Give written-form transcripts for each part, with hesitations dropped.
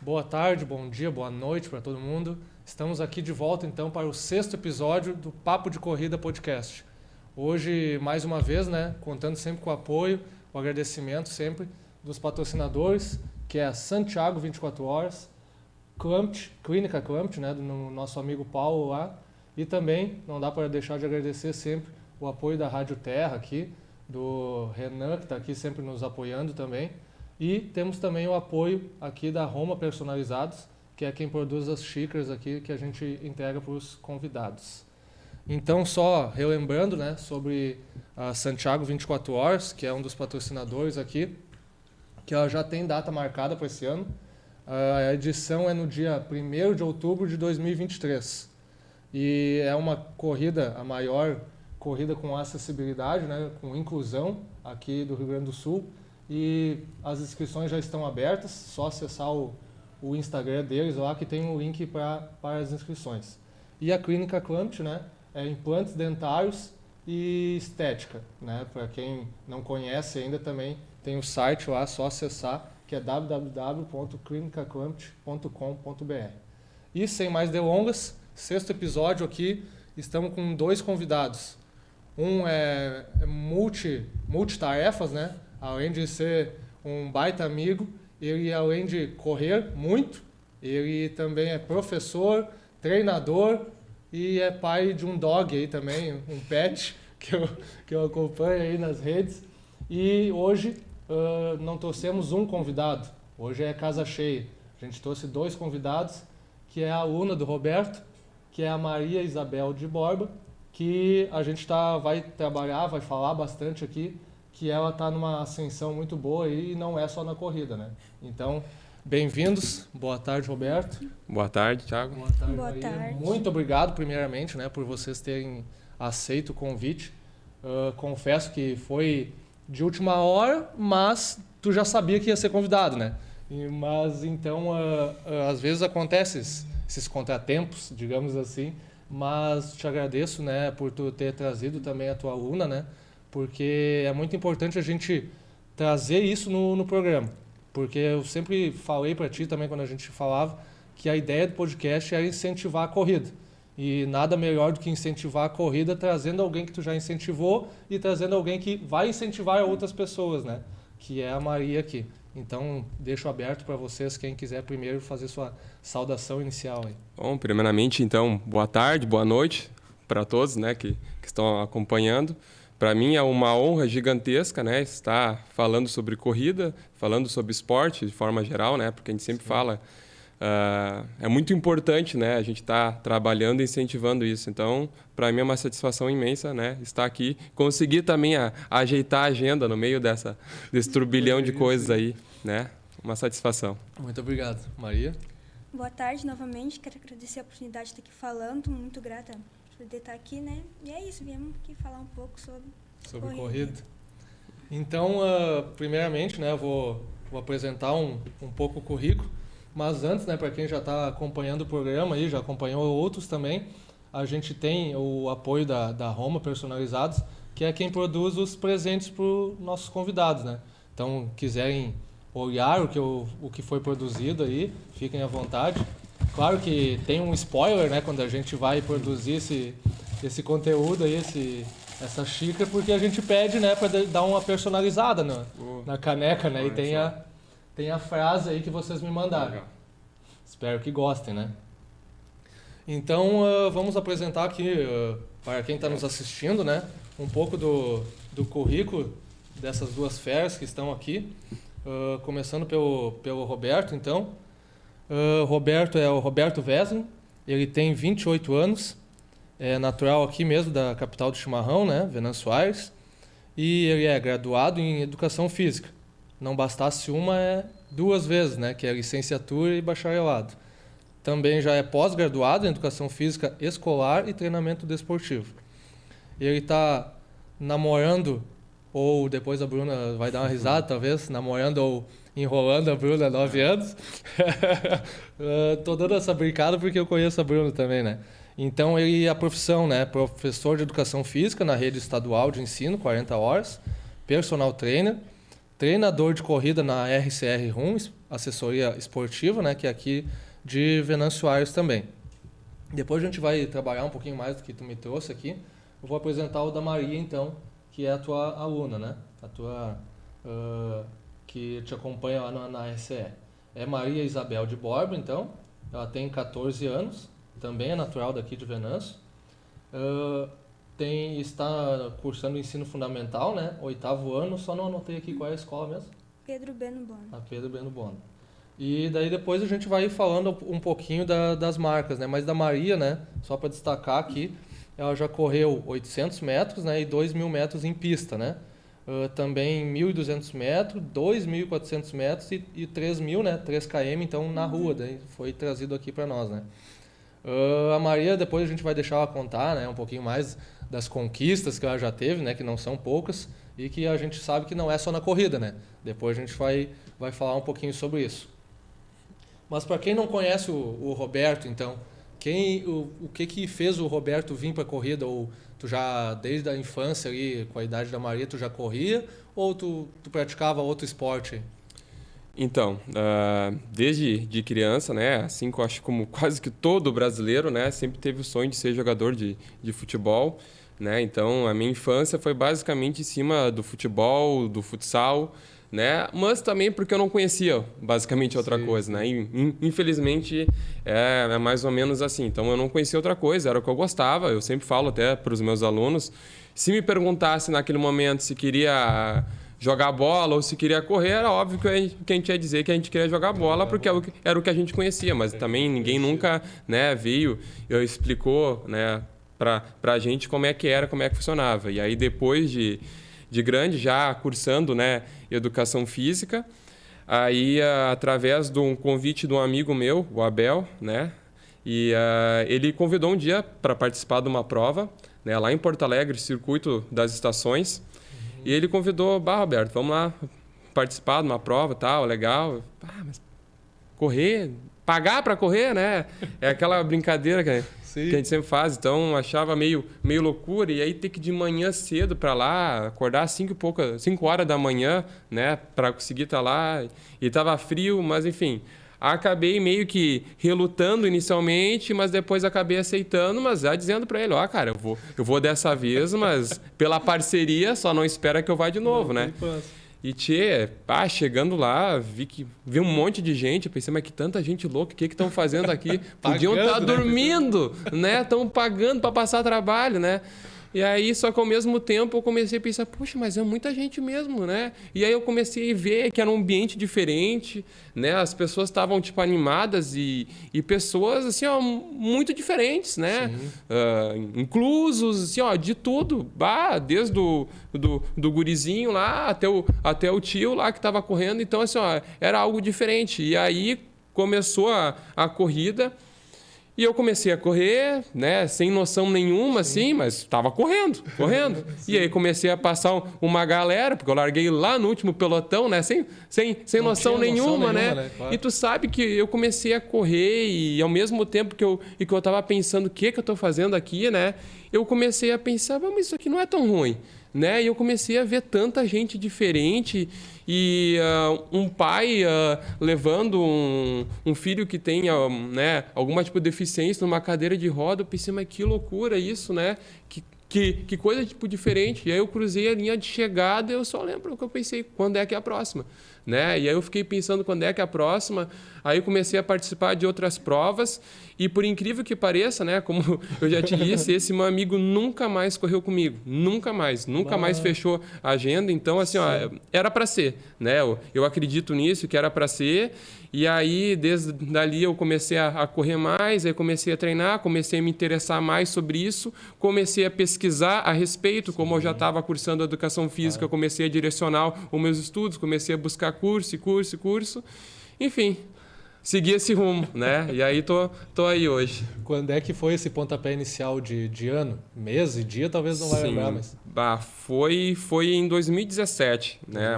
Boa tarde, bom dia, boa noite para todo mundo. Estamos aqui de volta então para o 6º episódio do Papo de Corrida Podcast. Hoje, mais uma vez, né, contando sempre com o apoio, o agradecimento sempre dos patrocinadores, que é a Santiago 24 Horas, Clínica Clampt, né, do nosso amigo Paulo lá, e também não dá para deixar de agradecer sempre o apoio da Rádio Terra aqui, do Renan, que está aqui sempre nos apoiando também. E temos também o apoio aqui da Roma Personalizados, que é quem produz as xícaras aqui que a gente entrega para os convidados. Então, só relembrando, né, sobre a Santiago 24 Horas, que é um dos patrocinadores aqui, que ela já tem data marcada para esse ano. A edição é no dia 1º de outubro de 2023. E é uma corrida, a maior corrida com acessibilidade, né, com inclusão aqui do Rio Grande do Sul. E as inscrições já estão abertas, só acessar o Instagram deles lá que tem um link para as inscrições. E a Clínica Clampt, né, é implantes dentários e estética, né? Para quem não conhece ainda também tem o site lá, só acessar, que é www.clinicaclampt.com.br. E sem mais delongas, 6º episódio aqui, estamos com 2 convidados. Um é multitarefas, né? Além de ser um baita amigo, ele além de correr muito, ele também é professor, treinador e é pai de um dog aí também, um pet, que eu acompanho aí nas redes. E hoje não trouxemos um convidado, hoje é casa cheia. A gente trouxe 2 convidados, que é a aluna do Roberto, que é a Maria Isabel de Borba, que a gente vai trabalhar, vai falar bastante aqui, que ela está numa ascensão muito boa e não é só na corrida, né? Então, bem-vindos. Boa tarde, Roberto. Boa tarde, Thiago. Boa tarde, Boa Maria. tarde. Muito obrigado, primeiramente, né, por vocês terem aceito o convite. Confesso que foi de última hora, mas tu já sabia que ia ser convidado, né? Mas, então, às vezes acontecem esses contratempos, digamos assim, mas te agradeço, né, por tu ter trazido também a tua aluna, né? Porque é muito importante a gente trazer isso no programa. Porque eu sempre falei para ti também, quando a gente falava, que a ideia do podcast era incentivar a corrida. E nada melhor do que incentivar a corrida trazendo alguém que tu já incentivou e trazendo alguém que vai incentivar outras pessoas, né? Que é a Maria aqui. Então, deixo aberto para vocês, quem quiser primeiro fazer sua saudação inicial aí. Bom, primeiramente, então, boa tarde, boa noite para todos, né, que estão acompanhando. Para mim é uma honra gigantesca, né, estar falando sobre corrida, falando sobre esporte de forma geral, né, porque a gente sempre fala, é muito importante, né, a gente estar trabalhando e incentivando isso. Então, para mim é uma satisfação imensa, né, estar aqui, conseguir também ajeitar a agenda no meio desse turbilhão de coisas aí, né, uma satisfação. Muito obrigado. Maria? Boa tarde novamente, quero agradecer a oportunidade de estar aqui falando, muito grata por poder estar aqui, né? E é isso, viemos aqui falar um pouco sobre corrida. Então, primeiramente, né, eu vou apresentar um pouco o currículo, mas antes, né, para quem já está acompanhando o programa aí, já acompanhou outros também, a gente tem o apoio da Roma Personalizados, que é quem produz os presentes para os nossos convidados, né? Então, quiserem olhar o que foi produzido aí, fiquem à vontade. Claro que tem um spoiler, né, quando a gente vai produzir esse conteúdo aí, essa xícara, porque a gente pede, né, para dar uma personalizada na caneca, né? E tem a frase aí que vocês me mandaram. Legal. Espero que gostem, né? Então, vamos apresentar aqui, para quem está nos assistindo, né, um pouco do currículo dessas 2 feras que estão aqui. Começando pelo Roberto, então. Roberto é o Roberto Wesley, ele tem 28 anos, é natural aqui mesmo da capital do chimarrão, né, Venâncio Aires, e ele é graduado em Educação Física. Não bastasse uma, é 2 vezes, né, que é licenciatura e bacharelado. Também já é pós-graduado em Educação Física Escolar e Treinamento Desportivo. Ele está namorando, ou depois a Bruna vai dar uma risada, talvez, namorando ou enrolando a Bruna há 9 anos. Tô dando essa brincada porque eu conheço a Bruna também, né? Então, a profissão, né? Professor de Educação Física na rede estadual de ensino, 40 horas, personal trainer, treinador de corrida na RCR Rum, assessoria esportiva, né, que é aqui de Venâncio Aires também. Depois a gente vai trabalhar um pouquinho mais do que tu me trouxe aqui. Eu vou apresentar o da Maria, então, que é a tua aluna, né? A tua que te acompanha lá na RCE. É Maria Isabel de Borba, então. Ela tem 14 anos, também é natural daqui de Venâncio. Está cursando ensino fundamental, né? 8º ano, só não anotei aqui qual é a escola mesmo. Pedro Beno Bono. A Pedro Beno Bono. E daí depois a gente vai falando um pouquinho das marcas, né? Mas da Maria, né? Só para destacar aqui, ela já correu 800 metros, né? E 2.000 metros em pista, né? Também 1.200 metros, 2.400 metros e 3.000, né? 3 km, então na rua, daí foi trazido aqui para nós, né? A Maria, depois a gente vai deixar ela contar, né? Um pouquinho mais das conquistas que ela já teve, né? Que não são poucas e que a gente sabe que não é só na corrida, né? Depois a gente vai falar um pouquinho sobre isso. Mas para quem não conhece o Roberto, então, o que fez o Roberto vir para a corrida? Ou tu já, desde a infância ali, com a idade da Maria, tu já corria? Ou tu praticava outro esporte? Então, desde de criança, né, assim que eu acho como quase que todo brasileiro, né, sempre teve o sonho de ser jogador de futebol, né? Então, a minha infância foi basicamente em cima do futebol, do futsal, né? Mas também porque eu não conhecia basicamente outra coisa, né? Infelizmente é mais ou menos assim. Então eu não conhecia outra coisa, era o que eu gostava. Eu sempre falo até para os meus alunos, se me perguntasse naquele momento se queria jogar bola ou se queria correr, era óbvio que a gente ia dizer que a gente queria jogar bola porque era o que a gente conhecia, mas também ninguém nunca, né, veio e explicou, né, para a gente como é que funcionava. E aí depois de grande, já cursando, né, educação física, aí através de um convite de um amigo meu, o Abel, né, e ele convidou um dia para participar de uma prova, né, lá em Porto Alegre, Circuito das Estações, e ele convidou, Roberto, vamos lá participar de uma prova, tal, legal, mas correr, pagar para correr, né, é aquela brincadeira que a gente sempre faz, então achava meio loucura, e aí ter que ir de manhã cedo para lá, acordar às 5 horas da manhã, né, para conseguir estar lá, e estava frio, mas enfim, acabei meio que relutando inicialmente, mas depois acabei aceitando, mas já dizendo para ele, cara, eu vou dessa vez, mas pela parceria só não espera que eu vá de novo, né? E chegando lá, vi um monte de gente, eu pensei, mas que tanta gente louca, o que estão fazendo aqui? Podiam estar dormindo, né? Estão pagando para passar trabalho, né? E aí, só que ao mesmo tempo, eu comecei a pensar, puxa, mas é muita gente mesmo, né? E aí eu comecei a ver que era um ambiente diferente, né? As pessoas estavam, animadas e pessoas, assim, muito diferentes, né? Inclusos, assim, de tudo. Desde do gurizinho lá até o tio lá que estava correndo. Então, assim, era algo diferente. E aí começou a corrida. E eu comecei a correr, né, sem noção nenhuma, assim, mas estava correndo. E aí comecei a passar uma galera, porque eu larguei lá no último pelotão, né, sem noção nenhuma, né? Claro. E tu sabe que eu comecei a correr e ao mesmo tempo que eu estava pensando o que eu estou fazendo aqui, né, eu comecei a pensar, mas isso aqui não é tão ruim, né? E eu comecei a ver tanta gente diferente e um pai levando um filho que tem né, alguma tipo de deficiência numa cadeira de roda. Eu pensei, mas que loucura isso, né? Que coisa diferente. E aí eu cruzei a linha de chegada e eu só lembro que eu pensei, quando é que é a próxima? Né? E aí eu fiquei pensando quando é que é a próxima. Aí eu comecei a participar de outras provas e, por incrível que pareça, né, como eu já te disse, esse meu amigo nunca mais correu comigo, nunca mais fechou a agenda. Então, assim, era para ser, né? Eu acredito nisso, que era para ser. E aí, desde dali, eu comecei a correr mais, aí comecei a treinar, comecei a me interessar mais sobre isso, comecei a pesquisar a respeito, como eu já estava cursando educação física, eu comecei a direcionar os meus estudos, comecei a buscar curso. Enfim, segui esse rumo, né? E aí tô aí hoje. Quando é que foi esse pontapé inicial de ano? Mês e dia, talvez não vai lembrar, mas... Foi em 2017, né?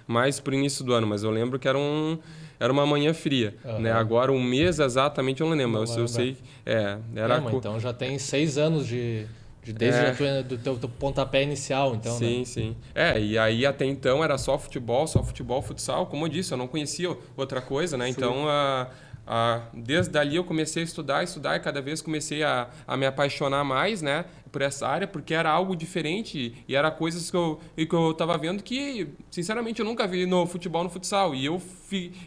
Mais pro início do ano, mas eu lembro que era uma manhã fria, né? Agora, um mês exatamente eu não lembro, mas eu sei... Era então já tem 6 anos de Do teu pontapé inicial, então, sim, né? Sim. E aí até então era só futebol, futsal. Como eu disse, eu não conhecia outra coisa, né? Sim. Então, desde ali eu comecei a estudar e cada vez comecei a me apaixonar mais, né, por essa área, porque era algo diferente e era coisas que eu estava vendo que, sinceramente, eu nunca vi no futebol, no futsal. E eu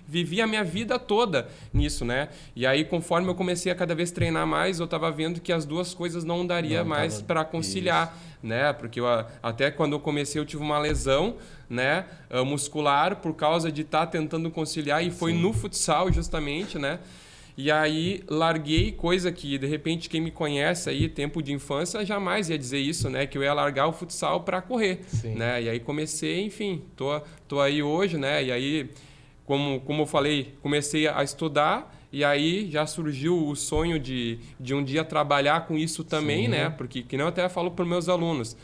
vivi a minha vida toda nisso, né? E aí, conforme eu comecei a cada vez treinar mais, eu estava vendo que as duas coisas não daria mais para conciliar, né? Porque até quando eu comecei, eu tive uma lesão, né, muscular por causa de estar tentando conciliar e foi no futsal justamente, né? E aí larguei, coisa que de repente quem me conhece aí, tempo de infância, jamais ia dizer isso, né, que eu ia largar o futsal para correr, né? E aí comecei, enfim, tô aí hoje, né? E aí como eu falei, comecei a estudar e aí já surgiu o sonho de um dia trabalhar com isso também, né? Porque que nem eu até falo para os meus alunos,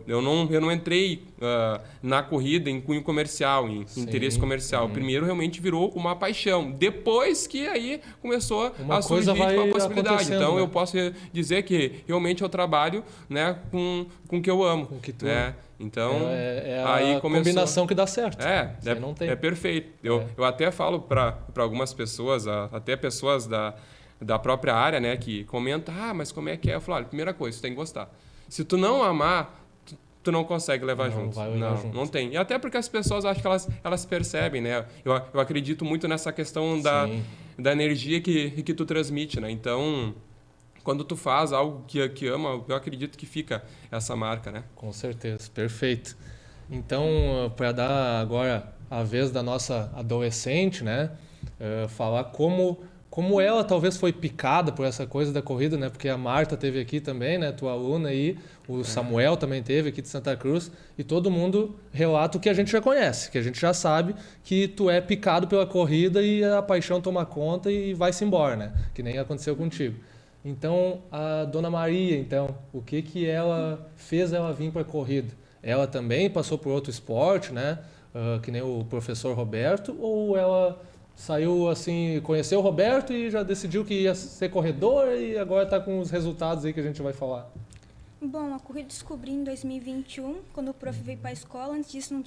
eu não entrei na corrida em cunho comercial, em interesse comercial. Primeiro realmente virou uma paixão. Depois que aí começou a surgir uma possibilidade. Então, né? Eu posso dizer que realmente eu trabalho, né, com o que eu amo. Com que tu né? Então, aí começou. Combinação que dá certo. Não tem. É perfeito. Eu até falo para algumas pessoas, até pessoas da própria área, né, que comentam, mas como é que é? Eu falo, olha, primeira coisa, você tem que gostar. Se tu não amar, tu não consegue levar junto. Não tem. E até porque as pessoas, acho que elas percebem, né? Eu acredito muito nessa questão da energia que tu transmite, né? Então, quando tu faz algo que ama, eu acredito que fica essa marca, né? Com certeza. Perfeito. Então, para dar agora a vez da nossa adolescente, né? Falar como ela talvez foi picada por essa coisa da corrida, né? Porque a Marta teve aqui também, né? Tua aluna aí, o Samuel também teve aqui de Santa Cruz, e todo mundo relata o que a gente já conhece, que a gente já sabe que tu é picado pela corrida e a paixão toma conta e vai-se embora, né? Que nem aconteceu contigo. Então, a Dona Maria, então, o que ela fez ela vir para a corrida? Ela também passou por outro esporte, né? Que nem o professor Roberto, ou ela saiu assim, conheceu o Roberto e já decidiu que ia ser corredor e agora está com os resultados aí que a gente vai falar? Bom, a corrida descobri em 2021, quando o prof veio para a escola. Antes disso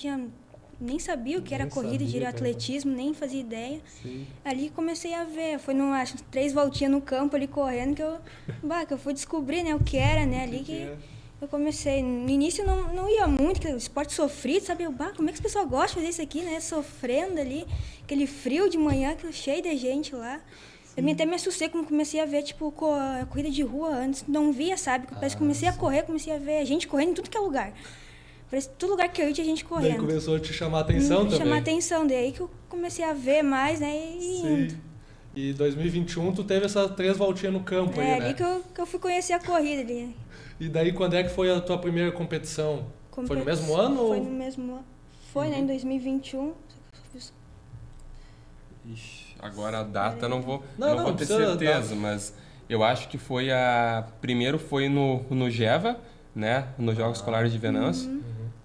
nem sabia o que era corrida de atletismo, nem fazia ideia. Sim. Ali comecei a ver, foi acho 3 voltinhas no campo ali correndo que eu fui descobrir, né, o que era, né, ali que eu comecei. No início não ia muito, que esporte sofrido, sabe? Como é que as pessoas gostam de fazer isso aqui, né? Sofrendo ali, aquele frio de manhã, aquilo cheio de gente lá. Eu até me assustei quando comecei a ver, tipo, a corrida de rua antes. Não via, sabe? Parece que comecei a correr, comecei a ver gente correndo em tudo que é lugar. Parece que todo lugar que eu ia tinha gente correndo. Daí começou a te chamar a atenção também. Chamar a atenção, daí que eu comecei a ver mais, né? Indo. E em 2021 tu teve essas 3 voltinhas no campo aí, né? Ali que eu fui conhecer a corrida ali. E daí quando é que foi a tua primeira competição? Foi no mesmo ano? Foi no mesmo ano. Foi, né? Em 2021. Ixi, agora a data não vou ter certeza, mas eu acho que foi primeiro foi no GEVA, né? Nos Jogos Escolares de Venâncio.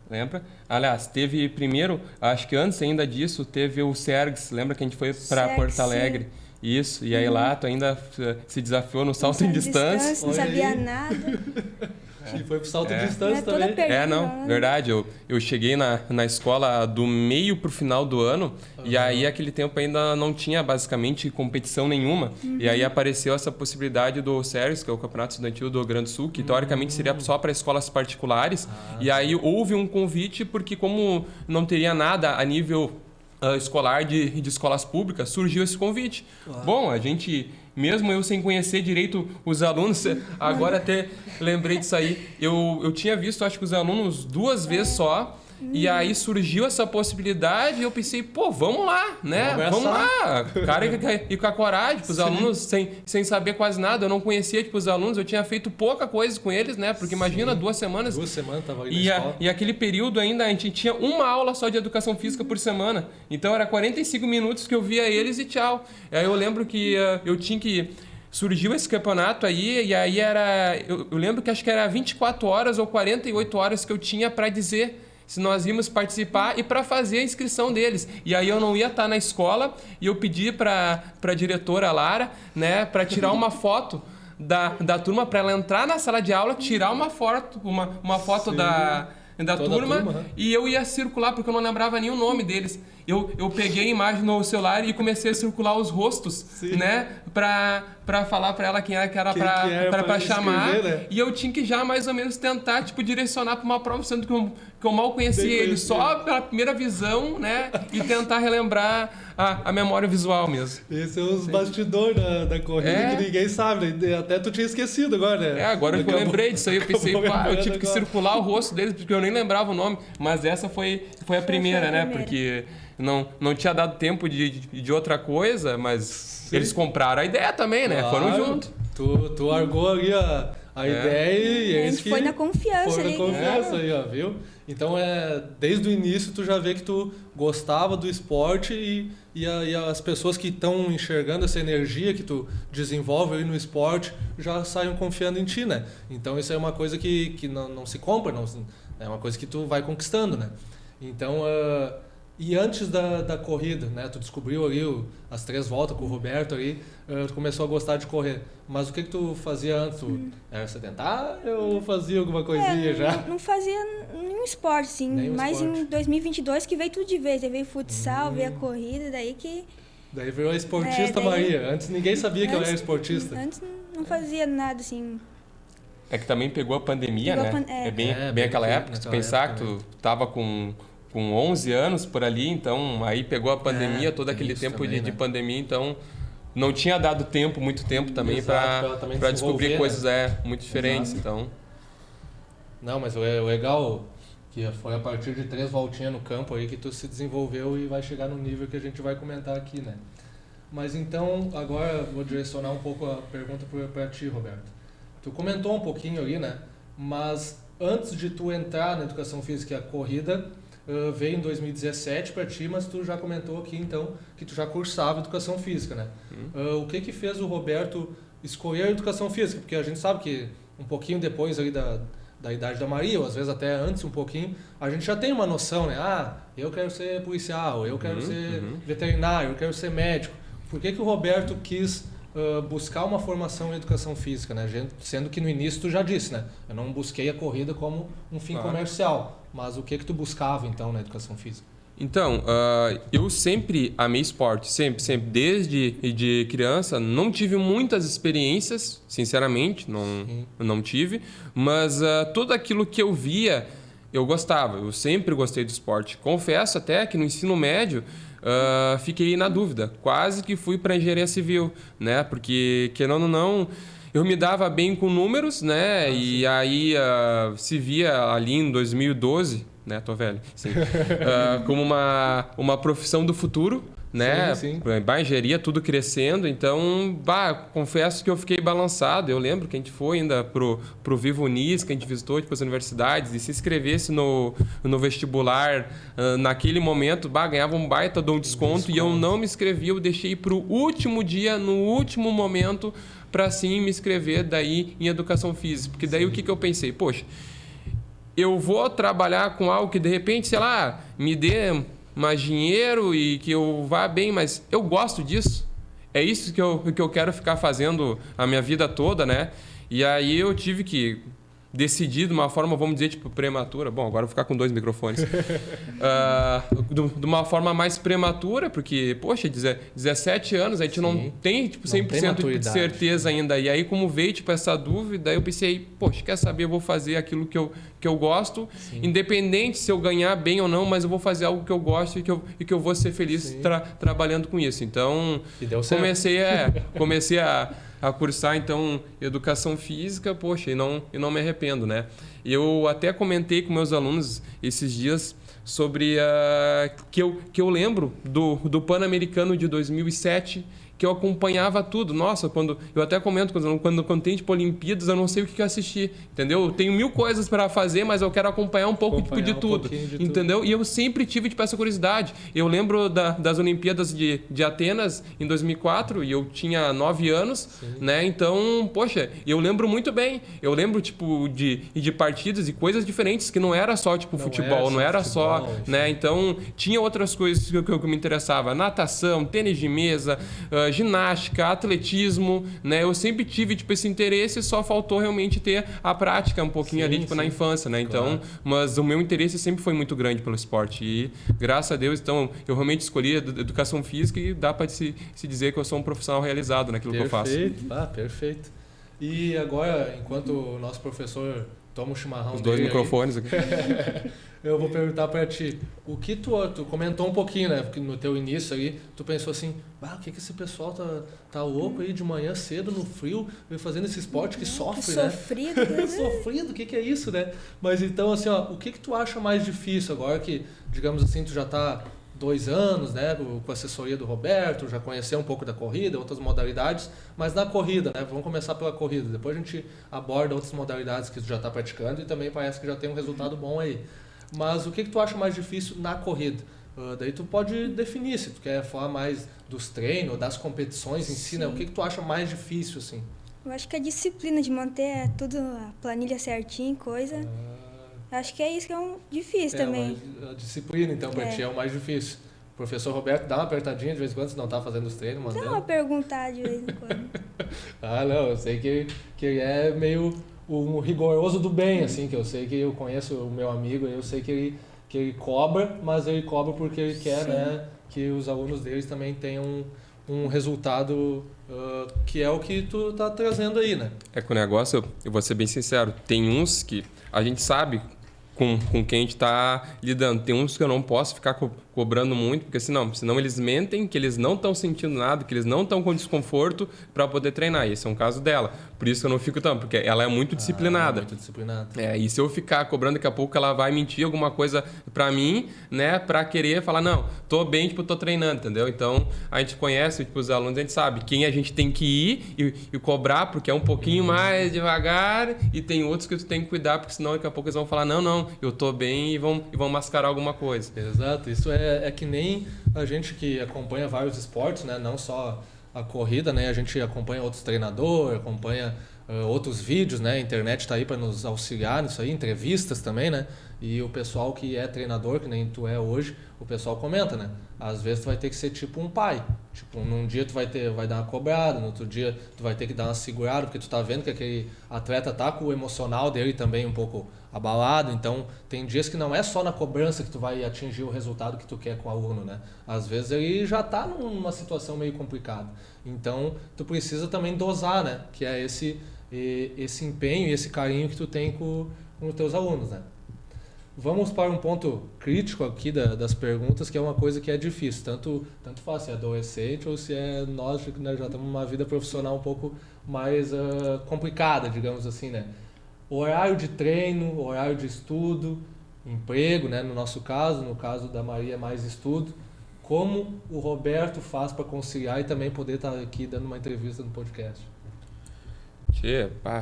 Lembra? Aliás, teve primeiro, acho que antes ainda disso, teve o SERGS. Lembra que a gente foi para Porto Alegre? Isso, e aí lá tu ainda se desafiou no salto em distância. Não sabia nada. E foi pro salto de distância também. Verdade. Eu cheguei na escola do meio pro final do ano, e aí aquele tempo ainda não tinha basicamente competição nenhuma. E aí apareceu essa possibilidade do SERGS, que é o Campeonato Estudantil do Rio Grande do Sul, que teoricamente seria só para escolas particulares. E aí houve um convite, porque como não teria nada a nível escolar de escolas públicas, surgiu esse convite. Bom, a gente, mesmo eu sem conhecer direito os alunos, agora até lembrei disso aí, eu tinha visto, acho que os alunos 2 vezes só, e aí surgiu essa possibilidade e eu pensei, vamos lá, né? Vamos lá, cara, e com a coragem, os alunos sem saber quase nada, eu não conhecia os alunos, eu tinha feito pouca coisa com eles, né? Porque imagina, 2 semanas. 2 semanas tava ali na escola. E aquele período ainda a gente tinha uma aula só de educação física por semana, então era 45 minutos que eu via eles e tchau. Aí eu lembro que eu tinha que... Surgiu esse campeonato aí, e aí era... Eu lembro que acho que era 24 horas ou 48 horas que eu tinha para dizer se nós íamos participar e para fazer a inscrição deles. E aí eu não ia estar na escola e eu pedi para a diretora Lara, né, para tirar uma foto da turma para ela entrar na sala de aula, tirar uma foto da turma, né? E eu ia circular, porque eu não lembrava nem o nome deles. Eu peguei a imagem no celular e comecei a circular os rostos, né? Pra falar pra ela quem era pra chamar. Escrever, né? E eu tinha que já mais ou menos tentar, tipo, direcionar pra uma prova, sendo que eu mal conhecia ele, só pela primeira visão, né? E tentar relembrar a memória visual mesmo. Esses são os bastidores da corrida que ninguém sabe, né? Até tu tinha esquecido agora, né? Agora eu lembrei disso aí, eu pensei, eu tive que circular o rosto deles, porque eu nem lembrava o nome. Mas essa foi a primeira, né? Porque não tinha dado tempo de outra coisa, mas eles compraram a ideia também, né? Claro. Foram juntos. Tu largou ali a ideia e a gente foi na confiança foi ali. na confiança aí, ó, viu? Então, desde o início tu já vê que tu gostava do esporte e as pessoas que estão enxergando essa energia que tu desenvolve aí no esporte já saem confiando em ti, né? Então, isso é uma coisa que não se compra, é uma coisa que tu vai conquistando, né? Então, e antes da corrida, né? Tu descobriu ali as 3 voltas com o Roberto ali, tu começou a gostar de correr. Mas o que tu fazia antes? Tu era sedentário ou fazia alguma coisinha já? Não fazia nenhum esporte, assim. Mas em 2022 que veio tudo de vez. Aí veio futsal, veio a corrida, daí que... Daí virou a esportista Maria. Antes ninguém sabia que ela era esportista. Antes não fazia nada, assim... É que também pegou a pandemia, né? É bem aquela época. Se pensar que tu tava com 11 anos por ali, então aí pegou a pandemia, todo aquele tempo também, de pandemia, então não tinha dado muito tempo também para descobrir coisas muito diferentes. Então. Não, mas o legal que foi a partir de 3 voltinhas no campo aí que tu se desenvolveu e vai chegar no nível que a gente vai comentar aqui, né? Mas então, agora eu vou direcionar um pouco a pergunta para ti, Roberto. Tu comentou um pouquinho ali, né? Mas antes de tu entrar na educação física, a corrida veio em 2017 para ti, mas tu já comentou aqui então que tu já cursava educação física, né? O que fez o Roberto escolher a educação física? Porque a gente sabe que um pouquinho depois ali da idade da Maria, ou às vezes até antes um pouquinho, a gente já tem uma noção, né? Eu quero ser policial, eu quero ser veterinário, eu quero ser médico. Por que o Roberto quis buscar uma formação em educação física, né? Sendo que no início tu já disse, né? Eu não busquei a corrida como um fim comercial. Mas o que tu buscava, então, na educação física? Então, eu sempre amei esporte, sempre. Desde de criança, não tive muitas experiências, sinceramente, não tive. Mas tudo aquilo que eu via, eu gostava. Eu sempre gostei do esporte. Confesso até que no ensino médio, fiquei na dúvida. Quase que fui para engenharia civil, né? Porque, querendo ou não... Eu me dava bem com números, né? E aí se via ali em 2012, né? Tô velho. Sim. Como uma profissão do futuro, né? Sim. Engenharia, tudo crescendo. Então, confesso que eu fiquei balançado. Eu lembro que a gente foi ainda pro Vivo Unis, que a gente visitou tipo, as universidades, e se inscrevesse no vestibular naquele momento, ganhava um baita de um desconto. E eu não me inscrevi, eu deixei pro último dia, no último momento, para sim me inscrever daí em educação física. Porque daí o que eu pensei? Poxa, eu vou trabalhar com algo que de repente, sei lá, me dê mais dinheiro e que eu vá bem, mas eu gosto disso. É isso que eu quero ficar fazendo a minha vida toda, né? E aí eu tive que decidir de uma forma, vamos dizer, tipo, prematura. Bom, agora eu vou ficar com 2 microfones. De uma forma mais prematura, porque, poxa, 17 anos, a gente não tem, tipo, 100% de certeza ainda. E aí, como veio, tipo, essa dúvida, eu pensei, poxa, quer saber, eu vou fazer aquilo que eu gosto, independente se eu ganhar bem ou não, mas eu vou fazer algo que eu gosto e que eu vou ser feliz trabalhando com isso. Então, comecei a cursar, então, educação física, poxa, e não me arrependo, né? Eu até comentei com meus alunos esses dias sobre que eu lembro do Pan-Americano de 2007, que eu acompanhava tudo. Nossa, eu até comento, quando tem tipo Olimpíadas, eu não sei o que assistir, entendeu? Eu tenho 1000 coisas para fazer, mas eu quero acompanhar um pouco de tudo, entendeu? E eu sempre tive tipo, essa curiosidade. Eu lembro das Olimpíadas de Atenas em 2004 e eu tinha 9 anos, né? Então, poxa, eu lembro muito bem. Eu lembro tipo de partidas e coisas diferentes que não era só tipo futebol, não era só, né? Então, tinha outras coisas que me interessava, natação, tênis de mesa, ginástica, atletismo, né? Eu sempre tive tipo esse interesse, só faltou realmente ter a prática um pouquinho ali tipo na infância, né? Então, mas o meu interesse sempre foi muito grande pelo esporte e graças a Deus, então eu realmente escolhi a educação física e dá para se dizer que eu sou um profissional realizado naquilo que eu faço. Perfeito. E agora, enquanto o nosso professor toma o chimarrão os dois microfones aqui. Eu vou perguntar para ti, o que tu comentou um pouquinho, né, porque no teu início aí, tu pensou assim, o que esse pessoal tá louco aí de manhã cedo no frio, fazendo esse esporte que sofre, né? Sofrido. Sofrido, o que é isso, né? Mas então, assim, ó, o que tu acha mais difícil agora que, digamos assim, tu já tá 2 anos, né, com a assessoria do Roberto, já conheceu um pouco da corrida, outras modalidades, mas na corrida, né, vamos começar pela corrida, depois a gente aborda outras modalidades que tu já está praticando e também parece que já tem um resultado bom aí. Mas o que tu acha mais difícil na corrida? Daí tu pode definir, se tu quer falar mais dos treinos, das competições em si, né, o que tu acha mais difícil, assim? Eu acho que a disciplina de manter tudo, a planilha certinha, coisa... Acho que é isso que é difícil também. A disciplina, então, para ti é o mais difícil. O professor Roberto dá uma apertadinha de vez em quando, se não tá fazendo os treinos, dá uma perguntada de vez em quando. Não, eu sei que ele é meio um rigoroso do bem, assim, que eu sei que eu conheço o meu amigo, eu sei que ele cobra, mas ele cobra porque ele quer, né, que os alunos deles também tenham um resultado que é o que tu tá trazendo aí, né? É que o negócio, eu vou ser bem sincero, tem uns que a gente sabe com quem a gente está lidando. Tem uns que eu não posso ficar cobrando muito, porque senão eles mentem que eles não estão sentindo nada, que eles não estão com desconforto para poder treinar. Esse é um caso dela. Por isso que eu não fico tão, porque ela é muito disciplinada. Muito disciplinada. E se eu ficar cobrando, daqui a pouco ela vai mentir alguma coisa para mim, né, para querer falar, não, tô bem, tipo, tô treinando, entendeu? Então, a gente conhece, tipo, os alunos, a gente sabe quem a gente tem que ir e cobrar, porque é um pouquinho mais devagar, e tem outros que tu tem que cuidar, porque senão daqui a pouco eles vão falar, não, eu tô bem, e vão mascarar alguma coisa. Exato, isso é que nem a gente que acompanha vários esportes, né, não só a corrida, né, a gente acompanha outros treinadores, acompanha outros vídeos, né, a internet está aí para nos auxiliar nisso aí, entrevistas também, né, e o pessoal que é treinador, que nem tu é hoje, o pessoal comenta, né, às vezes tu vai ter que ser tipo um pai, tipo, num dia tu vai dar uma cobrada, no outro dia tu vai ter que dar uma segurada, porque tu tá vendo que aquele atleta tá com o emocional dele também um pouco abalado, então tem dias que não é só na cobrança que tu vai atingir o resultado que tu quer com o aluno, né? Às vezes ele já tá numa situação meio complicada, então tu precisa também dosar, né? Que é esse empenho e esse carinho que tu tem com os teus alunos, né? Vamos para um ponto crítico aqui das perguntas, que é uma coisa que é difícil, tanto faz se é adolescente ou se é nós, né, já estamos numa vida profissional um pouco mais complicada, digamos assim, né? Horário de treino, horário de estudo, emprego, né? No nosso caso, no caso da Maria, mais estudo. Como o Roberto faz para conciliar e também poder estar aqui dando uma entrevista no podcast?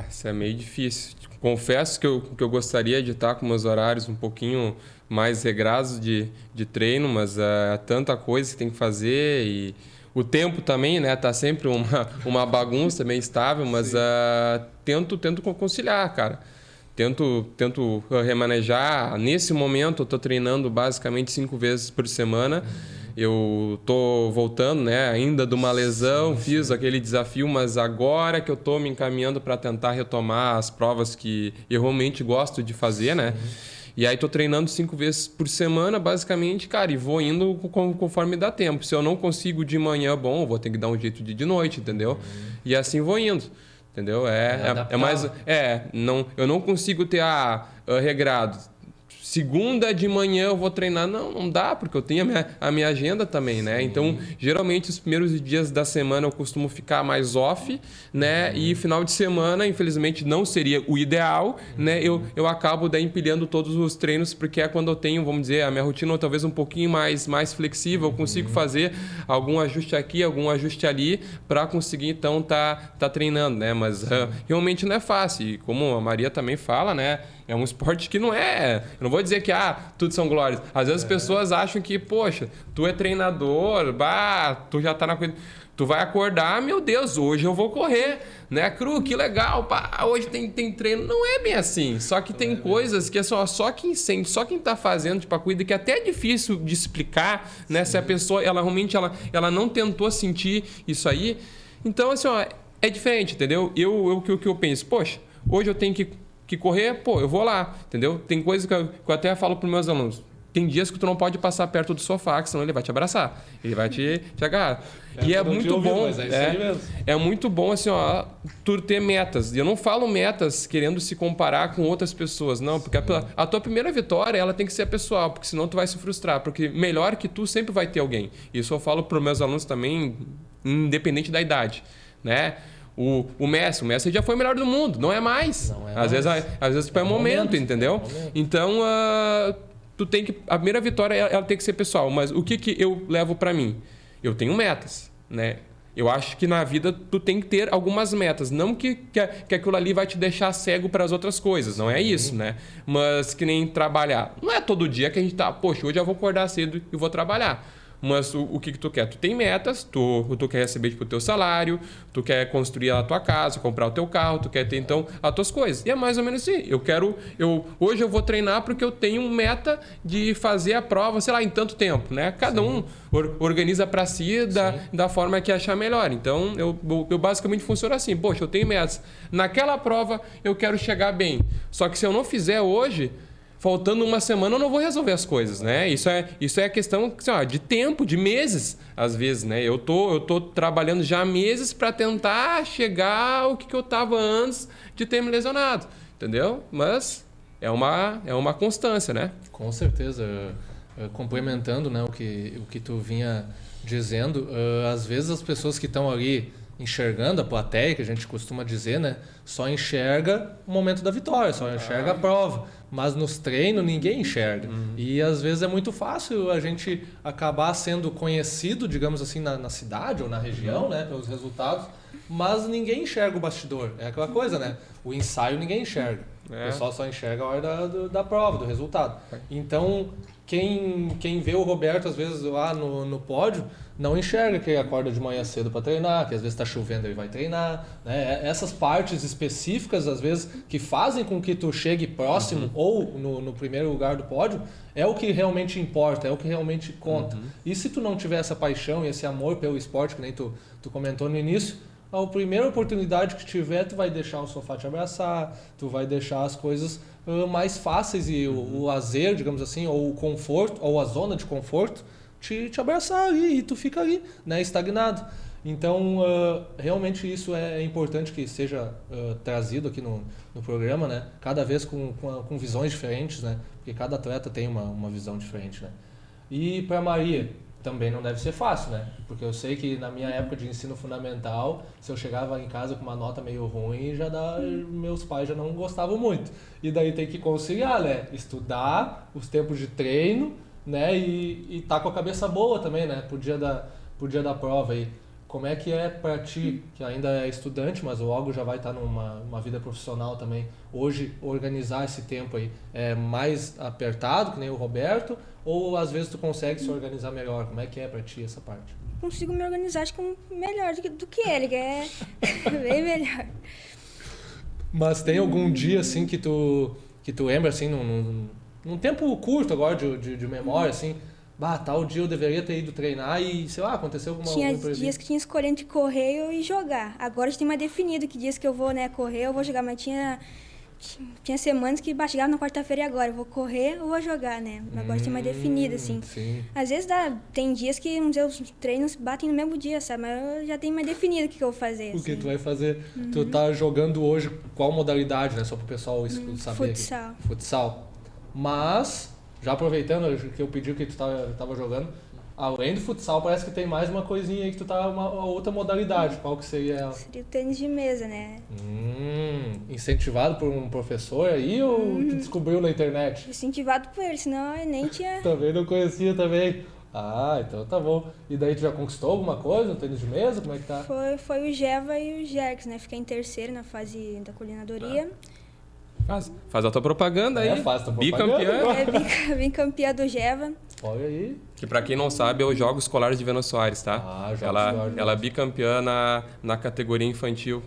Isso é meio difícil. Confesso que eu gostaria de estar com meus horários um pouquinho mais regrados de treino, mas é tanta coisa que tem que fazer e o tempo também, né? Tá sempre uma bagunça meio estável, mas tento conciliar, cara. Tento remanejar. Nesse momento eu tô treinando basicamente 5 vezes por semana. Eu tô voltando, né, ainda de uma lesão, fiz aquele desafio, mas agora que eu tô me encaminhando para tentar retomar as provas que eu realmente gosto de fazer, né? E aí tô treinando 5 vezes por semana, basicamente, cara, e vou indo conforme dá tempo. Se eu não consigo de manhã, bom, vou ter que dar um jeito de noite, entendeu? E assim vou indo. Entendeu? Eu não consigo ter regrado. Segunda de manhã eu vou treinar. Não dá, porque eu tenho a minha agenda também, né? Então, geralmente, os primeiros dias da semana eu costumo ficar mais off, né? E final de semana, infelizmente, não seria o ideal, né? Eu acabo daí empilhando todos os treinos, porque é quando eu tenho, vamos dizer, a minha rotina talvez um pouquinho mais flexível, eu consigo fazer algum ajuste aqui, algum ajuste ali, para conseguir, então, tá treinando, né? Mas realmente não é fácil. E como a Maria também fala, né? É um esporte que não é... Eu não vou dizer que, tudo são glórias. Às vezes as pessoas acham que, poxa, tu é treinador, tu já tá na coisa... Tu vai acordar, meu Deus, hoje eu vou correr, né? Cru, que legal, pá, hoje tem treino. Não é bem assim. Só que tem coisas que é só quem sente, só quem tá fazendo, tipo, a corrida, que é até difícil de explicar, né? Se a pessoa, ela realmente, ela não tentou sentir isso aí. Então, assim, ó, é diferente, entendeu? O que eu penso, poxa, hoje eu tenho que correr, pô, eu vou lá, entendeu? Tem coisas que eu até falo para os meus alunos. Tem dias que tu não pode passar perto do sofá, que senão ele vai te abraçar. Ele vai te agarrar. E é muito bom. É muito bom, assim, ó, tu ter metas. E eu não falo metas querendo se comparar com outras pessoas, não. Porque a tua primeira vitória, ela tem que ser pessoal, porque senão tu vai se frustrar. Porque melhor que tu sempre vai ter alguém. Isso eu falo para os meus alunos também, independente da idade, né? O Messi já foi o melhor do mundo, não é mais. Não é às vezes tipo, é momento, entendeu? Então, tu tem que... A primeira vitória, ela tem que ser pessoal. Mas o que eu levo para mim? Eu tenho metas, né? Eu acho que na vida tu tem que ter algumas metas. Não que aquilo ali vai te deixar cego para as outras coisas. Não é isso, né? Mas que nem trabalhar. Não é todo dia que a gente tá... Poxa, hoje eu vou acordar cedo e vou trabalhar. Mas o que tu quer? Tu tem metas, tu quer receber tipo, o teu salário, tu quer construir a tua casa, comprar o teu carro, tu quer ter então as tuas coisas. E é mais ou menos assim. Hoje eu vou treinar porque eu tenho meta de fazer a prova, sei lá, em tanto tempo, né? Cada um organiza para si da forma que achar melhor. Então, eu basicamente funciono assim. Poxa, eu tenho metas. Naquela prova eu quero chegar bem. Só que se eu não fizer hoje... Faltando uma semana eu não vou resolver as coisas, né? Isso é questão assim, ó, de tempo, de meses, às vezes, né? Eu tô trabalhando já meses para tentar chegar ao que eu estava antes de ter me lesionado, entendeu? Mas é uma constância, né? Com certeza. Complementando, né, o que tu vinha dizendo, às vezes as pessoas que estão ali enxergando a plateia, que a gente costuma dizer, né, só enxerga o momento da vitória, só enxerga a prova. Mas nos treinos ninguém enxerga. E às vezes é muito fácil a gente acabar sendo conhecido, digamos assim, na cidade ou na região, né, pelos resultados, mas ninguém enxerga o bastidor. É aquela coisa, né? O ensaio ninguém enxerga. O pessoal só enxerga a hora da prova, do resultado. Então, quem vê o Roberto, às vezes, lá no pódio, não enxerga que ele acorda de manhã cedo para treinar, que às vezes está chovendo e ele vai treinar. Né? Essas partes específicas, às vezes, que fazem com que tu chegue próximo ou no primeiro lugar do pódio, é o que realmente importa, é o que realmente conta. E se tu não tiver essa paixão e esse amor pelo esporte, que nem tu comentou no início, a primeira oportunidade que tiver, tu vai deixar o sofá te abraçar, tu vai deixar as coisas mais fáceis e o lazer, digamos assim, ou o conforto, ou a zona de conforto, te abraçar ali e tu fica ali, né, estagnado. Então, realmente isso é importante que seja trazido aqui no programa, né? Cada vez com visões diferentes, né? Porque cada atleta tem uma visão diferente, né? E para Maria, também não deve ser fácil, né? Porque eu sei que na minha época de ensino fundamental, se eu chegava em casa com uma nota meio ruim, meus pais já não gostavam muito. E daí tem que conciliar, né? Estudar, os tempos de treino, né? E tá com a cabeça boa também, né? Pro dia da prova aí. Como é que é para ti, que ainda é estudante, mas logo já vai estar numa vida profissional também, hoje organizar esse tempo aí? É mais apertado, que nem o Roberto, ou às vezes tu consegue se organizar melhor? Como é que é para ti essa parte? Consigo me organizar, acho que melhor do que ele, que é bem melhor. Mas tem algum dia assim que tu lembra assim, num tempo curto agora de memória, assim, tal dia eu deveria ter ido treinar e, sei lá, aconteceu alguma coisa. Tinha dias que tinha escolhido entre correr e jogar. Agora já tem mais definido que dias que eu vou, né, correr, eu vou jogar. Mas tinha semanas que chegava na quarta-feira e agora eu vou correr ou vou jogar, né? Agora tem mais definido, assim. Sim. Às vezes tem dias que os meus treinos batem no mesmo dia, sabe? Mas eu já tenho mais definido o que eu vou fazer. O que tu vai fazer? Tu tá jogando hoje qual modalidade, né? Só pro pessoal saber. Futsal. Futsal. Mas... Já aproveitando que eu pedi que tu tava jogando, além do futsal, parece que tem mais uma coisinha aí que tu tá uma outra modalidade. Qual que seria ela? Seria o tênis de mesa, né? Incentivado por um professor aí ou tu descobriu na internet? Incentivado por ele, senão eu nem tinha... Também não conhecia também. Então tá bom. E daí tu já conquistou alguma coisa no tênis de mesa? Como é que tá? Foi o Geva e o Jerks, né? Fiquei em terceiro na fase da coordenadoria. Faz a tua propaganda aí. Faz a tua bicampeã. Bicampeã do GEVA. Olha aí. Que pra quem não sabe é os Jogos Escolares de Venâncio Soares, tá? Ela é bicampeã na categoria infantil.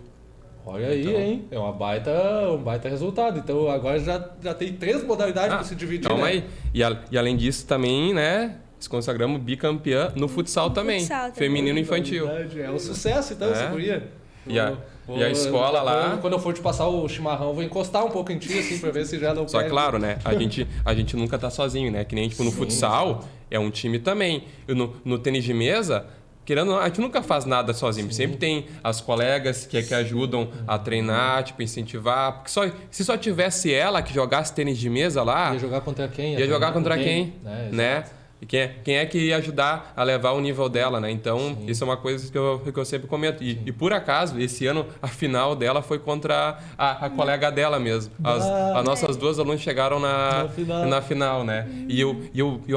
Olha aí, hein? É um baita resultado. Então agora já tem 3 modalidades para se dividir. Calma né? aí. E além disso também, né? Se consagramos bicampeã no futsal também. Feminino e infantil. É um sucesso, então, essa guria. E a escola lá... Quando eu for te passar o chimarrão, eu vou encostar um pouco em ti, assim, pra ver se já não Só pega. claro, né? A gente nunca tá sozinho, né? Que nem tipo, no futsal, é um time também. No tênis de mesa, querendo ou não, a gente nunca faz nada sozinho. Sempre tem as colegas que ajudam a treinar, tipo, incentivar. Porque se só tivesse ela que jogasse tênis de mesa lá... Ia jogar contra quem? Ia jogar contra quem, né? E quem é que ia ajudar a levar o nível dela, né? Então, isso é uma coisa que eu sempre comento. E por acaso, esse ano, a final dela foi contra a colega dela mesmo. As nossas 2 alunas chegaram na final, né? E eu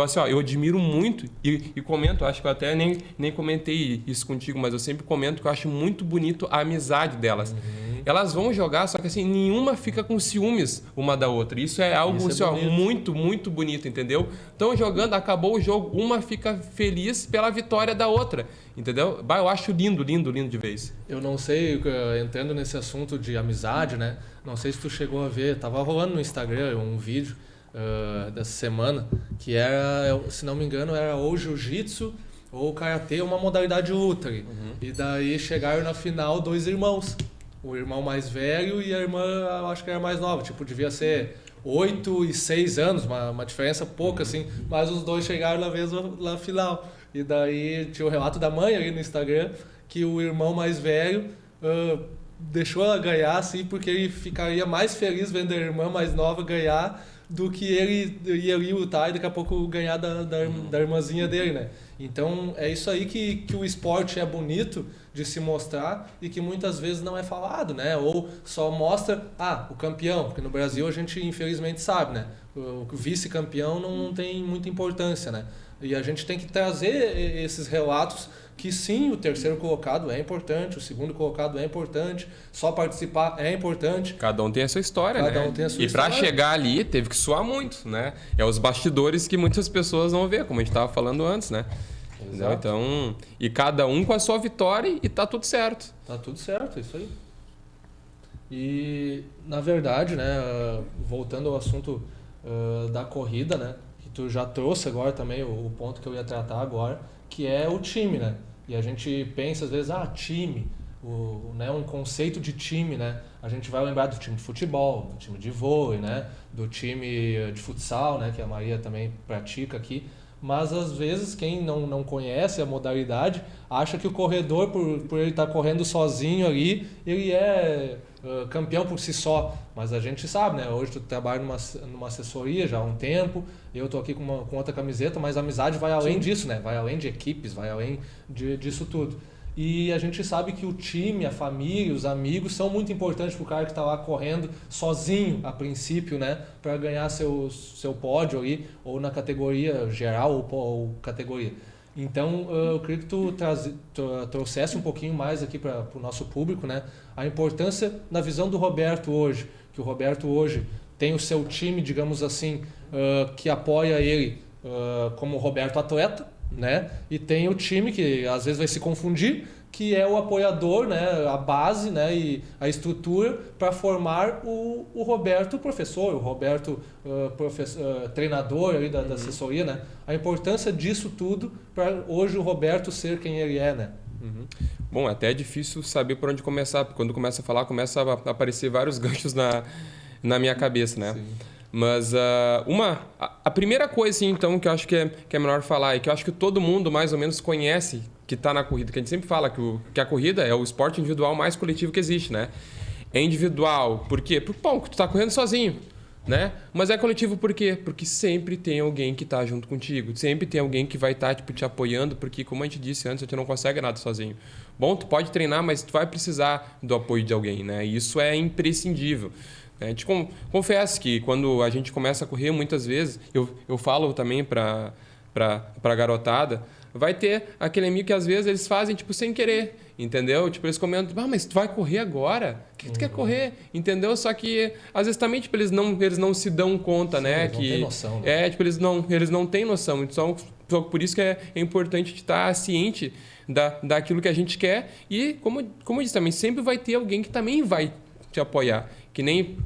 assim, ó, eu admiro muito e comento, acho que eu até nem comentei isso contigo, mas eu sempre comento que eu acho muito bonito a amizade delas. Elas vão jogar, só que assim, nenhuma fica com ciúmes uma da outra. Isso é algo assim, ó, muito, muito bonito, entendeu? Então, jogando, acabou o jogo, uma fica feliz pela vitória da outra, entendeu? Bah, eu acho lindo, lindo, lindo de vez. Eu não sei, entrando nesse assunto de amizade, né? Não sei se tu chegou a ver, tava rolando no Instagram um vídeo dessa semana, que era, se não me engano, era ou jiu-jitsu ou karatê, uma modalidade ultra. E daí chegaram na final 2 irmãos. O irmão mais velho e a irmã, eu acho que era mais nova. Tipo, devia ser 8 e 6 anos, uma diferença pouca, assim. Mas os dois chegaram na final. E daí tinha o relato da mãe ali no Instagram, que o irmão mais velho deixou ela ganhar, assim, porque ele ficaria mais feliz vendo a irmã mais nova ganhar do que ele ia ali lutar e daqui a pouco ganhar da irmãzinha dele, né? Então, é isso aí que o esporte é bonito de se mostrar e que muitas vezes não é falado, né? Ou só mostra, o campeão, porque no Brasil a gente infelizmente sabe, né? O vice-campeão não tem muita importância, né? E a gente tem que trazer esses relatos que sim, o terceiro colocado é importante, o segundo colocado é importante, só participar é importante. Cada um tem a sua história, né? Cada um tem a sua história. E para chegar ali, teve que suar muito, né? É os bastidores que muitas pessoas não vê, como a gente estava falando antes, né? Exato. Então, e cada um com a sua vitória e tá tudo certo. Tá tudo certo, é isso aí. E, na verdade, né, voltando ao assunto da corrida, né, que tu já trouxe agora também o ponto que eu ia tratar agora, que é o time, né? E a gente pensa às vezes, time, né, um conceito de time, né? A gente vai lembrar do time de futebol, do time de vôlei, né, do time de futsal, né, que a Maria também pratica aqui. Mas às vezes quem não conhece a modalidade acha que o corredor, por ele estar correndo sozinho ali, ele é campeão por si só. Mas a gente sabe, né? Hoje tu trabalha numa assessoria já há um tempo, eu estou aqui com outra camiseta, mas a amizade vai além disso, né? Vai além de equipes, vai além disso tudo. E a gente sabe que o time, a família, os amigos são muito importantes para o cara que está lá correndo sozinho, a princípio, né? Para ganhar seu pódio ali, ou na categoria geral ou categoria. Então, eu queria que tu trouxesse um pouquinho mais aqui para o nosso público, né? A importância na visão do Roberto hoje, que o Roberto hoje tem o seu time, digamos assim, que apoia ele como Roberto atleta, né? E tem o time que às vezes vai se confundir, que é o apoiador, né? A base, né? E a estrutura para formar o Roberto professor, o Roberto treinador ali da assessoria, né? A importância disso tudo para hoje o Roberto ser quem ele é, né? Bom, até é difícil saber por onde começar, porque quando começa a falar, começa a aparecer vários ganchos na minha cabeça, né? Sim. Mas a primeira coisa, assim, então, que eu acho que é melhor falar e que eu acho que todo mundo mais ou menos conhece que está na corrida, que a gente sempre fala que a corrida é o esporte individual mais coletivo que existe, né? É individual, por quê? Porque, tu está correndo sozinho, né? Mas é coletivo por quê? Porque sempre tem alguém que está junto contigo, sempre tem alguém que vai estar te apoiando, porque, como a gente disse antes, a gente não consegue nada sozinho. Bom, tu pode treinar, mas tu vai precisar do apoio de alguém, né? E isso é imprescindível. A gente confessa que quando a gente começa a correr, muitas vezes, eu falo também para a garotada, vai ter aquele amigo que às vezes eles fazem, tipo, sem querer, entendeu? Tipo, eles comentam, mas tu vai correr agora? O que tu quer correr? Entendeu? Só que, às vezes, também, tipo, eles não se dão conta, né? Eles não têm noção, né? Tipo, eles não têm noção. Então, por isso que é importante estar ciente daquilo que a gente quer. E, como eu disse também, sempre vai ter alguém que também vai te apoiar. Que nem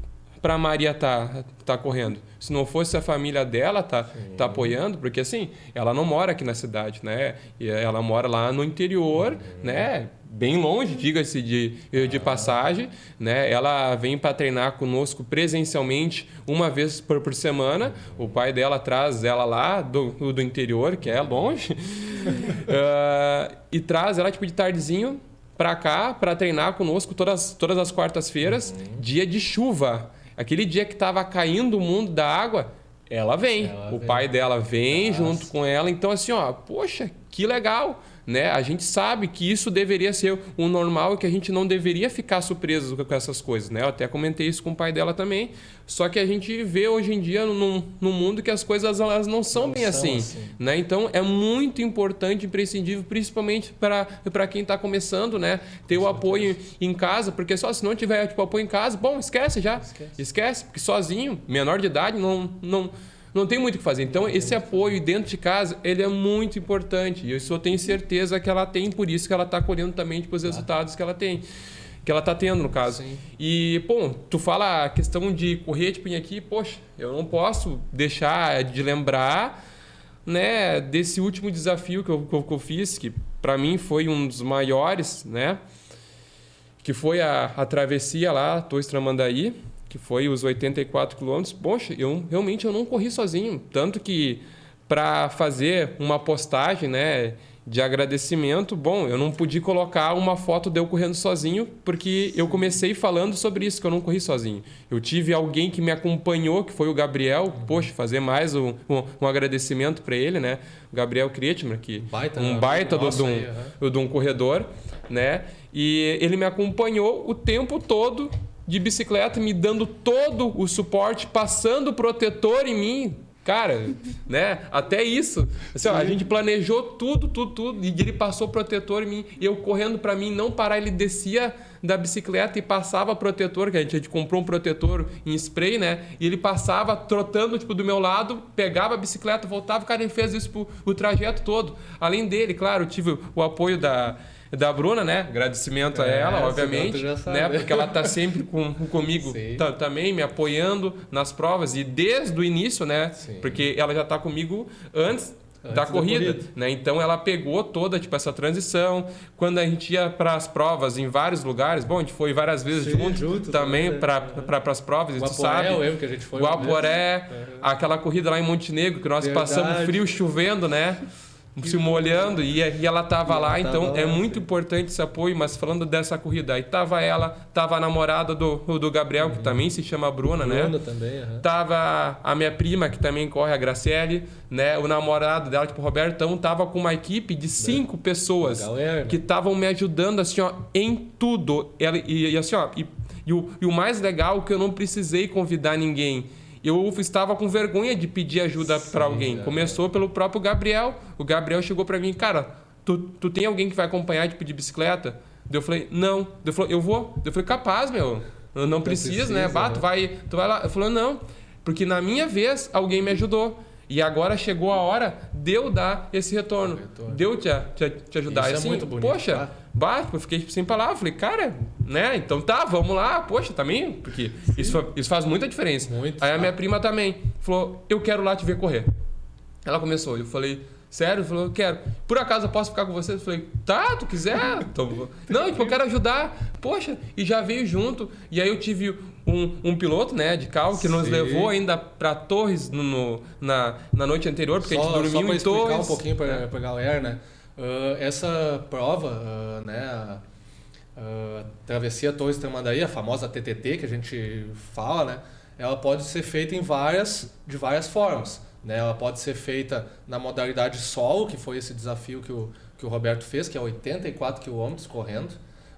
para a Maria tá correndo. Se não fosse a família dela tá apoiando, porque assim, ela não mora aqui na cidade, né? E ela mora lá no interior, né? Bem longe, diga-se de passagem, né? Ela vem para treinar conosco presencialmente uma vez por semana. O pai dela traz ela lá do interior, que é longe, e traz ela tipo de tardezinho para cá para treinar conosco todas as quartas-feiras, dia de chuva. Aquele dia que estava caindo o mundo da água, ela vem. O pai dela vem junto com ela. Então, assim, ó, poxa, que legal, né? A gente sabe que isso deveria ser o normal e que a gente não deveria ficar surpreso com essas coisas, né? Eu até comentei isso com o pai dela também. Só que a gente vê hoje em dia no mundo que as coisas elas não são bem assim, né? Então, é muito importante, imprescindível, principalmente para quem está começando, né? Ter o apoio em casa, porque só se não tiver tipo, apoio em casa, bom, esquece já. Esquece, porque sozinho, menor de idade, não tem muito o que fazer. Então, esse apoio dentro de casa, ele é muito importante. E eu só tenho certeza que ela tem, por isso que ela está colhendo também tipo, os resultados que ela tem. Que ela está tendo, no caso. Sim. E, bom, tu fala a questão de correr, tipo, aqui, poxa, eu não posso deixar de lembrar, né, desse último desafio que eu fiz, que para mim foi um dos maiores, né, que foi a travessia lá, Torres Tramandaí, que foi os 84 quilômetros. Poxa, realmente eu não corri sozinho. Tanto que para fazer uma postagem, né, de agradecimento, bom, eu não pude colocar uma foto de eu correndo sozinho, porque eu comecei falando sobre isso, que eu não corri sozinho. Eu tive alguém que me acompanhou, que foi o Gabriel, poxa, fazer mais um agradecimento para ele, né? O Gabriel Kretschmer, que um baita de um corredor, né? E ele me acompanhou o tempo todo de bicicleta, me dando todo o suporte, passando protetor em mim. Cara, né? Até isso. Assim, ó, a gente planejou tudo. E ele passou protetor em mim. E eu correndo para mim não parar. Ele descia da bicicleta e passava protetor, que a gente comprou um protetor em spray, né? E ele passava trotando tipo, do meu lado, pegava a bicicleta, voltava. Cara, ele fez isso o trajeto todo. Além dele, claro, eu tive o apoio da Bruna, né? Agradecimento a ela, obviamente, né? Porque ela tá sempre comigo também, me apoiando nas provas e desde o início, né? Sim. Porque ela já tá comigo antes da corrida, né? Então ela pegou toda tipo essa transição. Quando a gente ia para as provas em vários lugares, bom, a gente foi várias vezes junto também para as provas, e tu sabe. Eu lembro que a gente foi. Guaporé, aquela corrida lá em Montenegro que nós passamos frio, chovendo, né? Se molhando e ela tava lá, então é muito importante esse apoio. Mas falando dessa corrida, aí tava ela, tava a namorada do Gabriel, que também se chama Bruna, né? Também, Tava a minha prima, que também corre, a Graciele, né? O namorado dela, tipo, o Roberto, então tava com uma equipe de 5 pessoas que estavam me ajudando, assim, ó, em tudo. E assim, ó, e o mais legal é que eu não precisei convidar ninguém. Eu estava com vergonha de pedir ajuda para alguém. Começou pelo próprio Gabriel. O Gabriel chegou para mim, cara, tu tem alguém que vai acompanhar tipo, de bicicleta? Eu falei, não. Ele falou, eu vou. Eu falei, capaz, meu. Eu não preciso, né? Bah, tu vai lá. Eu falei, não. Porque na minha vez, alguém me ajudou. E agora chegou a hora de eu dar esse retorno. De eu te ajudar. Isso assim, é muito bonito. Poxa, eu fiquei sem palavras. Falei, cara, né? Então tá, vamos lá. Poxa, também, porque isso faz muita diferença. Aí a minha prima também falou, eu quero lá te ver correr. Ela começou, eu falei, sério? Ela falou, eu quero. Por acaso eu posso ficar com você? Eu falei, tá, tu quiser. Então, não, tipo, eu quero ajudar. Poxa, e já veio junto. E aí eu tive um piloto, né, de carro que nos levou ainda para Torres na noite anterior, porque a gente dormiu em Torres. Só para explicar um pouquinho para a galera, né? Essa prova, né, a Travessia Torres Tramandaí, a famosa TTT que a gente fala, né, ela pode ser feita de várias formas, né? Ela pode ser feita na modalidade solo, que foi esse desafio que o Roberto fez, que é 84 km correndo,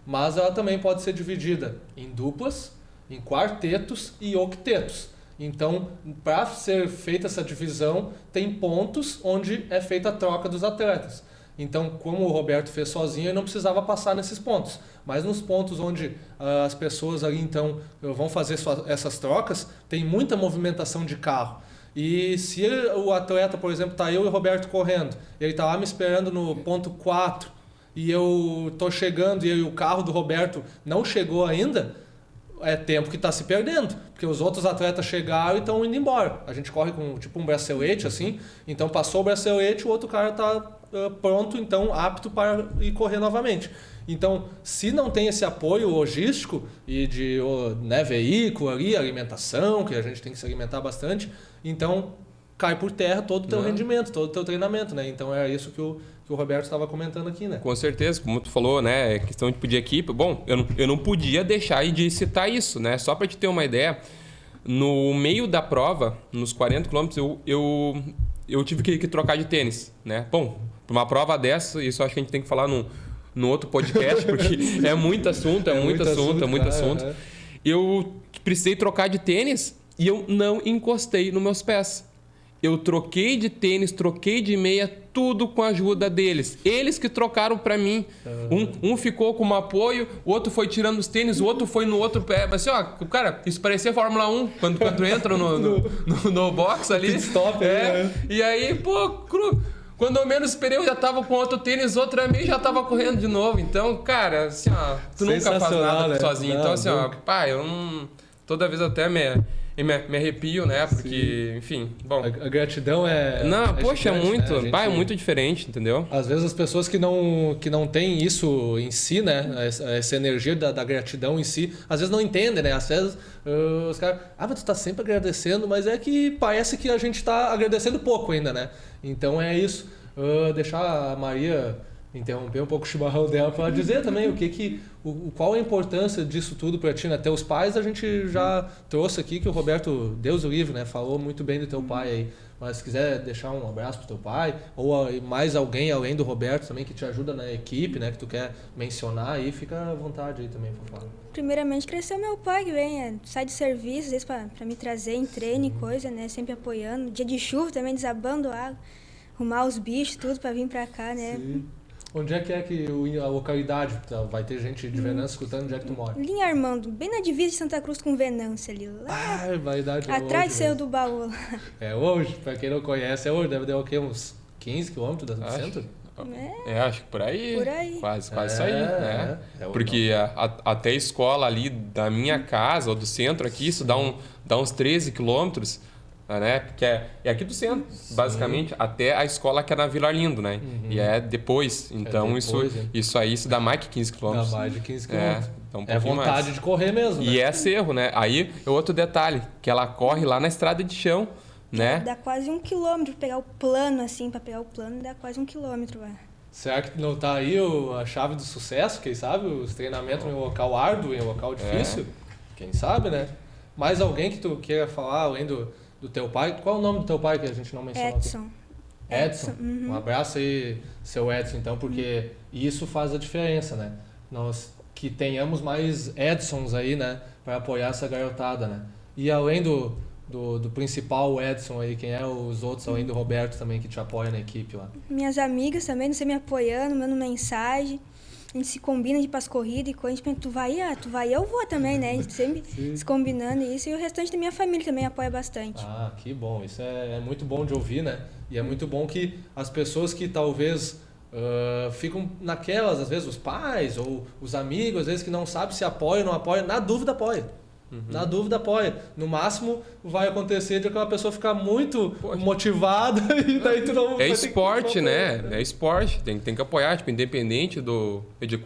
mas ela também pode ser dividida em duplas, em quartetos e octetos. Então, para ser feita essa divisão, tem pontos onde é feita a troca dos atletas. Então, como o Roberto fez sozinho, ele não precisava passar nesses pontos. Mas nos pontos onde as pessoas ali, então, vão fazer essas trocas, tem muita movimentação de carro. E se o atleta, por exemplo, tá eu e o Roberto correndo, ele tá lá me esperando no ponto 4 e eu tô chegando e o carro do Roberto não chegou ainda, é tempo que está se perdendo, porque os outros atletas chegaram e estão indo embora. A gente corre com tipo um bracelete assim, então passou o bracelete, o outro cara está pronto, então apto para ir correr novamente. Então, se não tem esse apoio logístico e de veículo ali, alimentação, que a gente tem que se alimentar bastante, então cai por terra todo o teu rendimento, todo o teu treinamento, né? Então é isso que o Roberto estava comentando aqui, né? Com certeza, como tu falou, né? Questão de equipe. Bom, eu não podia deixar de citar isso, né? Só para te ter uma ideia, no meio da prova, nos 40 km, eu tive que trocar de tênis, né? Bom, para uma prova dessa, isso acho que a gente tem que falar no outro podcast, porque é muito assunto, é muito assunto. Eu precisei trocar de tênis e eu não encostei nos meus pés. Eu troquei de tênis, troquei de meia, tudo com a ajuda deles. Eles que trocaram para mim. Um ficou com um apoio, o outro foi tirando os tênis, o outro foi no outro pé. Mas assim, ó, cara, isso parecia Fórmula 1, quando entra no box ali. Pit stop, né? E aí, pô, quando eu menos esperei, eu já tava com outro tênis, outro meio já tava correndo de novo. Então, cara, assim, ó, tu nunca faz nada, né, sozinho. Então, assim, ó, pai, eu não... Toda vez até me arrepio, né? Porque, enfim, bom... A gratidão é... Não, poxa, gigante, é muito... né? É muito diferente, entendeu? Às vezes as pessoas que não têm isso em si, né? Essa energia da gratidão em si, às vezes não entendem, né? Às vezes os caras... mas tu tá sempre agradecendo, mas é que parece que a gente tá agradecendo pouco ainda, né? Então é isso. Deixar a Maria interromper um pouco o chimarrão dela para dizer também qual a importância disso tudo para ti, né? Teus pais a gente já trouxe aqui, que o Roberto, Deus o livre, né? Falou muito bem do teu pai aí. Mas se quiser deixar um abraço pro teu pai, ou mais alguém além do Roberto também que te ajuda na equipe, né? Que tu quer mencionar aí, fica à vontade aí também, Fafá. Primeiramente, cresceu meu pai, que vem, sai de serviço, às vezes pra me trazer em treino e coisa, né? Sempre apoiando. Dia de chuva também, desabando água, arrumar os bichos, tudo pra vir pra cá, né? Sim. Onde é que a localidade vai ter gente de Venâncio escutando? Onde é que tu mora? Linha Armando, bem na divisa de Santa Cruz com Venâncio ali. Lá, vaidade atrás de Cerro do Baú. É hoje, pra quem não conhece, é hoje. Deve dar o quê? Uns 15 quilômetros do centro? Acho que por aí. Por aí. Quase isso aí, né? Porque até a escola ali da minha casa, ou do centro aqui, isso dá uns 13 quilômetros. Né? Porque é aqui do centro, basicamente, até a escola que é na Vila Arlindo, né? E é depois. Então, isso aí se dá mais que 15 quilômetros. Dá mais de 15 quilômetros. Então é vontade mais de correr mesmo, né? E é cerro, né? Aí, outro detalhe, que ela corre lá na estrada de chão, né? Dá quase 1 quilômetro, pegar o plano, assim, pra pegar o plano, dá quase 1 quilômetro, velho. Será que não tá aí a chave do sucesso, quem sabe? Os treinamentos em um local árduo, em um local difícil? Quem sabe, né? Mais alguém que tu queira falar, além do teu pai? Qual é o nome do teu pai que a gente não mencionou Edson. Aqui? Edson? Um abraço aí, seu Edson, então, porque isso faz a diferença, né? Nós que tenhamos mais Edsons aí, né? Para apoiar essa garotada, né? E além do principal Edson aí, quem é os outros, além do Roberto também, que te apoia na equipe lá? Minhas amigas também, não sei, me apoiando, mandando mensagem. A gente se combina de ir pras corridas e coisa. A gente pensa, tu vai, eu vou também, né? A gente sempre se combinando isso. E o restante da minha família também apoia bastante. Ah, que bom. Isso é muito bom de ouvir, né? E é muito bom que as pessoas que talvez ficam naquelas, às vezes os pais ou os amigos, às vezes que não sabem se apoia ou não apoia, na dúvida apoia. Na dúvida apoia. No máximo vai acontecer de aquela pessoa ficar muito motivada e daí tu não... É esporte, né? É esporte. Tem que apoiar, tipo, independente de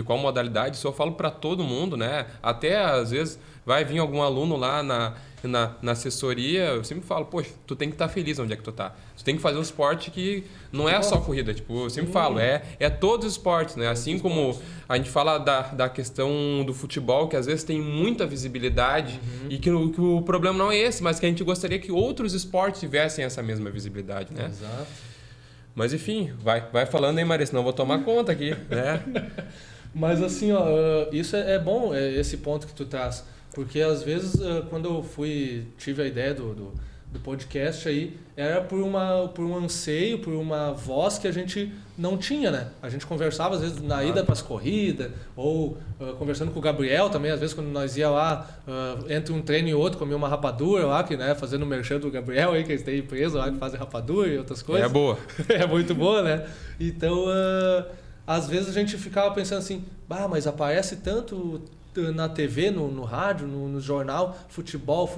qual modalidade. Isso eu falo para todo mundo, né? Até às vezes vai vir algum aluno lá na assessoria, eu sempre falo, poxa, tu tem que estar feliz onde é que tu tá. Tu tem que fazer um esporte que não é só corrida, tipo, eu sempre falo, é todos os esportes, né? Assim como a gente fala da questão do futebol, que às vezes tem muita visibilidade e que o problema não é esse, mas que a gente gostaria que outros esportes tivessem essa mesma visibilidade, né? Exato. Mas enfim, vai falando aí, Maria, senão eu vou tomar conta aqui, né? Mas assim, ó, isso é bom, esse ponto que tu traz. Porque às vezes, quando eu tive a ideia podcast aí era por um anseio, por uma voz que a gente não tinha, né? A gente conversava às vezes na ida para as corridas, ou conversando com o Gabriel também, às vezes quando nós ia lá, entre um treino e outro, comia uma rapadura lá, que, né, fazendo o merchan do Gabriel aí, que eles têm preso lá, que fazem rapadura e outras coisas. É boa. É muito boa, né? Então, às vezes a gente ficava pensando assim, mas aparece tanto na TV, no rádio, no jornal, futebol,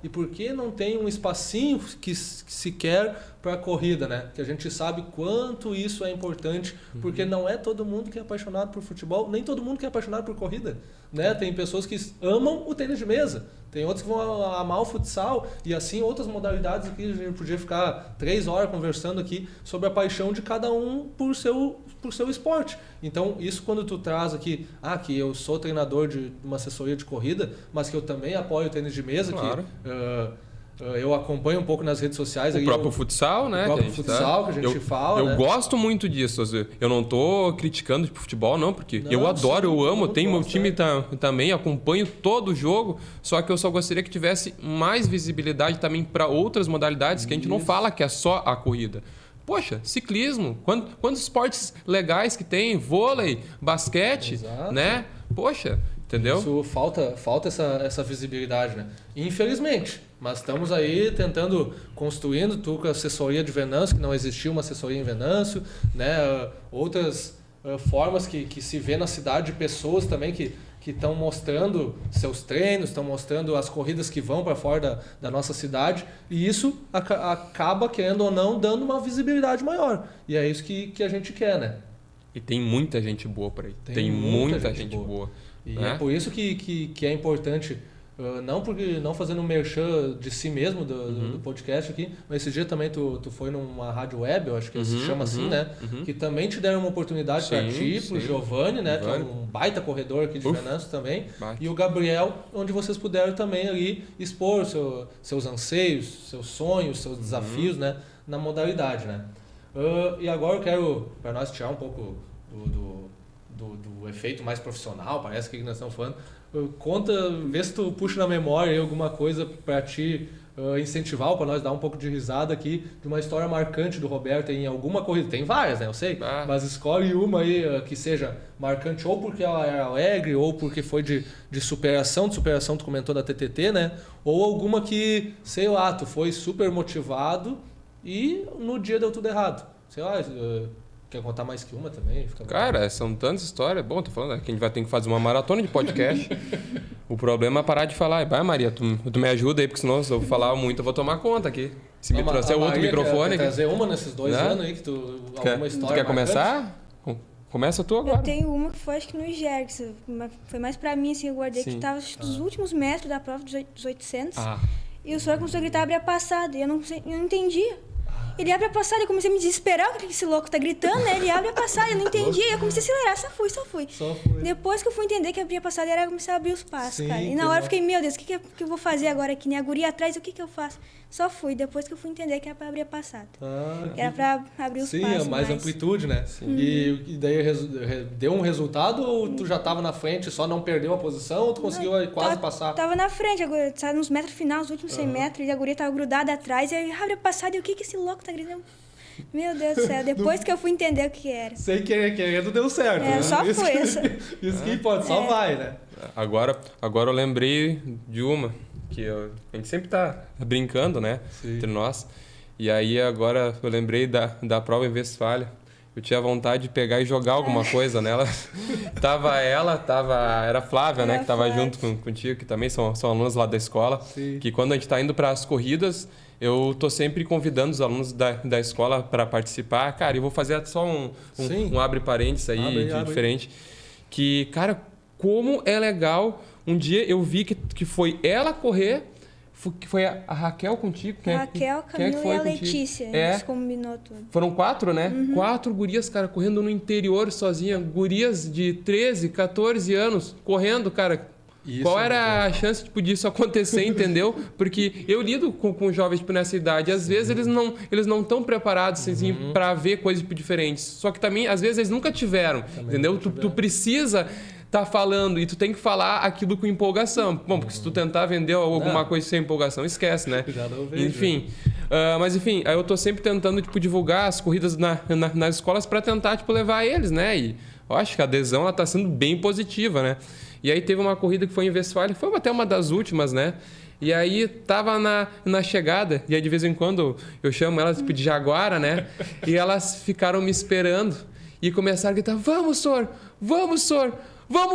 e por que não tem um espacinho que se quer para a corrida, né? Que a gente sabe quanto isso é importante, porque não é todo mundo que é apaixonado por futebol, nem todo mundo que é apaixonado por corrida, né? Tem pessoas que amam o tênis de mesa, tem outros que vão amar o futsal e assim outras modalidades aqui. A gente podia ficar 3 horas conversando aqui sobre a paixão de cada um por seu esporte. Então, isso quando tu traz aqui, que eu sou treinador de uma assessoria de corrida, mas que eu também apoio o tênis de mesa, claro. Eu acompanho um pouco nas redes sociais. O próprio futsal, né? O próprio futsal que a gente fala. Eu gosto muito disso. Eu não estou criticando de futebol, não, porque eu adoro, eu amo. Eu tenho meu time também, acompanho todo o jogo, só que eu só gostaria que tivesse mais visibilidade também para outras modalidades, que a gente não fala que é só a corrida. Poxa, ciclismo, quantos esportes legais que tem, vôlei, basquete, exato, né? Poxa, entendeu? Isso falta essa visibilidade, né? Infelizmente, mas estamos aí tentando, construindo, tu com a assessoria de Venâncio, que não existia uma assessoria em Venâncio, né? Outras formas que se vê na cidade de pessoas também que estão mostrando seus treinos, estão mostrando as corridas que vão para fora da nossa cidade, e isso acaba, querendo ou não, dando uma visibilidade maior. E é isso que a gente quer, né? E tem muita gente boa por aí. Tem muita gente boa. E né? É por isso que é importante, não fazendo um merchan de si mesmo do podcast aqui, mas esse dia também tu foi numa rádio web, eu acho que se chama assim, né? Que também te deram uma oportunidade para ti, pro Giovanni, né? Que é um baita corredor aqui de Venâncio também, e o Gabriel, onde vocês puderam também ali expor seus anseios, seus sonhos, seus desafios, né? Na modalidade, né? E agora eu quero, para nós tirar um pouco do efeito mais profissional, parece que nós estamos falando, vê se tu puxa na memória aí alguma coisa para ti incentivar, para nós dar um pouco de risada aqui, de uma história marcante do Roberto em alguma corrida. Tem várias, né? Eu sei, mas escolhe uma aí que seja marcante, ou porque ela era alegre, ou porque foi de superação tu comentou da TTT, né? Ou alguma que, sei lá, tu foi super motivado e no dia deu tudo errado. Sei lá, quer contar mais que uma também? Cara, são tantas histórias. Bom, tô falando que a gente vai ter que fazer uma maratona de podcast. O problema é parar de falar. Vai, Maria, tu me ajuda aí, porque senão se eu falar muito eu vou tomar conta aqui. Se me trouxer outro microfone aqui. Trazer uma nesses 2 anos aí, que alguma história. Tu quer começar? Começa tu agora. Eu tenho uma que foi, acho que no Jergs. Foi mais pra mim, assim, eu guardei, que tava nos últimos metros da prova dos 800. E o senhor começou a gritar, abre a passada. E eu não entendia. Ele abre a passada, eu comecei a me desesperar, o que esse louco tá gritando, né? Ele abre a passada, eu não entendi, eu comecei a acelerar, só fui. Depois que eu fui entender que abrir a passada era começar a abrir os passos, cara. E na hora eu fiquei, meu Deus, o que eu vou fazer agora aqui, né? A guria atrás, o que eu faço? Só fui, depois que eu fui entender que era pra abrir a passada. Era pra abrir os passos. Sim, mais amplitude, né? E daí deu um resultado, ou tu já tava na frente, só não perdeu a posição, ou tu conseguiu quase passar? Tava na frente, agora, sabe, nos metros finais, os últimos 100 metros, e a guria tava grudada atrás, e aí abre a passada, e o que esse louco tá gritando? Meu Deus do céu, depois que eu fui entender o que era. Sem querendo deu certo, né? Só foi. Isso que pode, só vai, né? Agora eu lembrei de uma, que a gente sempre tá brincando, né? Entre nós. E aí agora eu lembrei da prova em Westfália. Eu tinha vontade de pegar e jogar alguma coisa nela. Era a Flávia, né? Que tava junto contigo, que também são alunos lá da escola. Sim. Que quando a gente tá indo para as corridas, eu tô sempre convidando os alunos da escola para participar. Cara, eu vou fazer só um abre parênteses aí, diferente. Que, cara, como é legal. Um dia eu vi que foi ela correr, que foi a Raquel contigo. A Raquel, Camila e a Letícia. A gente combinou tudo. Foram 4, né? 4 gurias, cara, correndo no interior sozinha. Gurias de 13, 14 anos correndo, cara. Isso, qual era a chance disso acontecer, entendeu? Porque eu lido com jovens nessa idade. Às vezes eles não estão preparados assim, para ver coisas diferentes. Só que também, às vezes, eles nunca tiveram, entendeu? Tu precisa tá falando e tu tem que falar aquilo com empolgação. Bom, porque se tu tentar vender alguma coisa sem empolgação, esquece, né? Já não vejo. Enfim, mas enfim, aí eu tô sempre tentando, tipo, divulgar as corridas nas escolas para tentar, tipo, levar eles, né? E eu acho que a adesão, ela tá sendo bem positiva, né? E aí teve uma corrida que foi em Westfalia, foi até uma das últimas, né? E aí tava na chegada, e aí de vez em quando eu chamo elas tipo, de Jaguara, né? E elas ficaram me esperando e começaram a gritar, vamos, senhor, vamos,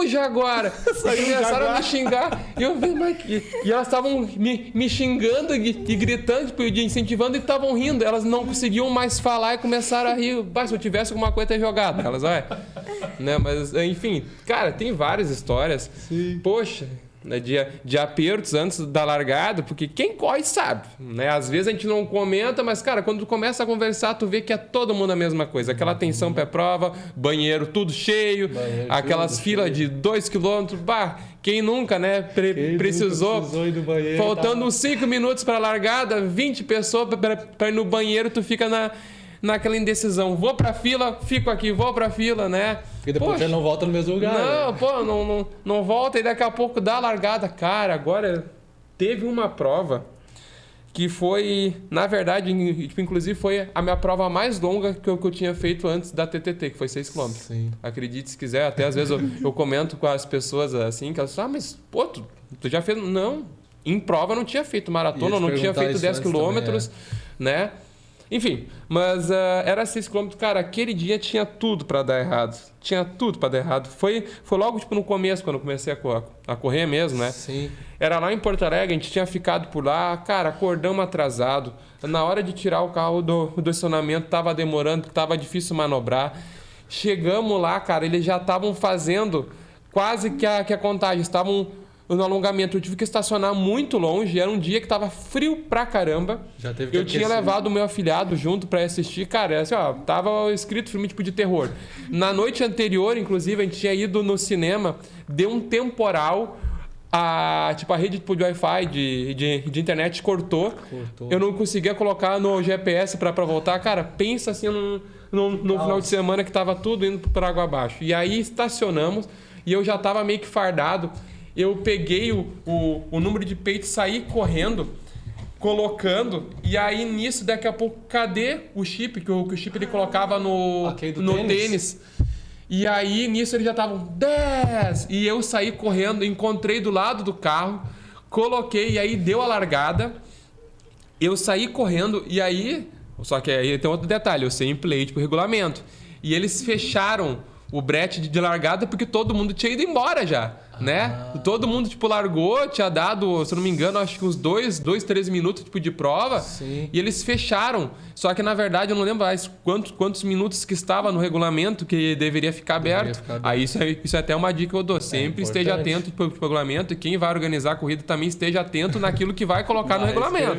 Jaguara! E começaram a me xingar. E eu vi, e elas estavam me xingando e gritando, tipo, incentivando e estavam rindo. Elas não conseguiam mais falar e começaram a rir. Bah, se eu tivesse alguma coisa, ter jogado. Elas, vai. Né? Mas, enfim, cara, tem várias histórias. Sim. Poxa, né, de apertos antes da largada, porque quem corre sabe, né? Às vezes a gente não comenta, mas, cara, quando tu começa a conversar, tu vê que é todo mundo a mesma coisa. Aquela tensão pré-prova, banheiro tudo cheio, aquelas filas de 2 km, bah, quem nunca, né, precisou ir no banheiro, faltando uns 5 minutos para a largada, 20 pessoas para ir no banheiro, tu fica naquela indecisão. Vou pra fila, fico aqui, vou pra fila, né? Porque depois você não volta no mesmo lugar. Não, né? pô, não volta e daqui a pouco dá a largada. Cara, agora teve uma prova que foi, na verdade, inclusive foi a minha prova mais longa que eu tinha feito antes da TTT, que foi 6 km. Sim. Acredite se quiser, até às vezes eu comento com as pessoas assim, que elas falam, mas pô, tu já fez... Não, em prova eu não tinha feito maratona, eu não tinha feito 10 quilômetros, né? Enfim, mas era 6 km. Cara, aquele dia tinha tudo para dar errado. Tinha tudo para dar errado. Foi logo tipo, no começo, quando eu comecei a correr mesmo, né? Sim. Era lá em Porto Alegre, a gente tinha ficado por lá. Cara, acordamos atrasado. Na hora de tirar o carro do estacionamento, tava demorando, tava difícil manobrar. Chegamos lá, cara, eles já estavam fazendo quase que a contagem. Estavam no alongamento. Eu tive que estacionar muito longe. Era um dia que tava frio pra caramba. Já teve que eu tinha levado o meu afilhado junto pra assistir. Cara, assim, ó, tava escrito filme tipo de terror. Na noite anterior, inclusive, a gente tinha ido no cinema. Deu um temporal. A rede tipo, de Wi-Fi de internet cortou. Eu não conseguia colocar no GPS pra voltar. Cara, pensa assim no final de semana que tava tudo indo pra água abaixo. E aí estacionamos. E eu já tava meio que fardado. Eu peguei o número de peito, saí correndo, colocando, e aí nisso, daqui a pouco, cadê o chip? Que o chip ele colocava no tênis. E aí nisso eles já estavam 10! E eu saí correndo, encontrei do lado do carro, coloquei, e aí deu a largada. Eu saí correndo, e aí... Só que aí tem outro detalhe, eu sei play tipo regulamento. E eles fecharam o brete de largada porque todo mundo tinha ido embora já. Né? Todo mundo, tipo, largou, tinha dado, se eu não me engano, acho que uns 3 minutos, tipo, de prova. Sim. E eles fecharam. Só que, na verdade, eu não lembro mais quantos minutos que estava no regulamento que deveria ficar aberto. Aí isso é até uma dica que eu dou. Sempre esteja atento pro regulamento e quem vai organizar a corrida também esteja atento naquilo que vai colocar no regulamento.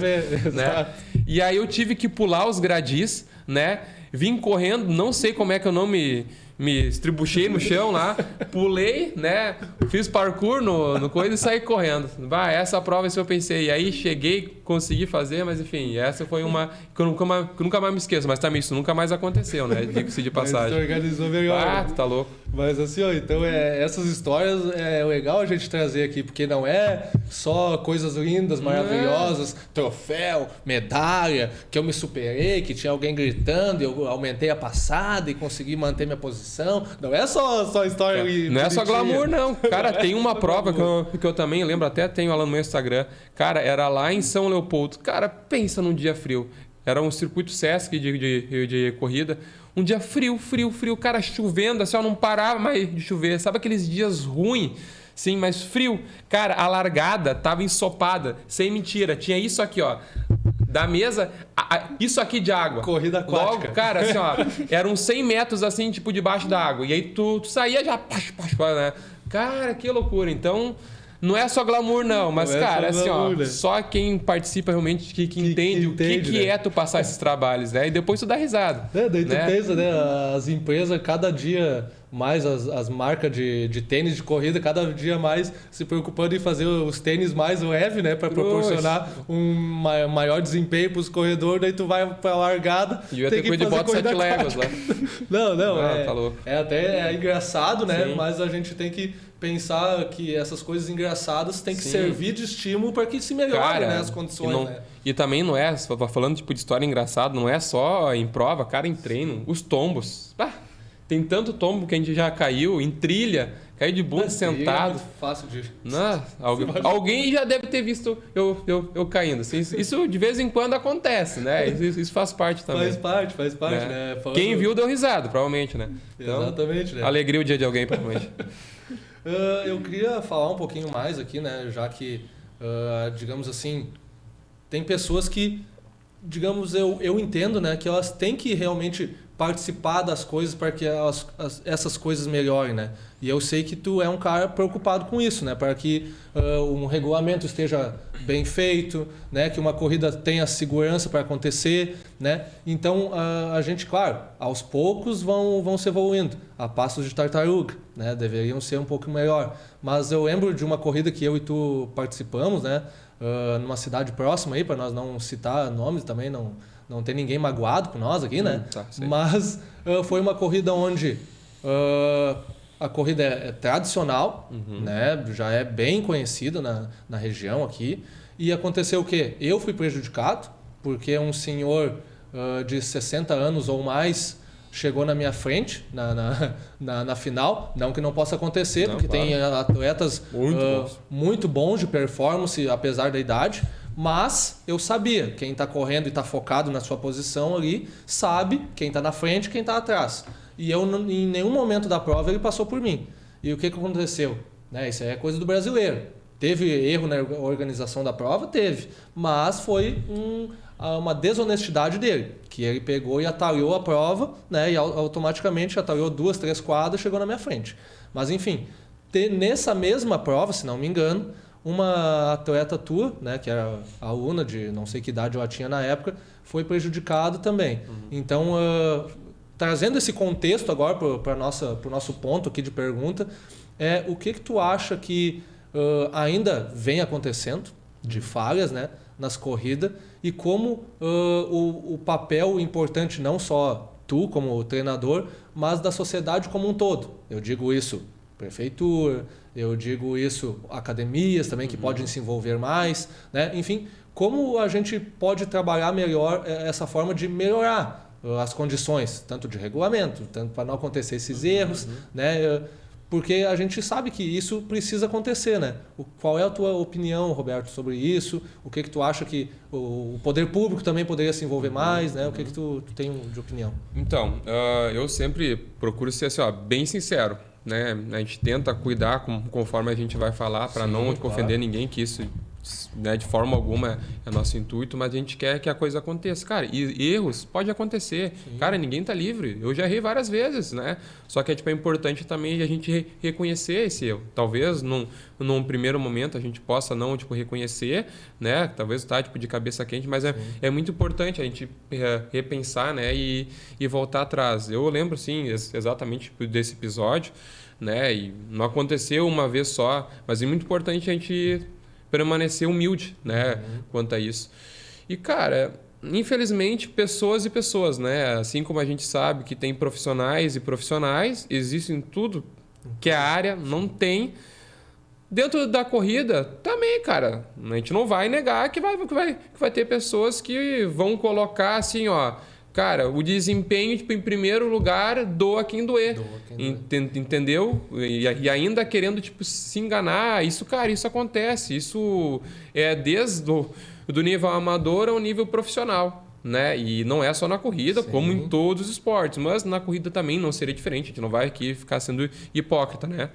Né? E aí eu tive que pular os gradis, né? Vim correndo, não sei como é que eu não me estribuchei no chão lá, pulei, né? Fiz parkour no coisa e saí correndo. Essa prova eu pensei. E aí cheguei, consegui fazer, mas enfim, essa foi uma que eu nunca mais me esqueço. Mas também isso nunca mais aconteceu, né? Diga-se de passagem. Você organizou melhor. Tu tá louco. Mas assim, ó, então essas histórias é legal a gente trazer aqui, porque não é só coisas lindas, maravilhosas, troféu, medalha, que eu me superei, que tinha alguém gritando e eu aumentei a passada e consegui manter minha posição. Não é só história Não é só glamour, não. Cara, tem uma prova que eu também lembro, até tenho ela no meu Instagram. Cara, era lá em São Leopoldo. Cara, pensa num dia frio. Era um circuito Sesc de corrida. Um dia frio, cara, chovendo, assim, ó, não parava mais de chover. Sabe aqueles dias ruins? Sim, mas frio. Cara, a largada tava ensopada, sem mentira. Tinha isso aqui, ó, da mesa, isso aqui de água. Corrida aquática. Logo, cara, assim, ó, eram 100 metros, assim, tipo, debaixo da água. E aí tu saía já, né? Cara, que loucura. Então... Não é só glamour, não, mas, cara, assim, glamour, ó, né? Só quem participa realmente que entende o que né? É tu passar esses trabalhos, né? E depois tu dá risada. Daí tu pensa, né? As empresas, cada dia mais as marcas de tênis de corrida, cada dia mais se preocupando em fazer os tênis mais leve, né? Para proporcionar um maior desempenho para os corredores, daí tu vai para a largada. E eu ia ter que de bota 7 léguas lá. Não, tá louco. É engraçado, né? Sim. Mas a gente tem que pensar que essas coisas engraçadas têm que servir de estímulo para que se melhore, né, as condições. E também não é, falando tipo de história engraçada, não é só em prova, cara, em treino, os tombos. Tem tanto tombo que a gente já caiu em trilha, caiu de bunda sentado. É muito fácil de... Alguém já deve ter visto eu caindo. Assim, isso de vez em quando acontece, né? Isso faz parte também. Faz parte, né? Quem viu deu risada, provavelmente, né? Então, exatamente, né? Alegria o dia de alguém, provavelmente. Eu queria falar um pouquinho mais aqui, né? Já que, digamos assim, tem pessoas que, digamos, eu entendo, né? Que elas têm que realmente participar das coisas para que essas coisas melhorem, né? E eu sei que tu é um cara preocupado com isso, né? Para que um regulamento esteja bem feito, né? Que uma corrida tenha segurança para acontecer, né? Então, a gente, claro, aos poucos vão se evoluindo, a passos de tartaruga, né? Deveriam ser um pouco melhor. Mas eu lembro de uma corrida que eu e tu participamos, né? Numa cidade próxima aí, para nós não citar nomes também, não tem ninguém magoado com nós aqui, né? Mas foi uma corrida onde a corrida é tradicional, né? Já é bem conhecida na região aqui. E aconteceu o quê? Eu fui prejudicado, porque um senhor de 60 anos ou mais chegou na minha frente na final. Não que não possa acontecer, porque claro, tem atletas muito bons de performance, apesar da idade. Mas eu sabia, quem está correndo e está focado na sua posição ali, sabe quem está na frente e quem está atrás. E em nenhum momento da prova ele passou por mim. E o que aconteceu? Né? Isso aí é coisa do brasileiro. Teve erro na organização da prova? Teve. Mas foi uma desonestidade dele, que ele pegou e atalhou a prova, né? E automaticamente atalhou 2, 3 quadras e chegou na minha frente. Mas enfim, nessa mesma prova, se não me engano, uma atleta tua, né, que era aluna de não sei que idade ela tinha na época, foi prejudicada também. Então, trazendo esse contexto agora para o nosso ponto aqui de pergunta, o que tu acha que ainda vem acontecendo de falhas, né, nas corridas, e como o papel importante, não só tu como treinador, mas da sociedade como um todo. Eu digo isso, prefeitura, eu digo isso, academias também que podem se envolver mais, né? Enfim, como a gente pode trabalhar melhor essa forma de melhorar as condições, tanto de regulamento, tanto para não acontecer esses erros, né? Porque a gente sabe que isso precisa acontecer, né? Qual é a tua opinião, Roberto, sobre isso? O que tu acha que o poder público também poderia se envolver mais, né? O que tu tem de opinião? Então, eu sempre procuro ser assim, bem sincero, né? A gente tenta cuidar conforme a gente vai falar para não ofender ninguém, que isso, né, de forma alguma é nosso intuito, mas a gente quer que a coisa aconteça. Cara, e erros pode acontecer. Sim. Cara, ninguém tá livre. Eu já errei várias vezes, né? Só que é importante também a gente reconhecer esse erro. Talvez num primeiro momento a gente possa não reconhecer, né? Talvez tá de cabeça quente, mas é muito importante a gente repensar, né? E voltar atrás. Eu lembro, sim, exatamente desse episódio, né? E não aconteceu uma vez só, mas é muito importante a gente permanecer humilde, né, quanto a isso. E, cara, infelizmente, pessoas e pessoas, né? Assim como a gente sabe que tem profissionais e profissionais, existem tudo que a área não tem. Dentro da corrida, também, cara, a gente não vai negar que vai ter pessoas que vão colocar assim, cara, o desempenho, em primeiro lugar, doa quem doer. Entendeu? E ainda querendo, se enganar. Isso, cara, isso acontece. Isso é desde do nível amador ao nível profissional, né? E não é só na corrida, como em todos os esportes. Mas na corrida também não seria diferente. A gente não vai aqui ficar sendo hipócrita, né?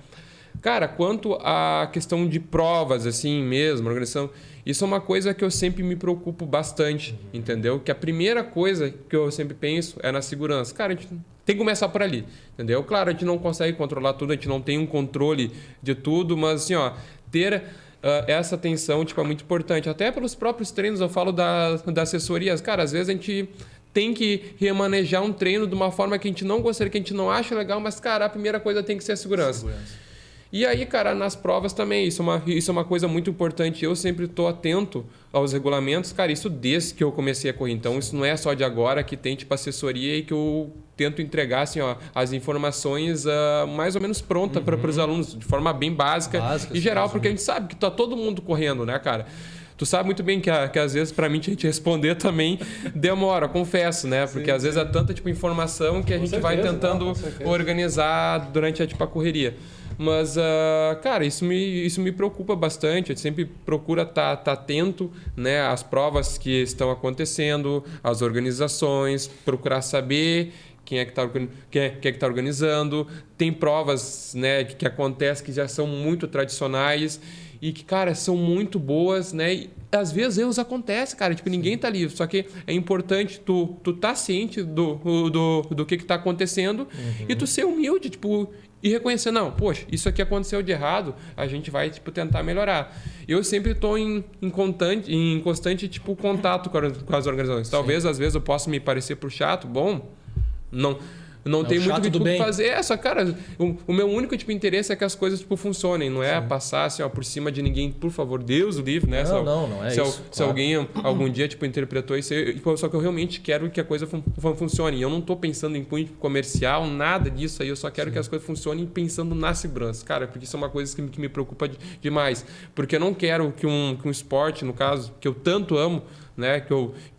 Cara, quanto à questão de provas, assim mesmo, organização, isso é uma coisa que eu sempre me preocupo bastante, entendeu? Que a primeira coisa que eu sempre penso é na segurança. Cara, a gente tem que começar por ali, entendeu? Claro, a gente não consegue controlar tudo, a gente não tem um controle de tudo, mas assim, ter essa atenção é muito importante. Até pelos próprios treinos, eu falo da assessoria. Cara, às vezes a gente tem que remanejar um treino de uma forma que a gente não gostaria, que a gente não acha legal, mas, cara, a primeira coisa tem que ser a segurança. E aí, cara, nas provas também, isso é uma coisa muito importante. Eu sempre estou atento aos regulamentos, cara, isso desde que eu comecei a correr. Então, isso não é só de agora que tem, tipo, assessoria e que eu tento entregar, assim, ó, as informações mais ou menos prontas para os alunos, de forma bem básica e geral, porque a gente sabe que tá todo mundo correndo, né, cara? Tu sabe muito bem que às vezes, para mim, a gente responder também demora, confesso, né? Porque às vezes é tanta, tipo, informação que a gente vai tentando organizar durante a correria. Mas, cara, isso me preocupa bastante. A gente sempre procura estar atento, né, às provas que estão acontecendo, às organizações, procurar saber quem é que está organizando. Tem provas, né, que acontecem que já são muito tradicionais e que, cara, são muito boas, né? E às vezes erros acontecem, cara. Tipo, ninguém tá livre. Só que é importante tu tá ciente do que tá acontecendo e tu ser humilde, tipo, e reconhecer, não, poxa, isso aqui aconteceu de errado, a gente vai, tipo, tentar melhorar. Eu sempre estou em constante, tipo, contato com as organizações. Talvez, às vezes, eu possa me parecer pro chato, bom, não tem muito o que fazer. Só, cara, o meu único tipo de interesse é que as coisas, tipo, funcionem. Não é passar assim, ó, por cima de ninguém, por favor, Deus o livre, né? Não é isso. Se alguém algum dia, tipo, interpretou isso, só que eu realmente quero que a coisa funcione. E eu não estou pensando em cunho comercial, nada disso aí. Eu só quero que as coisas funcionem pensando na segurança, cara, porque isso é uma coisa que me preocupa demais. Porque eu não quero que um esporte, no caso, que eu tanto amo, né, que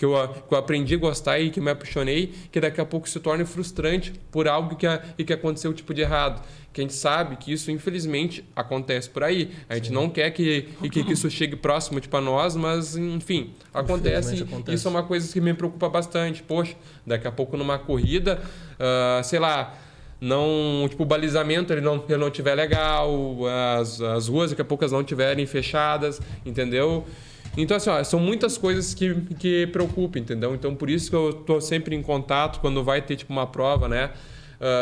eu aprendi a gostar e que me apaixonei, que daqui a pouco se torne frustrante por algo que aconteceu tipo de errado. Que a gente sabe que isso, infelizmente, acontece por aí. A gente não quer que isso chegue próximo tipo, a nós, mas, enfim, acontece. Isso é uma coisa que me preocupa bastante. Poxa, daqui a pouco numa corrida, sei lá, não, tipo, o balizamento ele não tiver legal, as ruas daqui a pouco não tiverem fechadas, entendeu? Então, assim, ó, são muitas coisas que preocupam, entendeu? Então, por isso que eu estou sempre em contato quando vai ter tipo uma prova, né?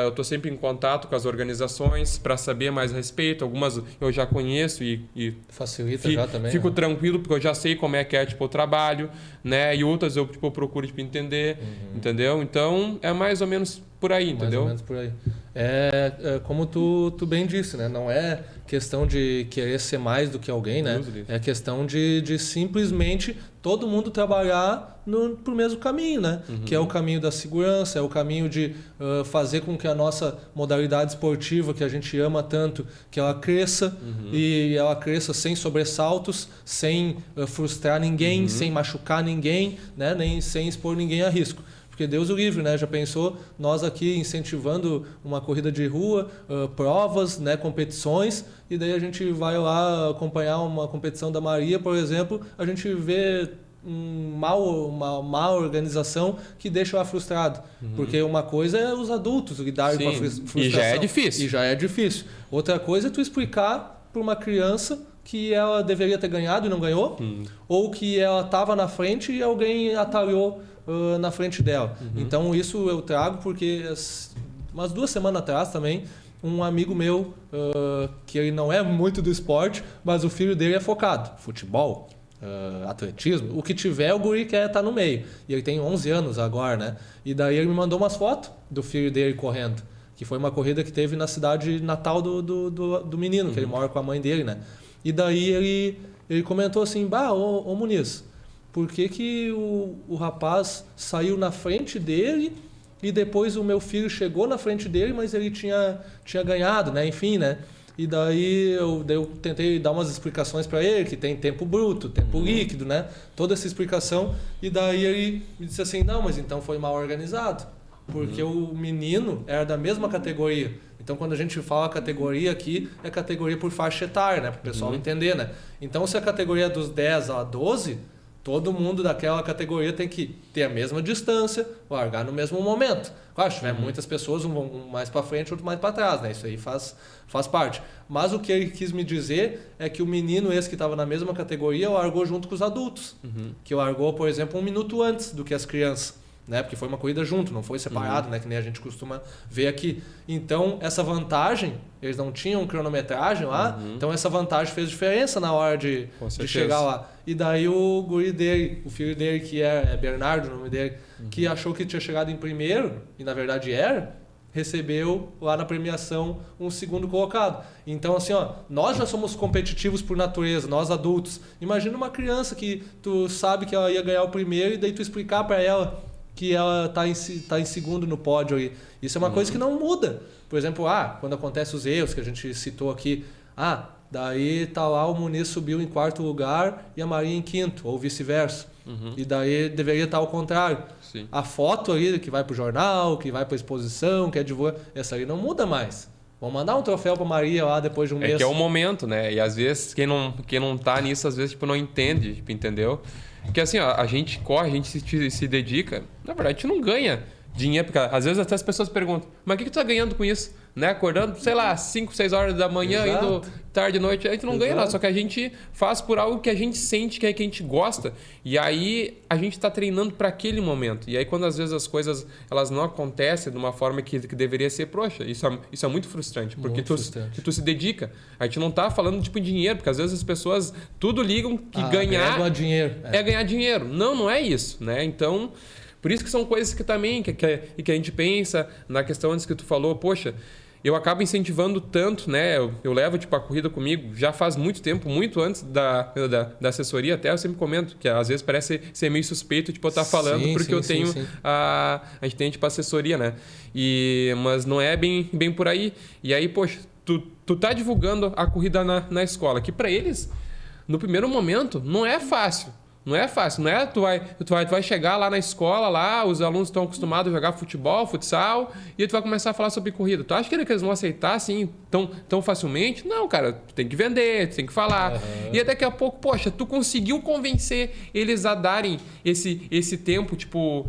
Eu estou sempre em contato com as organizações para saber mais a respeito. Algumas eu já conheço e facilita já também. Fico tranquilo porque eu já sei como é que é tipo, o trabalho, né? E outras eu tipo, procuro tipo, entender, entendeu? Então, é mais ou menos por aí, entendeu? Mais ou menos por aí. É como tu bem disse, né? Não é questão de querer ser mais do que alguém, né? É questão de simplesmente todo mundo trabalhar pro mesmo caminho, né? Que é o caminho da segurança, é o caminho de fazer com que a nossa modalidade esportiva, que a gente ama tanto, que ela cresça e ela cresça sem sobressaltos, sem frustrar ninguém, sem machucar ninguém, né? Nem sem expor ninguém a risco. Porque Deus o livre, né? Já pensou nós aqui incentivando uma corrida de rua, provas, né? Competições, e daí a gente vai lá acompanhar uma competição da Maria, por exemplo, a gente vê uma má organização que deixa ela frustrado. Porque uma coisa é os adultos lidarem com a frustração. E já é difícil. E já é difícil. Outra coisa é tu explicar para uma criança que ela deveria ter ganhado e não ganhou, ou que ela estava na frente e alguém atalhou na frente dela. Então isso eu trago porque umas 2 semanas atrás também um amigo meu que ele não é muito do esporte, mas o filho dele é focado, futebol, atletismo, o que tiver o guri quer estar no meio, e ele tem 11 anos agora, né? E daí ele me mandou umas fotos do filho dele correndo, que foi uma corrida que teve na cidade natal do menino, que ele mora com a mãe dele, né? E daí ele comentou assim, ô Muniz, por que o rapaz saiu na frente dele e depois o meu filho chegou na frente dele, mas ele tinha ganhado, né? Enfim, né? E daí eu tentei dar umas explicações para ele, que tem tempo bruto, tempo líquido, né? Toda essa explicação. E daí ele me disse assim, não, mas então foi mal organizado, porque o menino era da mesma categoria. Então, quando a gente fala categoria aqui, é categoria por faixa etária, né? Para o pessoal entender, né? Então, se a categoria é dos 10 a 12... todo mundo daquela categoria tem que ter a mesma distância, largar no mesmo momento. Claro, se tiver muitas pessoas, um mais para frente, outro mais para trás, né? Isso aí faz parte. Mas o que ele quis me dizer é que o menino esse que estava na mesma categoria largou junto com os adultos. Que largou, por exemplo, 1 minuto antes do que as crianças. né? Porque foi uma corrida junto, não foi separado, né? Que nem a gente costuma ver aqui. Então, essa vantagem, eles não tinham cronometragem lá, então essa vantagem fez diferença na hora de chegar lá. E daí o guri dele, o filho dele, que é Bernardo, o nome dele, que achou que tinha chegado em primeiro, e na verdade recebeu lá na premiação um segundo colocado. Então, assim, ó, nós já somos competitivos por natureza, nós adultos. Imagina uma criança que tu sabe que ela ia ganhar o primeiro e daí tu explicar para ela que ela tá em segundo no pódio aí. Isso é uma coisa que não muda. Por exemplo, quando acontece os erros que a gente citou aqui, daí tá lá o Muniz subiu em 4º lugar e a Maria em 5º, ou vice-versa. E daí deveria estar ao contrário. Sim. A foto ali que vai pro jornal, que vai pra exposição, que é divulgar, essa aí não muda mais. Vamos mandar um troféu pra Maria lá depois de um mês. É que é o momento, né? E às vezes quem não tá nisso, às vezes tipo, não entende, tipo, entendeu? Porque assim, ó, a gente corre, a gente se dedica. Na verdade, a gente não ganha dinheiro, porque às vezes até as pessoas perguntam, mas o que tu tá ganhando com isso? Né? Acordando, sei lá, 5, 6 horas da manhã, indo tarde, noite, a gente não ganha nada, só que a gente faz por algo que a gente sente, que a gente gosta, e aí a gente está treinando para aquele momento. E aí quando às vezes as coisas elas não acontecem de uma forma que deveria ser, poxa, isso é muito frustrante, porque tu se dedica. A gente não tá falando tipo em dinheiro, porque às vezes as pessoas tudo ligam que ganhar dinheiro. É ganhar dinheiro. Não é isso, né? Então, por isso que são coisas que também que a gente pensa na questão antes que tu falou, poxa, eu acabo incentivando tanto, né? Eu levo tipo, a corrida comigo já faz muito tempo, muito antes da assessoria. Até eu sempre comento que às vezes parece ser meio suspeito tipo, eu estar falando, porque eu tenho a gente tem tipo assessoria, né? Mas não é bem por aí. E aí, poxa, tu tá divulgando a corrida na escola, que para eles, no primeiro momento, não é fácil. Não é fácil, não é? Tu vai chegar lá na escola, lá os alunos estão acostumados a jogar futebol, futsal, e aí tu vai começar a falar sobre corrida. Tu acha que eles vão aceitar assim tão facilmente? Não, cara, tu tem que vender, tu tem que falar. E aí daqui a pouco, poxa, tu conseguiu convencer eles a darem esse tempo, tipo,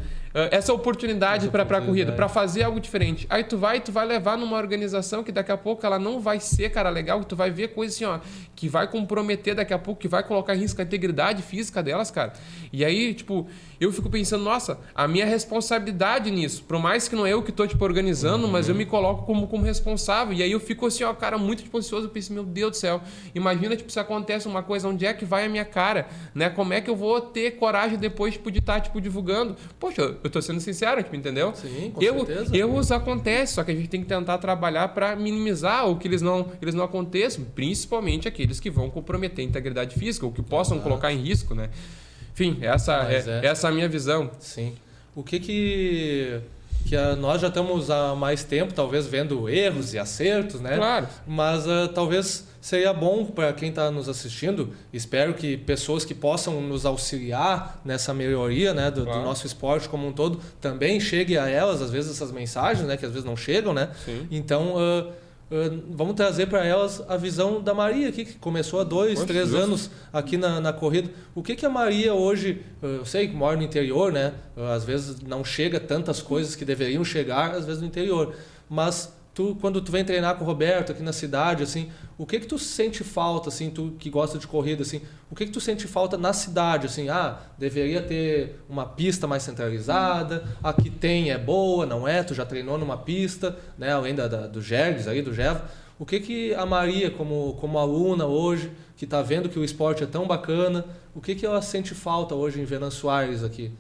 essa oportunidade para a corrida, para fazer algo diferente. Aí tu vai levar numa organização que daqui a pouco ela não vai ser, cara, legal, que tu vai ver coisa assim, ó, que vai comprometer daqui a pouco, que vai colocar em risco a integridade física delas, cara. E aí, tipo, eu fico pensando, nossa, a minha responsabilidade nisso, por mais que não é eu que tô, tipo, organizando, mas eu me coloco como responsável. E aí eu fico assim, ó, cara, muito tipo, ansioso, eu penso, meu Deus do céu, imagina, tipo, se acontece uma coisa, onde é que vai a minha cara, né? Como é que eu vou ter coragem depois, tipo, de estar, tipo, divulgando? Poxa, eu tô sendo sincero, tipo, entendeu? Sim, com certeza. Erros acontecem, só que a gente tem que tentar trabalhar para minimizar ou que eles não aconteçam, principalmente aqueles que vão comprometer a integridade física ou que possam colocar em risco, né? Enfim, essa é a minha visão. Sim. O que nós já estamos há mais tempo, talvez, vendo erros e acertos, né? Claro. Mas talvez seria bom para quem está nos assistindo, espero que pessoas que possam nos auxiliar nessa melhoria, né, do nosso esporte como um todo, também chegue a elas, às vezes, essas mensagens, né, que às vezes não chegam, né? Sim. Então, vamos trazer para elas a visão da Maria aqui, que começou há 2, 3 anos aqui na corrida. O que a Maria hoje, eu sei que mora no interior, né? Às vezes não chega tantas coisas que deveriam chegar, às vezes no interior. Mas quando tu vem treinar com o Roberto aqui na cidade, assim, o que tu sente falta, assim, tu que gosta de corrida, assim, o que tu sente falta na cidade, assim, deveria ter uma pista mais centralizada, a que tem é boa, não é? Tu já treinou numa pista, né, além do Gerges aí, do Gevo. O que a Maria, como aluna hoje, que está vendo que o esporte é tão bacana, o que ela sente falta hoje em Venâncio Aires aqui?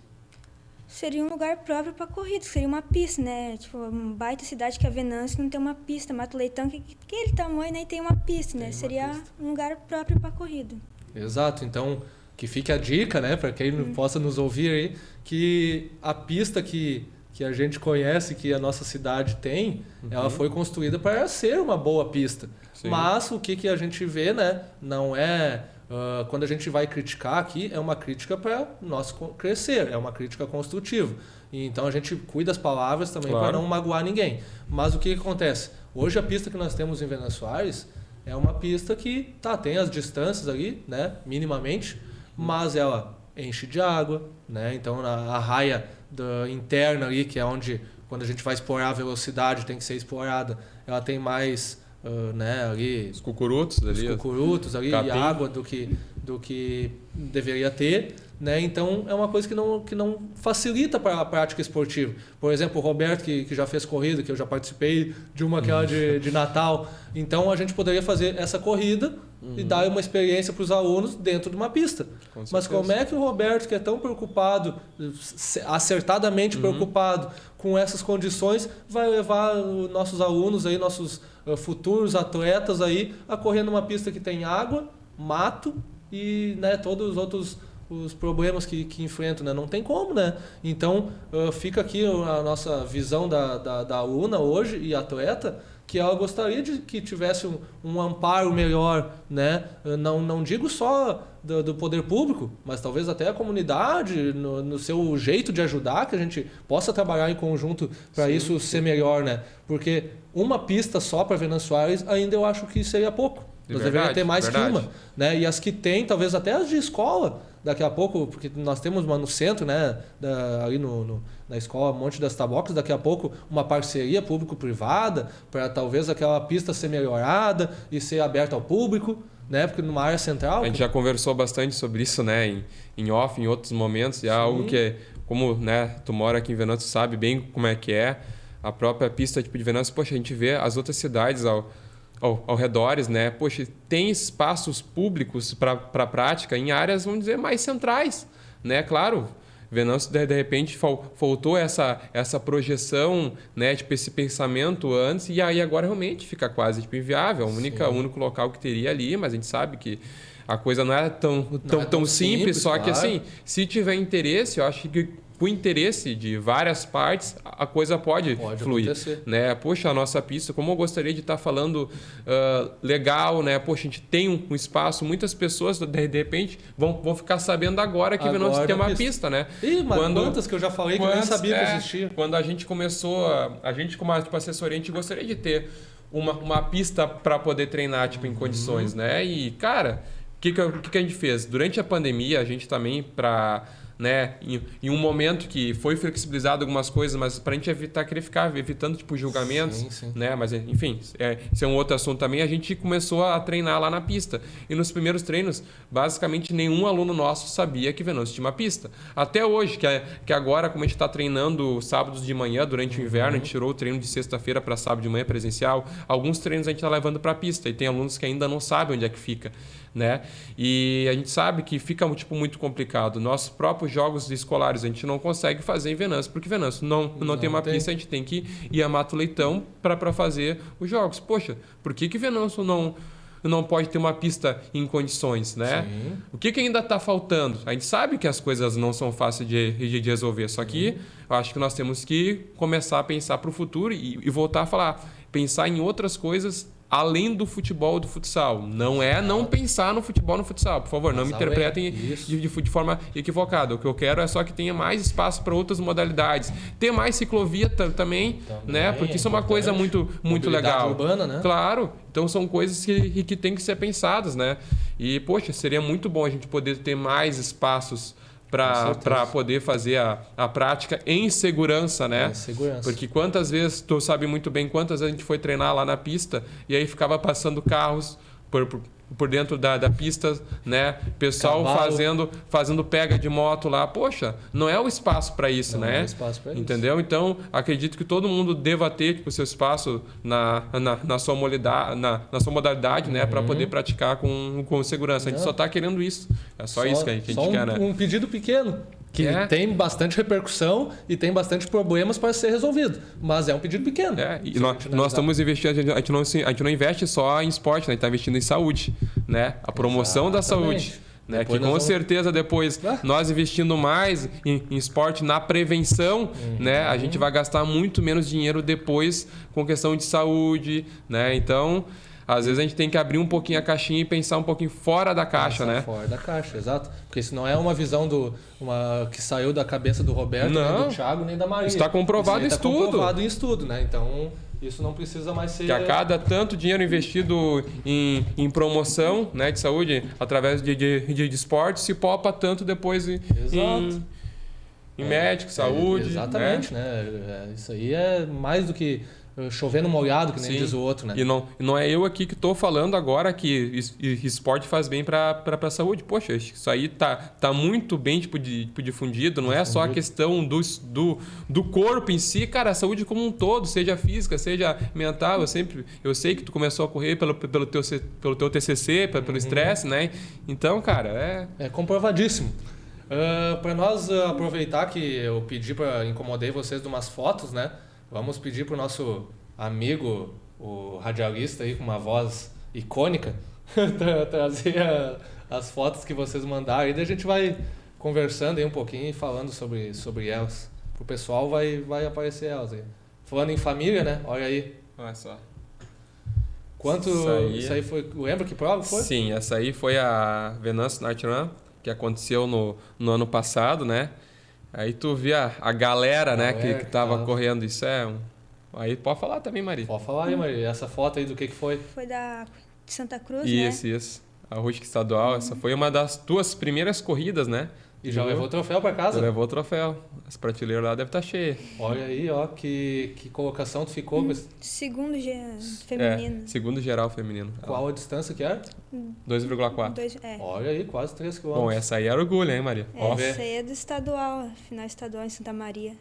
Seria um lugar próprio para corrida, seria uma pista, né? Tipo, uma baita cidade que é Venâncio não tem uma pista. Mato Leitão, que aquele tamanho, né? Tem uma pista, né? Seria um lugar próprio para corrida. Exato. Então, que fique a dica, né? Para quem possa nos ouvir aí, que a pista que a gente conhece, que a nossa cidade tem, ela foi construída para ser uma boa pista. Sim. Mas o que a gente vê, né? Não é... quando a gente vai criticar aqui, é uma crítica para nós crescer, é uma crítica construtiva. E então a gente cuida das palavras também para não magoar ninguém. Mas o que acontece? Hoje a pista que nós temos em Venâncio Aires é uma pista que tem as distâncias ali, né, minimamente, mas ela enche de água, né? Então a raia interna ali, que é onde quando a gente vai explorar a velocidade tem que ser explorada, ela tem mais... né, ali, os cucurutos ali e água do que deveria ter, né? Então é uma coisa que não facilita para a prática esportiva. Por exemplo, o Roberto, que já fez corrida, que eu já participei de uma aquela de Natal. Então a gente poderia fazer essa corrida e dar uma experiência para os alunos dentro de uma pista. Mas como é que o Roberto, que é tão preocupado, acertadamente preocupado com essas condições, vai levar os nossos alunos, aí, nossos futuros atletas aí, a correr numa pista que tem água, mato e, né, todos os outros os problemas que enfrentam, né? Não tem como, né? Então fica aqui a nossa visão da aluna hoje e atleta, que ela gostaria de que tivesse um amparo melhor, né? Não digo só do poder público, mas talvez até a comunidade, no seu jeito de ajudar, que a gente possa trabalhar em conjunto para isso ser melhor, né? Porque uma pista só para Venâncio Aires ainda eu acho que seria pouco. Nós deveríamos ter mais que uma, né? E as que tem, talvez até as de escola, daqui a pouco, porque nós temos uma no centro, né? Ali na escola Monte das Tabocas, daqui a pouco uma parceria público-privada para talvez aquela pista ser melhorada e ser aberta ao público, né? Porque numa área central... A gente já conversou bastante sobre isso, né? Em off, em outros momentos, e é algo que, como, né, tu mora aqui em Venâncio, sabe bem como é que é a própria pista tipo, de Venâncio. Poxa, a gente vê as outras cidades ao redores, né? Poxa, tem espaços públicos para prática em áreas, vamos dizer, mais centrais, né? Claro, Venâncio, de repente, faltou essa projeção, né? Tipo, esse pensamento antes, e aí agora realmente fica quase tipo, inviável. O único local que teria ali, mas a gente sabe que a coisa não é tão simples, só que assim, se tiver interesse, eu acho que com o interesse de várias partes, a coisa pode fluir. Acontecer. Né? Poxa, a nossa pista, como eu gostaria de estar falando legal, né? Poxa, a gente tem um espaço, muitas pessoas, de repente, vão ficar sabendo agora que Venâncio tem uma pista, né? Ih, mas quantas que eu já falei que eu nem sabia que existia. Quando a gente começou, a gente como assessoria, a gente gostaria de ter uma pista para poder treinar tipo, em condições, né? E, cara, o que a gente fez? Durante a pandemia, a gente também, né, em um momento que foi flexibilizado algumas coisas, mas para a gente querer ficar evitando tipo julgamentos, né, mas enfim, esse é um outro assunto também. A gente começou a treinar lá na pista e nos primeiros treinos, basicamente nenhum aluno nosso sabia que Venâncio tinha uma pista. Até hoje, que agora como a gente está treinando sábados de manhã durante o inverno, a gente tirou o treino de sexta-feira para sábado de manhã presencial. Alguns treinos a gente está levando para a pista e tem alunos que ainda não sabem onde é que fica, né? E a gente sabe que fica tipo muito complicado. Nossos próprios jogos escolares a gente não consegue fazer em Venâncio, porque Venâncio não tem uma pista, a gente tem que ir a Mato Leitão para fazer os jogos. Poxa, por que Venâncio não pode ter uma pista em condições, né? O que ainda está faltando? A gente sabe que as coisas não são fáceis de resolver, só que eu acho que nós temos que começar a pensar para o futuro e voltar a falar, pensar em outras coisas além do futebol, do futsal. Não é não pensar no futebol, no futsal. Por favor, não me interpretem de forma equivocada. O que eu quero é só que tenha mais espaço para outras modalidades. Ter mais ciclovia também, né? Porque isso é uma coisa muito legal. Urbana, né? Claro. Então são coisas que tem que ser pensadas, né? E, poxa, seria muito bom a gente poder ter mais espaços para poder fazer a prática em segurança, né? Em segurança. Porque quantas vezes, tu sabe muito bem quantas vezes a gente foi treinar lá na pista e aí ficava passando carros por dentro da pista, né? Pessoal fazendo pega de moto lá. Poxa, não é o espaço para isso, né? Não é o espaço para isso. Entendeu? Então, acredito que todo mundo deva ter o seu espaço na sua modalidade, né? Para poder praticar com segurança. A gente só está querendo isso. É só isso que a gente quer, né? Um pedido pequeno. Que tem bastante repercussão e tem bastante problemas para ser resolvido. Mas é um pedido pequeno. E nós estamos investindo, a gente não investe só em esporte, né? A gente está investindo em saúde, né? A promoção da saúde. Né? Que com certeza depois nós investindo mais em esporte na prevenção, né? A gente vai gastar muito menos dinheiro depois com questão de saúde, né? Então, às vezes a gente tem que abrir um pouquinho a caixinha e pensar um pouquinho fora da caixa, né? Fora da caixa, exato. Porque isso não é uma visão que saiu da cabeça do Roberto, nem do Thiago, nem da Maria. Está comprovado em estudo. Está comprovado em estudo, né? Então, isso não precisa mais ser... Que a cada tanto dinheiro investido em promoção, né, de saúde, através de esporte, se popa tanto depois em médico, saúde. Exatamente, né? Isso aí é mais do que chover no molhado, que nem diz o outro, né? E não é eu aqui que estou falando agora que esporte faz bem para a saúde. Poxa, isso aí tá muito bem difundido. Não é só a questão do corpo em si, cara, a saúde como um todo, seja física, seja mental. Eu sei que tu começou a correr pelo teu TCC, pelo estresse, né? Então, cara, é comprovadíssimo. Para nós aproveitar que eu incomodei vocês de umas fotos, né? Vamos pedir para o nosso amigo, o radialista aí com uma voz icônica, trazer as fotos que vocês mandaram. E daí a gente vai conversando aí um pouquinho e falando sobre elas. Pro pessoal vai aparecer elas aí. Falando em família, né? Olha aí. Olha só. Isso aí foi... Lembra que prova foi? Sim, essa aí foi a Venance Night Run, que aconteceu no ano passado, né? Aí tu via a galera, né, que tava correndo. Isso Aí pode falar também, Maria. Pode falar aí, Maria. Essa foto aí do que foi? Foi de Santa Cruz, Isso. A Rústica Estadual. Essa foi uma das tuas primeiras corridas, né? E já levou o troféu para casa? Já levou o troféu. As prateleiras lá devem estar cheias. Olha aí, ó, que colocação tu ficou. Segundo feminino. Segundo geral feminino. Qual a distância que era? 2,4. Olha aí, quase 3 km. Bom, essa aí era orgulho, hein, Maria? Essa aí é do estadual, final estadual em Santa Maria.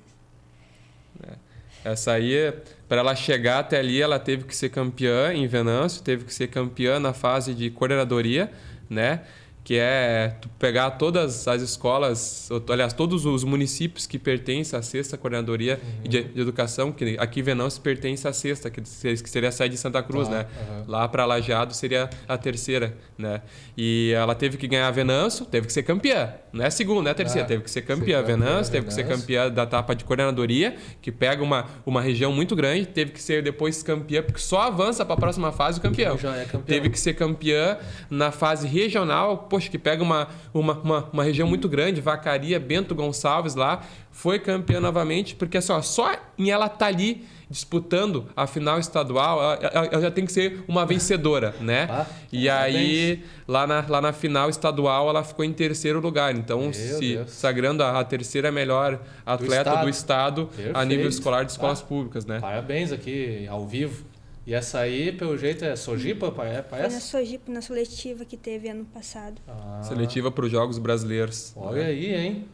Essa aí, para ela chegar até ali, ela teve que ser campeã em Venâncio, teve que ser campeã na fase de coordenadoria, né? Que é tu pegar todas as escolas, aliás, todos os municípios que pertencem à sexta coordenadoria de educação, que aqui Venâncio pertence à sexta, que seria a sede de Santa Cruz, né? Lá para Lajeado seria a terceira, né? E ela teve que ganhar Venâncio, teve que ser campeã, não é a segunda, não é a terceira, teve que ser campeã. Venâncio teve que ser campeã da etapa de coordenadoria, que pega uma região muito grande, teve que ser depois campeã, porque só avança para a próxima fase o campeão. Já é campeão. Teve que ser campeã na fase regional, poxa, que pega uma região muito grande, Vacaria, Bento Gonçalves lá, foi campeã novamente, porque assim, só em ela estar ali disputando a final estadual, ela já tem que ser uma vencedora, né? E aí, lá na final estadual, ela ficou em terceiro lugar. Então, sagrando a terceira melhor atleta do estado a nível escolar de escolas públicas, né? Parabéns aqui, ao vivo. E essa aí, pelo jeito, é Sojipa? Foi na Sojipa, na seletiva que teve ano passado. Seletiva para os Jogos Brasileiros. Olha aí, hein?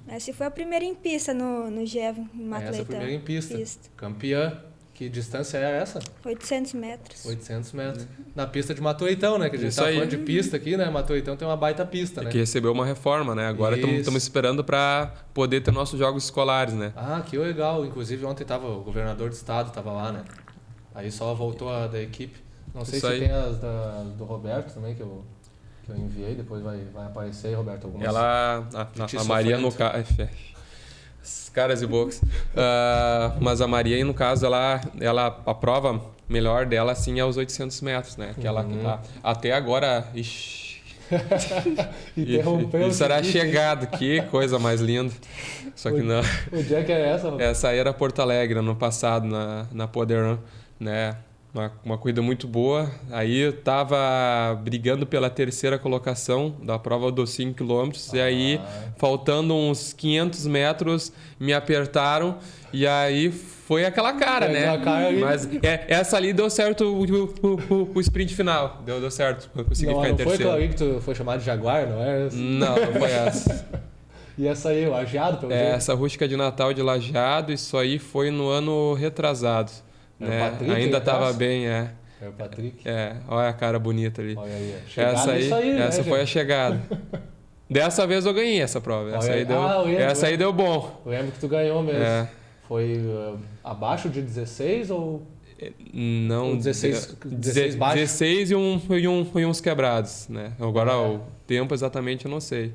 Essa foi a primeira em pista no GEV, em atleta. Essa primeira em pista. Campeã. Que distância é essa? 800 metros. 800 metros. Na pista de Matoitão, né? Que a gente tá falando de pista aqui, né? Matoitão tem uma baita pista, né? Que recebeu uma reforma, né? Agora estamos esperando para poder ter nossos jogos escolares, né? Que legal. Inclusive ontem tava o governador do estado, tava lá, né? Aí só voltou a da equipe. Não sei se tem as do Roberto também, que eu enviei. Depois vai aparecer, Roberto, algumas. A Maria no caso... Caras e bocas. Mas a Maria, no caso, ela a prova melhor dela, sim, é os 800 metros, né? Que ela que tá até agora... Interrompeu. Isso era chegado, que coisa mais linda. Só que não. O dia que é essa? Essa aí era Porto Alegre, ano passado, na Poder Run, né? Uma corrida muito boa. Aí eu tava brigando pela terceira colocação da prova dos 5 km. E aí, faltando uns 500 metros, me apertaram. E aí foi aquela cara, né? Mas essa ali deu certo o sprint final. Deu certo. Eu consegui ficar em terceiro. Não foi que tu foi chamado de Jaguar, não é? Não foi essa. E essa aí, o Lajeado, pelo jeito? Essa rústica de Natal de Lajeado, isso aí foi no ano retrasado. Né? Patrick, ainda estava bem, É o Patrick. Olha a cara bonita ali. Olha aí. Essa foi a chegada. Dessa vez eu ganhei essa prova. Essa aí deu bom. Lembro que tu ganhou mesmo. Foi abaixo de 16 ou... Não, 16 baixo? 16 e uns quebrados, né? Agora o tempo exatamente eu não sei.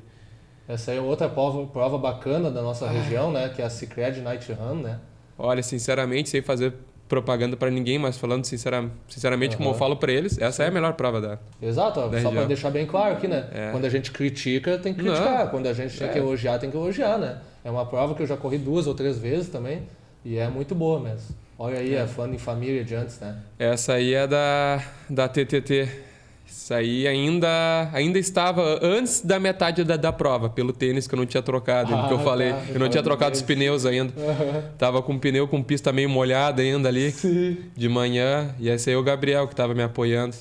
Essa aí é outra prova bacana da nossa região, né? Que é a Cicred Night Run, né? Olha, sinceramente, sem fazer propaganda para ninguém, mas falando sinceramente, como eu falo para eles, essa é a melhor prova da Exato, só para deixar bem claro aqui, né? Quando a gente critica, tem que criticar. Quando a gente tem que elogiar, tem que elogiar, né? É uma prova que eu já corri 2 ou 3 vezes também e é muito boa mesmo. Olha aí, falando em família de antes, né? Essa aí é da TTT Isso aí ainda estava antes da metade da prova, pelo tênis que eu não tinha trocado, que eu falei. Tá. Eu não tinha trocado os pneus ainda. Tava com o pneu com pista meio molhada ainda ali, de manhã. E esse aí é o Gabriel que estava me apoiando.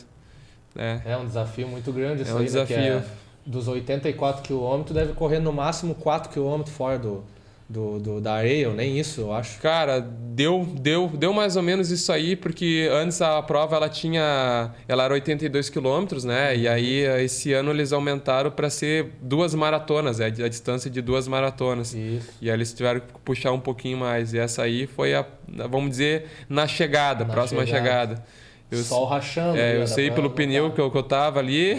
É um desafio muito grande isso um aí, desafio. Né? Que dos 84 km, deve correr no máximo 4 km fora da areia, ou nem isso, eu acho. Cara, deu mais ou menos isso aí, porque antes a prova ela era 82 quilômetros, né? E aí esse ano eles aumentaram para ser 2 maratonas, a distância de 2 maratonas. Isso. E aí eles tiveram que puxar um pouquinho mais. E essa aí foi vamos dizer, na próxima chegada. Sol rachando. Eu sei pelo pneu que eu tava ali,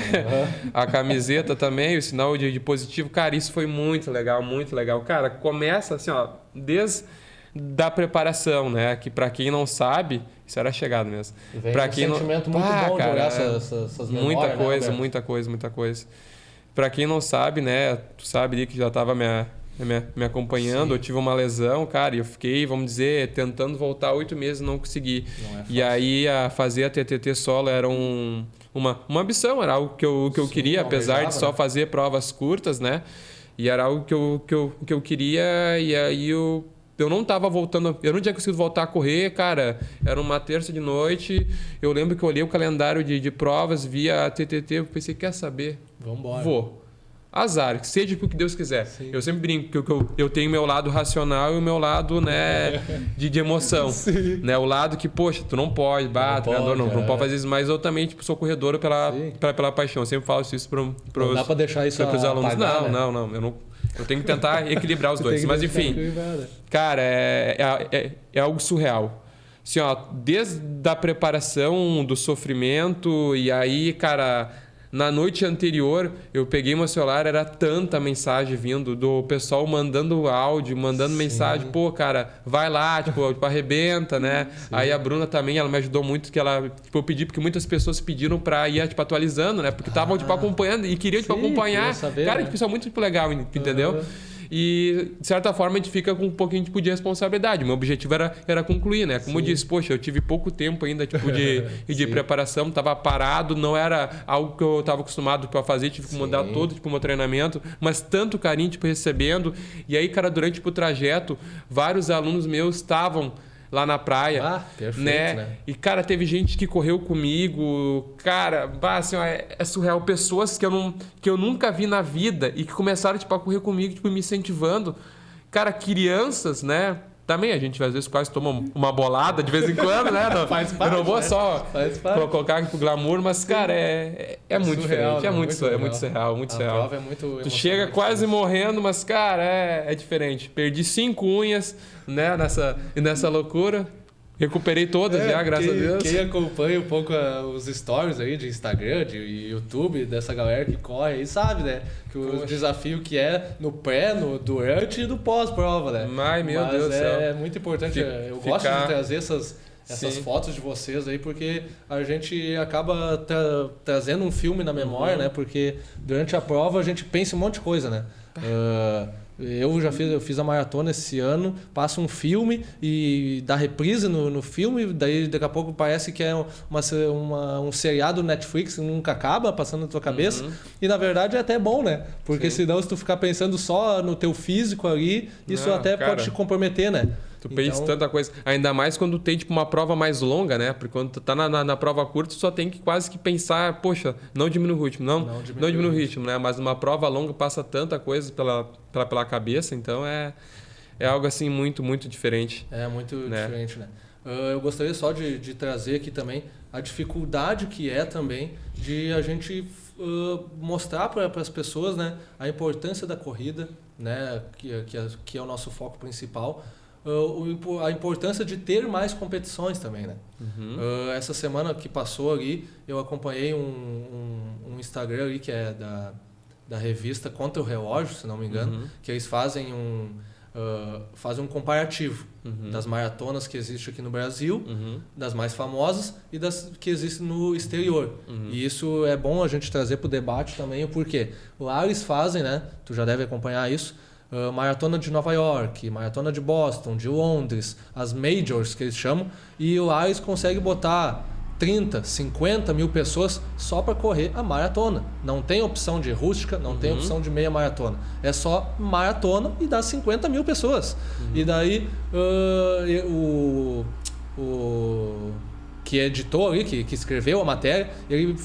a camiseta também, o sinal de positivo. Cara, isso foi muito legal, muito legal. Cara, começa assim, ó, desde da preparação, né? Que pra quem não sabe, isso era chegado mesmo. Vem pra quem sentimento muito bom, cara, de olhar essas memórias, muita coisa. Pra quem não sabe, né? Tu sabe ali que já tava me acompanhando. Sim. Eu tive uma lesão, cara, e eu fiquei, vamos dizer, tentando voltar 8 meses e não consegui. Não é fácil. E aí fazer a TTT solo era uma ambição, era algo que eu queria, apesar de só fazer provas curtas, né? E era algo que eu queria, e aí eu não estava voltando, eu não tinha conseguido voltar a correr, cara. Era uma terça de noite, eu lembro que eu olhei o calendário de provas, via a TTT, eu pensei, quer saber? Vambora. Vou. Azar, que seja o que Deus quiser. Sim. Eu sempre brinco que eu tenho o meu lado racional e o meu lado, né, de emoção. Sim. Né, o lado que, poxa, tu não pode, treinador, não pode fazer isso, mas eu também tipo, sou corredor pela paixão. Eu sempre falo isso para não dá para deixar isso pros alunos. Apagar, Não. Eu tenho que tentar equilibrar os dois. Mas enfim, cara, é algo surreal. Assim, ó, desde a preparação, do sofrimento, e aí, cara, na noite anterior, eu peguei meu celular, era tanta mensagem vindo do pessoal mandando áudio, mandando mensagem, pô, cara, vai lá, tipo arrebenta, né? Sim. Aí a Bruna também, ela me ajudou muito, que ela, tipo, eu pedi, porque muitas pessoas pediram pra ir, tipo, atualizando, né? Porque estavam, tipo, acompanhando e queriam, tipo, acompanhar. Saber, cara, né? tipo, isso é muito legal, entendeu? E, de certa forma, a gente fica com um pouquinho tipo, de responsabilidade. Meu objetivo era concluir, né? Como eu disse, poxa, eu tive pouco tempo ainda tipo, de preparação, estava parado, não era algo que eu estava acostumado a fazer, tive que mudar todo tipo, o meu treinamento, mas tanto carinho tipo, recebendo. E aí, cara, durante tipo, o trajeto, vários alunos meus estavam lá na praia, perfeito, né? E, cara, teve gente que correu comigo, cara, assim, ó, é surreal. Pessoas que eu nunca vi na vida e que começaram, tipo, a correr comigo, tipo, me incentivando. Cara, crianças, né? Também a gente, às vezes, quase toma uma bolada de vez em quando, né? Não, faz parte, eu não vou né? só colocar aqui pro glamour, mas, cara, é muito surreal, diferente. Né? É muito surreal, muito surreal. A prova é muito tu chega quase morrendo, mas, cara, é diferente. Perdi 5 unhas, né, nessa loucura. Recuperei todas já, graças a Deus. Quem acompanha um pouco os stories aí de Instagram, de YouTube, dessa galera que corre aí, sabe, né? Que o desafio que é no pré, no durante e no pós-prova, né? Mas Deus do céu. É muito importante. Eu gosto de trazer essas fotos de vocês aí, porque a gente acaba trazendo um filme na memória, né? Porque durante a prova a gente pensa em um monte de coisa, né? Eu fiz a maratona esse ano, passa um filme e dá reprise no filme, daí daqui a pouco parece que é um seriado Netflix que nunca acaba passando na tua cabeça, e na verdade é até bom, né? Porque senão se tu ficar pensando só no teu físico ali, isso pode te comprometer, né? Tu pensa tanta coisa. Ainda mais quando tem tipo, uma prova mais longa, né? Porque quando tu tá na prova curta, tu só tem que quase que pensar, poxa, não diminui o ritmo. Não diminui o ritmo, né? Mas numa prova longa passa tanta coisa pela cabeça, então é algo assim muito, muito diferente. É muito diferente, né? Eu gostaria só de trazer aqui também a dificuldade que é também de a gente mostrar para as pessoas, né, a importância da corrida, né, que é o nosso foco principal. A importância de ter mais competições também, né? Essa semana que passou ali, eu acompanhei um Instagram ali que é da revista Contra o Relógio, se não me engano, que eles fazem um comparativo das maratonas que existem aqui no Brasil, das mais famosas e das que existem no exterior. E isso é bom a gente trazer para o debate também, o porquê. Lá eles fazem, né? Tu já deve acompanhar isso, maratona de Nova York, maratona de Boston, de Londres, as majors que eles chamam, e lá eles conseguem botar 30, 50 mil pessoas só para correr a maratona. Não tem opção de rústica, não tem opção de meia maratona. É só maratona e dá 50 mil pessoas. E daí o que editou ali, que escreveu a matéria, ele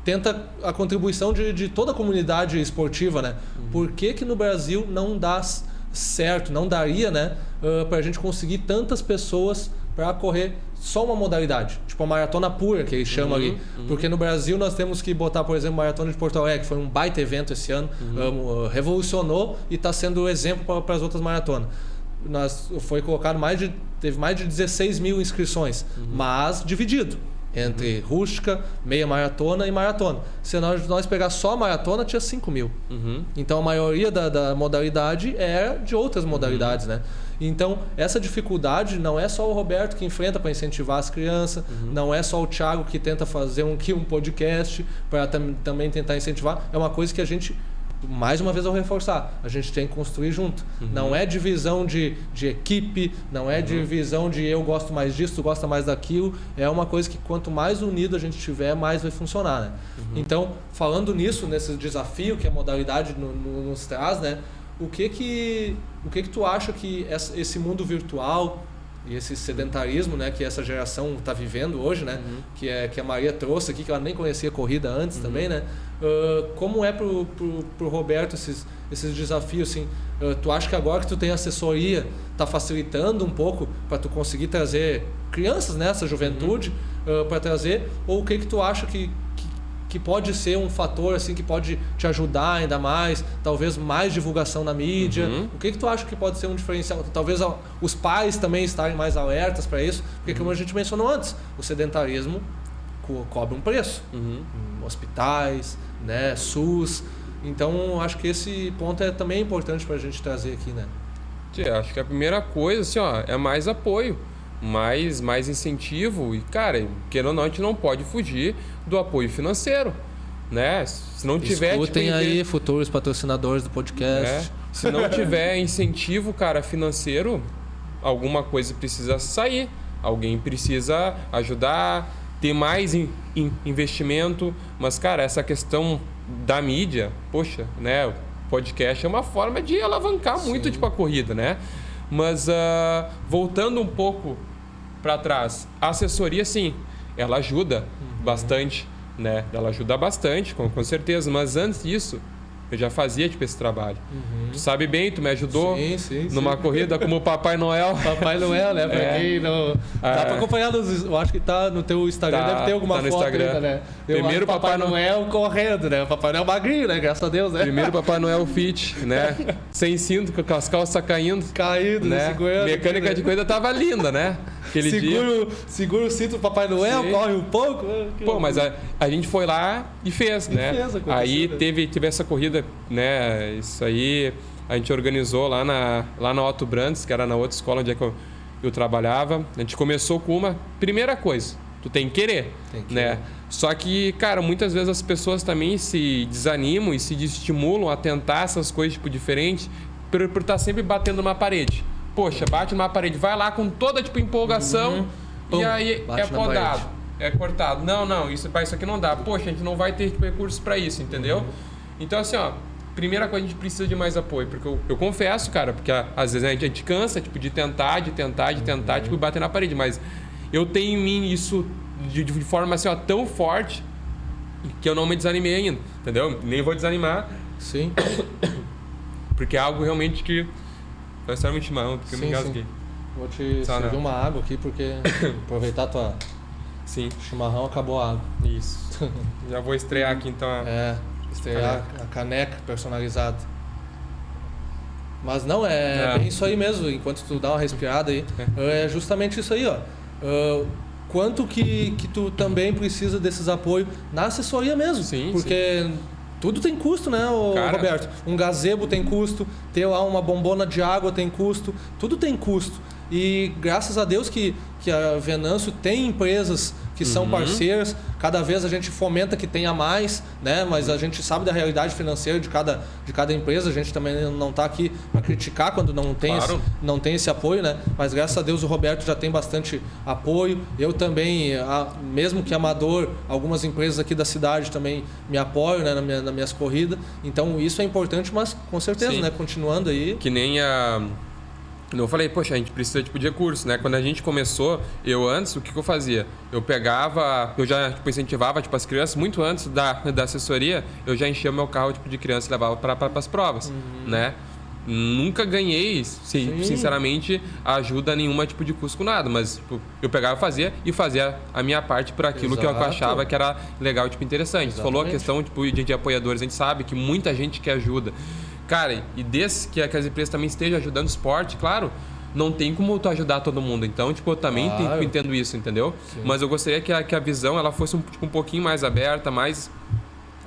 tenta a contribuição de toda a comunidade esportiva, né? Por que no Brasil não dá certo, não daria, né, para a gente conseguir tantas pessoas para correr só uma modalidade, tipo a maratona pura, que eles chamam ali. Porque no Brasil nós temos que botar, por exemplo, a Maratona de Porto Alegre, que foi um baita evento esse ano, revolucionou e está sendo exemplo para as outras maratonas. Foi colocado teve mais de 16 mil inscrições, mas dividido entre rústica, meia maratona e maratona. Se nós pegar só a maratona, tinha 5 mil. Então a maioria da modalidade é de outras modalidades, né? Então essa dificuldade não é só o Roberto que enfrenta para incentivar as crianças, não é só o Thiago que tenta fazer um podcast para também tentar incentivar, é uma coisa que a gente, mais uma vez eu reforçar, a gente tem que construir junto. Não é divisão de equipe, não é divisão de eu gosto mais disso, tu gosta mais daquilo. É uma coisa que quanto mais unido a gente tiver, mais vai funcionar, né? Então, falando nisso, nesse desafio que a modalidade nos traz, né? O que tu acha que esse mundo virtual e esse sedentarismo, né, que essa geração está vivendo hoje, né, que a Maria trouxe aqui, que ela nem conhecia corrida antes também, né, como é pro Roberto esses desafios, assim, tu acha que agora que tu tem assessoria está facilitando um pouco para tu conseguir trazer crianças nessa juventude para trazer, ou o que tu acha que pode ser um fator assim que pode te ajudar ainda mais, talvez mais divulgação na mídia? O que tu acha que pode ser um diferencial? Talvez os pais também estarem mais alertas para isso, porque como a gente mencionou antes, o sedentarismo cobra um preço. Hospitais, né, SUS. Então acho que esse ponto é também importante para a gente trazer aqui, né? Acho que a primeira coisa assim, é mais apoio, mais incentivo. E, cara, querendo ou não, a gente não pode fugir do apoio financeiro, né? Se não tiver... Escutem aí, futuros patrocinadores do podcast. Se não tiver incentivo, cara, financeiro, alguma coisa precisa sair. Alguém precisa ajudar, ter mais investimento. Mas, cara, essa questão da mídia, poxa, né? O podcast é uma forma de alavancar muito, tipo, a corrida, né? Mas, voltando um pouco para trás, a assessoria, sim, ela ajuda bastante, né? Ela ajuda bastante, com certeza. Mas antes disso, eu já fazia tipo esse trabalho. Tu sabe bem, tu me ajudou numa corrida como o Papai Noel. Papai Noel, né? Pra quem não... Dá pra acompanhar eu acho que tá no teu Instagram, deve ter alguma foto Instagram. Ainda, né? Primeiro Papai Noel correndo, né? O Papai Noel magrinho, né? Graças a Deus, né? Primeiro Papai Noel fit, né? Sem cinto, com as calças caindo. Né? Segurando. Mecânica aqui, de corrida tava linda, né? Segura o cinto do Papai Noel, corre um pouco. Pô, mas a gente foi lá e fez, né? Aí teve essa corrida, né? Isso aí a gente organizou lá na Otto Brandes, que era na outra escola onde é que eu trabalhava. A gente começou com uma primeira coisa, tu tem que querer, né? Só que, cara, muitas vezes as pessoas também se desanimam e se desestimulam a tentar essas coisas tipo diferentes por estar sempre batendo numa parede. Poxa, bate numa parede, vai lá com toda tipo empolgação e aí é podado, é cortado. Não, isso aqui não dá. Poxa, a gente não vai ter tipo, recursos para isso, entendeu? Então assim, primeira coisa, a gente precisa de mais apoio, porque eu confesso, cara, porque às vezes a gente cansa tipo de tentar, tipo bater na parede, mas eu tenho em mim isso de forma assim, tão forte que eu não me desanimei ainda, entendeu? Nem vou desanimar. Sim. Porque é algo realmente que vai ser muito chimarrão, porque eu me engasguei. Vou te servir uma água aqui, porque aproveitar tua chimarrão, acabou a água. Isso. Já vou estrear aqui então. Estrear a caneca personalizada. Mas não, é bem isso aí mesmo, enquanto tu dá uma respirada aí. É justamente isso aí, quanto que tu também precisa desses apoios na assessoria mesmo. Porque tudo tem custo, né, Roberto? Um gazebo tem custo, ter lá uma bombona de água tem custo, tudo tem custo. E graças a Deus que que a Venâncio tem empresas que são parceiras, cada vez a gente fomenta que tenha mais, né? Mas a gente sabe da realidade financeira de cada empresa, a gente também não está aqui para criticar quando não tem esse apoio, né? Mas graças a Deus o Roberto já tem bastante apoio, eu também, mesmo que amador, algumas empresas aqui da cidade também me apoiam, né? nas minhas corridas, então isso é importante, mas com certeza, né? Continuando aí. Que nem eu falei, poxa, a gente precisa de recursos, né? Quando a gente começou, o que eu fazia? Eu já incentivava as crianças, muito antes da assessoria, eu já enchia o meu carro de criança e levava para as provas, né? Nunca ganhei, sinceramente, ajuda nenhuma de custo com nada, mas eu pegava e fazia a minha parte por aquilo que eu achava que era legal, interessante. Você falou a questão de apoiadores, a gente sabe que muita gente que ajuda. Cara, e desde que as empresas também estejam ajudando o esporte, claro, não tem como tu ajudar todo mundo. Então, eu também entendo isso, entendeu? Sim. Mas eu gostaria que a visão ela fosse um pouquinho mais aberta, mais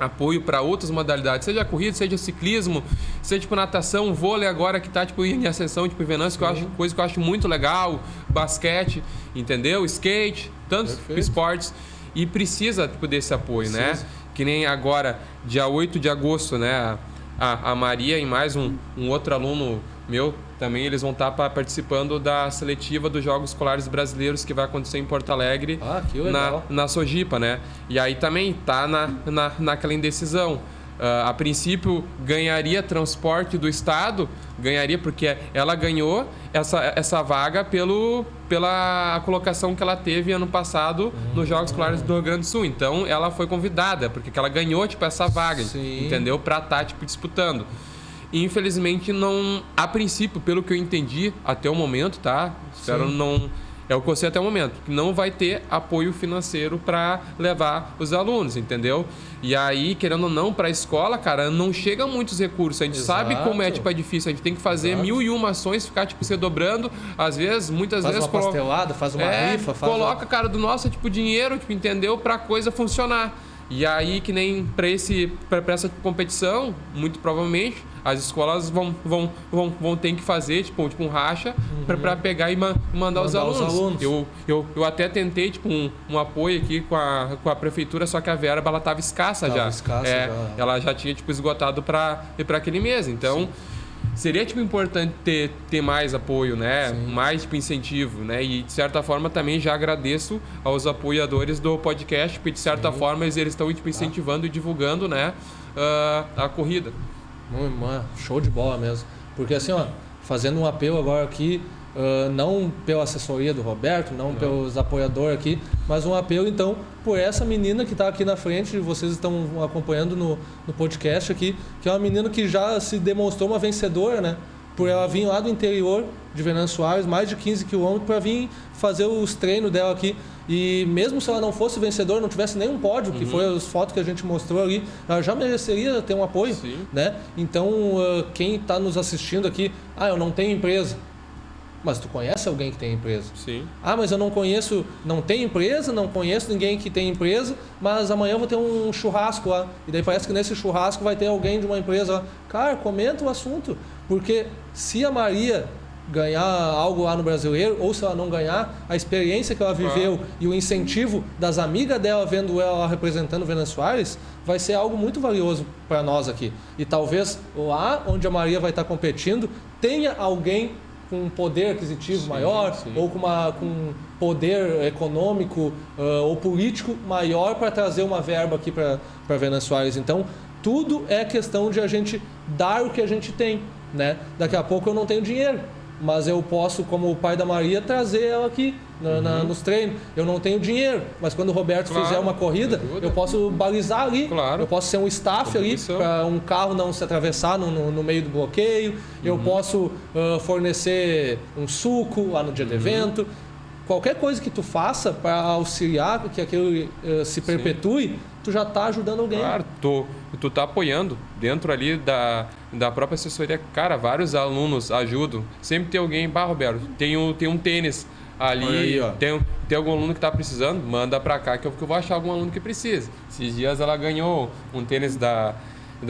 apoio para outras modalidades, seja corrida, seja ciclismo, seja natação, vôlei agora que está em ascensão, Venâncio, coisa que eu acho muito legal, basquete, entendeu? Skate, tantos esportes. E precisa desse apoio, né? Que nem agora, dia 8 de agosto, né? A Maria e mais um outro aluno meu, também eles vão estar participando da seletiva dos Jogos Escolares Brasileiros que vai acontecer em Porto Alegre, que legal. na Sojipa, né? E aí também tá naquela indecisão. A princípio ganharia transporte do estado, porque ela ganhou essa vaga pela colocação que ela teve ano passado nos Jogos Escolares do Rio Grande do Sul. Então ela foi convidada, porque ela ganhou essa vaga, entendeu? Para estar disputando. E, infelizmente não, a princípio, pelo que eu entendi até o momento, tá? Espero não. É o que eu sei até o momento, que não vai ter apoio financeiro para levar os alunos, entendeu? E aí, querendo ou não, para a escola, cara, não chega muitos recursos. A gente sabe como é difícil. A gente tem que fazer 1001 ações, ficar se dobrando. Às vezes, muitas vezes... Faz uma pastelada, faz uma rifa. Coloca, cara, do nosso dinheiro, entendeu? Para a coisa funcionar. E aí, que nem para essa competição, muito provavelmente, as escolas vão ter que fazer um racha para pegar e mandar os alunos. Eu até tentei um apoio aqui com a prefeitura, só que a verba ela estava escassa já. Ela já tinha esgotado para aquele mês. Então, seria importante ter mais apoio, né? Mais incentivo, né? E de certa forma também já agradeço aos apoiadores do podcast, porque de certa forma eles estão incentivando e divulgando, né? A corrida. Show de bola mesmo. Porque assim, fazendo um apelo agora aqui, não pela assessoria do Roberto, não pelos apoiadores aqui, mas um apelo então por essa menina que está aqui na frente, vocês estão acompanhando no podcast aqui, que é uma menina que já se demonstrou uma vencedora, né? Por ela vir lá do interior de Venâncio Aires, mais de 15 quilômetros, para vir fazer os treinos dela aqui. E mesmo se ela não fosse vencedora, não tivesse nenhum pódio, que foi as fotos que a gente mostrou ali, ela já mereceria ter um apoio, né? Então, quem está nos assistindo aqui, eu não tenho empresa. Mas tu conhece alguém que tem empresa? Sim. Mas eu não conheço, não tem empresa, não conheço ninguém que tem empresa, mas amanhã eu vou ter um churrasco lá. E daí parece que nesse churrasco vai ter alguém de uma empresa lá. Cara, comenta o assunto, porque se a Maria ganhar algo lá no Brasileiro, ou se ela não ganhar, a experiência que ela viveu e o incentivo das amigas dela vendo ela lá representando o Venâncio Aires vai ser algo muito valioso para nós aqui. E talvez lá onde a Maria vai estar competindo, tenha alguém com um poder aquisitivo maior ou com poder econômico ou político maior para trazer uma verba aqui para Venâncio Aires. Então, tudo é questão de a gente dar o que a gente tem, né? Daqui a pouco eu não tenho dinheiro, mas eu posso, como o pai da Maria, trazer ela aqui nos treinos. Eu não tenho dinheiro, mas quando o Roberto fizer uma corrida, eu posso balizar ali, eu posso ser um staff ali para um carro não se atravessar no meio do bloqueio, eu posso fornecer um suco lá no dia do evento. Qualquer coisa que tu faça para auxiliar que aquilo se perpetue, tu já está ajudando alguém. Claro, tu tá apoiando dentro ali da própria assessoria. Cara, vários alunos ajudam. Sempre tem alguém, Roberto, tem um tênis ali, tem algum aluno que está precisando, manda para cá que eu vou achar algum aluno que precisa. Esses dias ela ganhou um tênis da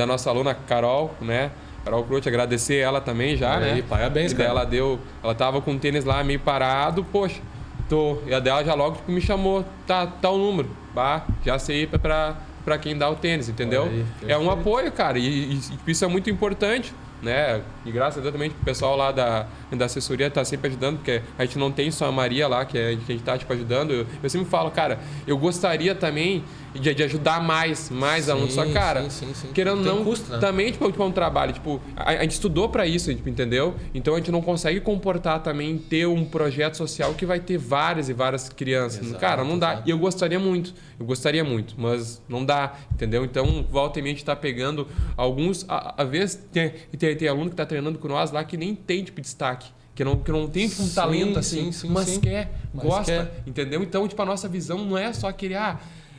nossa aluna Carol, né? Carol Cruz, agradecer ela também já, né? Parabéns, cara. Ela tava com o tênis lá meio parado, poxa. Tô. E a dela já logo tipo, me chamou, tá o número. Bah, já sei pra quem dá o tênis, entendeu? Aí, é um apoio, cara, e isso é muito importante, né? E graças a Deus também o pessoal lá da assessoria tá sempre ajudando, porque a gente não tem só a Maria lá, que a gente tá tipo, ajudando. Eu sempre falo, cara, eu gostaria também de ajudar mais alunos. Só que, cara, sim. querendo não, custo, né? também tipo, é um trabalho. Tipo, a gente estudou para isso, tipo, entendeu? Então a gente não consegue comportar também ter um projeto social que vai ter várias e várias crianças. Exato, cara, não dá. exato. E eu gostaria muito, mas não dá, entendeu? Então, volta e meia a gente tá pegando alguns. Às vezes tem aluno que tá treinando com nós lá que nem tem tipo destaque. Que não tem tipo, um talento assim, mas gosta, entendeu? Então, tipo, a nossa visão não é só querer,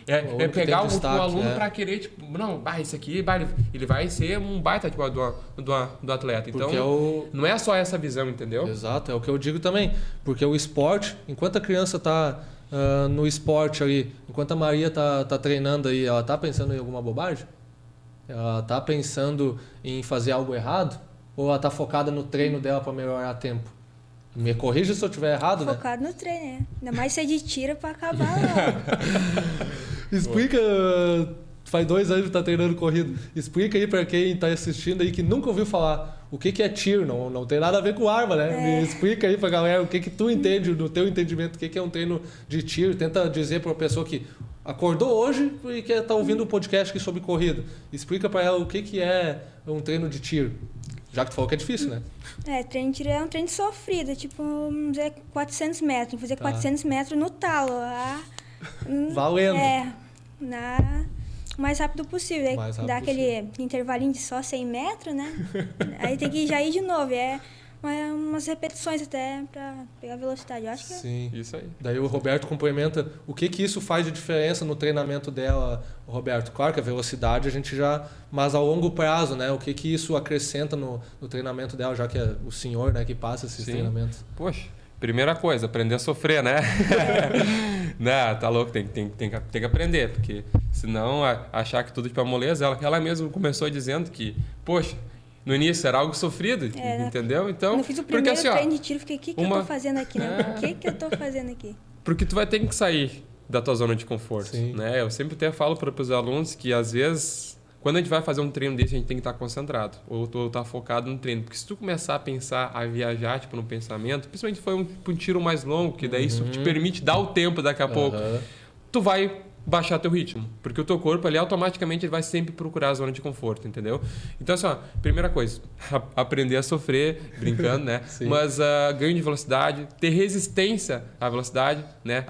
é pegar um aluno para querer, tipo, não, esse aqui, ele vai ser um baita tipo, do atleta. Então, não é só essa visão, entendeu? Exato, é o que eu digo também. Porque o esporte, enquanto a criança está no esporte ali, enquanto a Maria tá treinando aí, ela tá pensando em alguma bobagem? Ela tá pensando em fazer algo errado? Ou ela tá focada no treino dela para melhorar tempo? Me corrija se eu estiver errado, né? Focado no treino, né? Ainda mais se é de tiro para acabar logo. Explica, faz 2 anos que tá treinando corrida. Explica aí para quem tá assistindo aí que nunca ouviu falar o que é tiro, não tem nada a ver com arma, né? Me explica aí pra galera o que tu entende, no teu entendimento, o que é um treino de tiro. Tenta dizer para uma pessoa que acordou hoje e que tá ouvindo um podcast aqui sobre corrida. Explica para ela o que é um treino de tiro. Já que tu falou que é difícil, né? Treino de tiro é um treino sofrido, tipo, vamos dizer, 400 metros. Tem que fazer 400 metros no talo. Valendo. O mais rápido possível. Dá aquele intervalinho de só 100 metros, né? Aí tem que já ir de novo. Umas repetições até para pegar velocidade. Eu acho que Sim, isso aí. Daí o Roberto complementa o que isso faz de diferença no treinamento dela, Roberto. Claro que a velocidade a gente já... Mas a longo prazo, né? O que isso acrescenta no treinamento dela, já que é o senhor, né, que passa esses treinamentos. Poxa, primeira coisa, aprender a sofrer, né? Né, tá louco, tem que aprender, porque senão achar que tudo tipo é moleza. Ela mesma começou dizendo que, poxa, no início era algo sofrido, entendeu? Então, quando eu fiz o primeiro treino de tiro, fiquei, o que eu tô fazendo aqui, né? O que eu tô fazendo aqui? Porque tu vai ter que sair da tua zona de conforto, né? Eu sempre até falo para os alunos que, às vezes, quando a gente vai fazer um treino desse, a gente tem que estar concentrado, ou estar focado no treino. Porque se tu começar a pensar, a viajar, tipo, no pensamento, principalmente se for um tiro mais longo, que daí isso te permite dar o tempo daqui a pouco, tu vai baixar teu ritmo, porque o teu corpo ali automaticamente ele vai sempre procurar a zona de conforto, entendeu? Então assim, primeira coisa, aprender a sofrer, brincando, né? Mas ganho de velocidade, ter resistência à velocidade, né?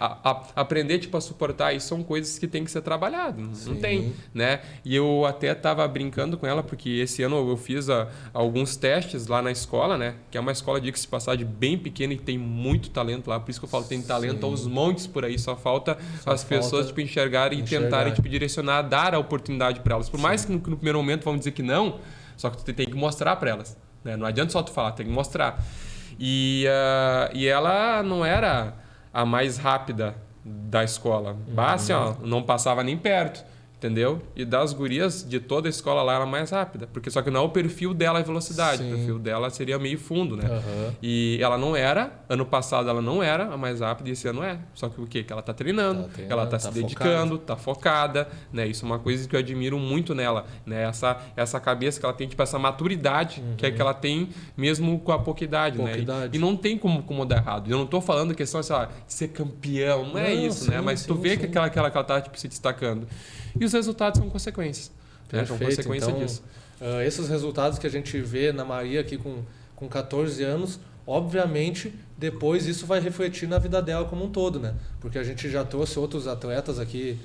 Aprender tipo a suportar, isso são coisas que tem que ser trabalhado, não tem, né? E eu até tava brincando com ela porque esse ano eu fiz alguns testes lá na escola, né? Que é uma escola de que se passar de bem pequena e tem muito talento lá, por isso que eu falo tem talento aos montes por aí, só falta as pessoas tipo enxergarem e tentarem tipo, direcionar, dar a oportunidade para elas. Por mais que no primeiro momento vão dizer que não, só que tu tem que mostrar para elas. Né? Não adianta só tu falar, tem que mostrar. E ela não era a mais rápida da escola. Assim, não passava nem perto. Entendeu? E das gurias de toda a escola lá era mais rápida. Porque só que não é o perfil dela a velocidade. O perfil dela seria meio fundo, né? E ela não era, ano passado ela não era a mais rápida e esse ano é. Só que o quê? Que ela tá treinando, ela tá se dedicando, tá focada, né? Isso é uma coisa que eu admiro muito nela, né? Essa cabeça que ela tem, tipo, essa maturidade que é que ela tem mesmo com a pouca idade, né? E não tem como dar errado. Eu não tô falando questão assim, de ser campeão, não é isso, né? Mas tu vê que ela tá tipo, se destacando. E os resultados são consequências. São consequência disso. Esses resultados que a gente vê na Maria aqui com 14 anos, obviamente, depois isso vai refletir na vida dela como um todo, né? Porque a gente já trouxe outros atletas aqui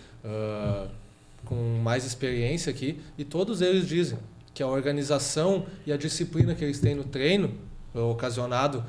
com mais experiência aqui e todos eles dizem que a organização e a disciplina que eles têm no treino, ocasionado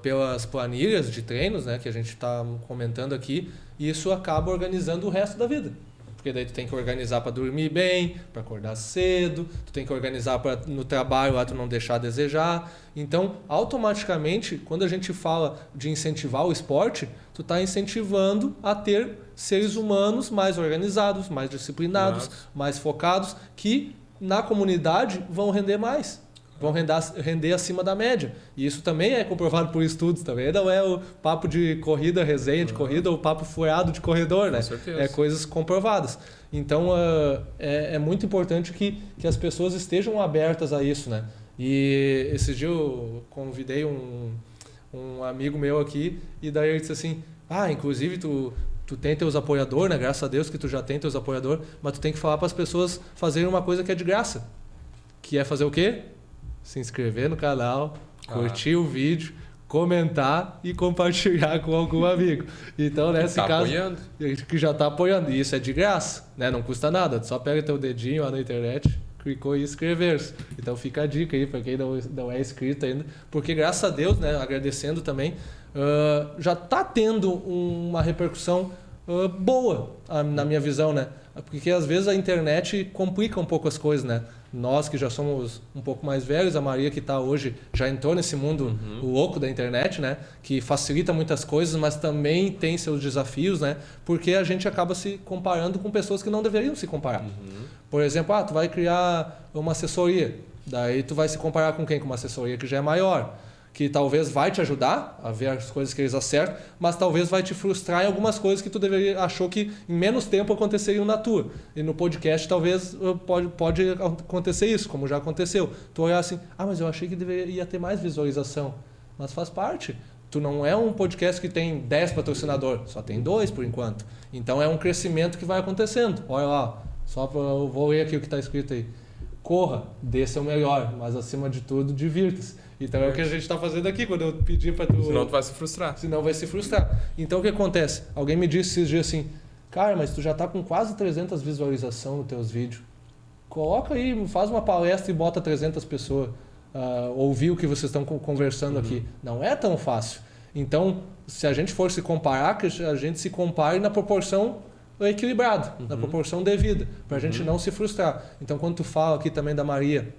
pelas planilhas de treinos, né, que a gente está comentando aqui, isso acaba organizando o resto da vida. Porque daí tu tem que organizar para dormir bem, para acordar cedo, tu tem que organizar para no trabalho lá tu não deixar a desejar. Então, automaticamente, quando a gente fala de incentivar o esporte, tu está incentivando a ter seres humanos mais organizados, mais disciplinados, mais focados, que na comunidade vão render mais. vão render acima da média. E isso também é comprovado por estudos também. Não é o papo de corrida, resenha de corrida, ou o papo furado de corredor, né? Com certeza. É coisas comprovadas. Então, é muito importante que as pessoas estejam abertas a isso, né? E esse dia eu convidei um amigo meu aqui, e daí ele disse assim, inclusive tu tem teus apoiadores, né? Graças a Deus que tu já tem teus apoiadores, mas tu tem que falar para as pessoas fazerem uma coisa que é de graça. Que é fazer o quê? Se inscrever no canal, curtir o vídeo, comentar e compartilhar com algum amigo. Então, nesse caso, apoiando. Que já está apoiando. E isso é de graça, né? Não custa nada. Tu só pega teu dedinho lá na internet, clicou em inscrever-se. Então fica a dica aí para quem não é inscrito ainda. Porque graças a Deus, né? Agradecendo também, já está tendo uma repercussão boa, na minha visão, né? Porque às vezes a internet complica um pouco as coisas, né? Nós que já somos um pouco mais velhos, a Maria que está hoje já entrou nesse mundo louco da internet, né? Que facilita muitas coisas, mas também tem seus desafios, né? Porque a gente acaba se comparando com pessoas que não deveriam se comparar. Por exemplo, tu vai criar uma assessoria, daí tu vai se comparar com quem? Com uma assessoria que já é maior, que talvez vai te ajudar a ver as coisas que eles acertam, mas talvez vai te frustrar em algumas coisas que tu achou que em menos tempo aconteceriam na tua. E no podcast talvez pode acontecer isso, como já aconteceu. Tu olhar assim, mas eu achei que ia ter mais visualização. Mas faz parte. Tu não é um podcast que tem 10 patrocinadores, só tem 2 por enquanto. Então é um crescimento que vai acontecendo. Olha lá, eu vou ler aqui o que está escrito aí. Corra, dê seu melhor, mas acima de tudo, divirta-se. Então é o que a gente está fazendo aqui, quando eu pedi para tu... Senão tu vai se frustrar. Senão vai se frustrar. Então o que acontece? Alguém me disse esses dias assim, cara, mas tu já está com quase 300 visualizações nos teus vídeos. Coloca aí, faz uma palestra e bota 300 pessoas ouvir o que vocês estão conversando aqui. Não é tão fácil. Então, se a gente for se comparar, que a gente se compare na proporção equilibrada, na proporção devida, para a gente não se frustrar. Então, quando tu fala aqui também da Maria,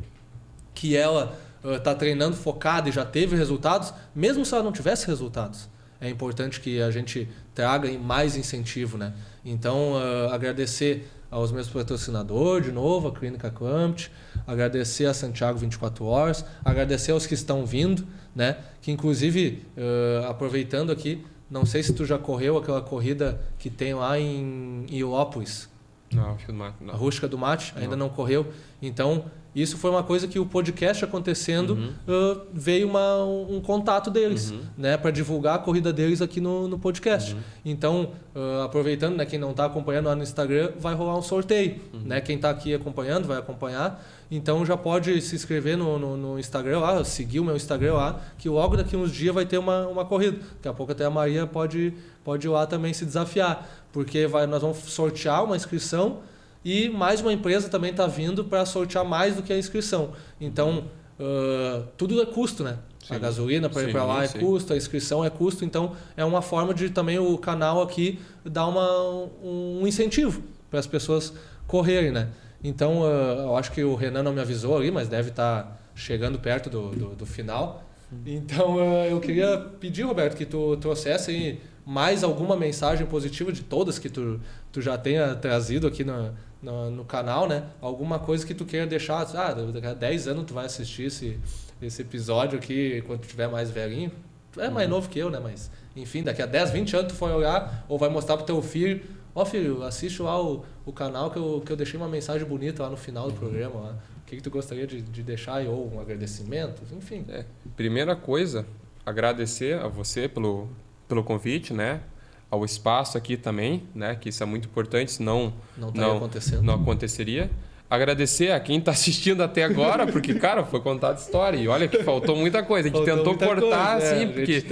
que ela está treinando focada e já teve resultados, mesmo se ela não tivesse resultados, é importante que a gente traga mais incentivo, né? Então, agradecer aos meus patrocinadores, de novo, a Clínica Clampt, agradecer a Santiago 24 Horas, agradecer aos que estão vindo, né? Que inclusive, aproveitando aqui, não sei se tu já correu aquela corrida que tem lá em Ilópolis. Não, acho que não. A Rústica do Mate, ainda não correu. Então, isso foi uma coisa que o podcast acontecendo, veio um contato deles, né, para divulgar a corrida deles aqui no podcast. Então, aproveitando, né, quem não está acompanhando lá no Instagram, vai rolar um sorteio. Né? Quem está aqui acompanhando vai acompanhar. Então já pode se inscrever no Instagram lá, seguir o meu Instagram lá, que logo daqui uns dias vai ter uma corrida. Daqui a pouco até a Maria pode ir lá também se desafiar, porque nós vamos sortear uma inscrição e mais uma empresa também está vindo para sortear mais do que a inscrição. Então, tudo é custo, né? Sim. A gasolina para ir para lá é custo, a inscrição é custo, então é uma forma de também o canal aqui dar um incentivo para as pessoas correrem, né? Então, eu acho que o Renan não me avisou ali, mas deve estar chegando perto do final. Então, eu queria pedir, Roberto, que tu trouxesse aí mais alguma mensagem positiva de todas que tu já tenha trazido aqui no canal, né? Alguma coisa que tu queira deixar. Daqui a 10 anos tu vai assistir esse episódio aqui quando tu estiver mais velhinho. Tu é mais novo que eu, né? Mas, enfim, daqui a 10, 20 anos tu for olhar ou vai mostrar pro teu filho. Filho, assiste lá o canal que eu deixei uma mensagem bonita lá no final do programa. Lá. O que tu gostaria de deixar aí? Ou um agradecimento? Enfim. Primeira coisa, agradecer a você pelo convite, né? Ao espaço aqui também, né? Que isso é muito importante, senão não aconteceria. Agradecer a quem está assistindo até agora, porque, cara, foi contada história. E olha que faltou muita coisa. A gente tentou cortar, assim, porque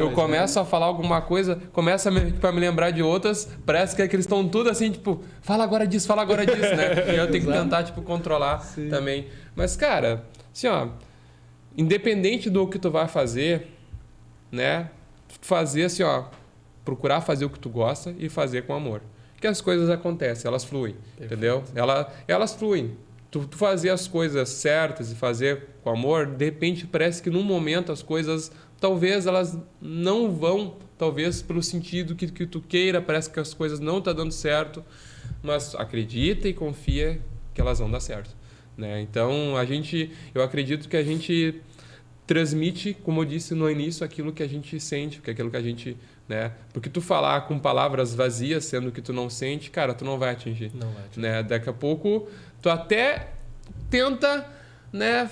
eu começo a falar alguma coisa, começa para me lembrar de outras, parece que eles estão tudo assim, tipo, fala agora disso, né? E eu tenho que tentar, controlar também. Mas, cara, assim, independente do que tu vai fazer, né? Fazer assim, procurar fazer o que tu gosta e fazer com amor. Que as coisas acontecem, elas fluem, entendeu? Elas fluem. Tu fazer as coisas certas e fazer com amor, de repente parece que num momento as coisas, talvez elas não vão, talvez pelo sentido que tu queira, parece que as coisas não estão dando certo, mas acredita e confia que elas vão dar certo, né? Então, eu acredito que a gente transmite, como eu disse no início, aquilo que a gente sente, que é aquilo que a gente, né? Porque tu falar com palavras vazias, sendo que tu não sente, cara, tu não vai atingir. Não vai atingir. Né? Daqui a pouco, tu até tenta, né,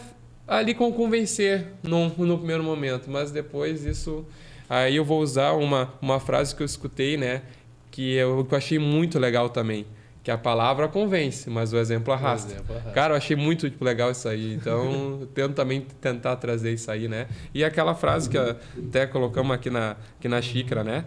ali convencer no primeiro momento, mas depois isso... Aí eu vou usar uma frase que eu escutei, né, que eu achei muito legal também, que a palavra convence, mas o exemplo arrasta. Cara, eu achei muito legal isso aí, então eu tento também tentar trazer isso aí, né? E aquela frase que até colocamos aqui na xícara, né?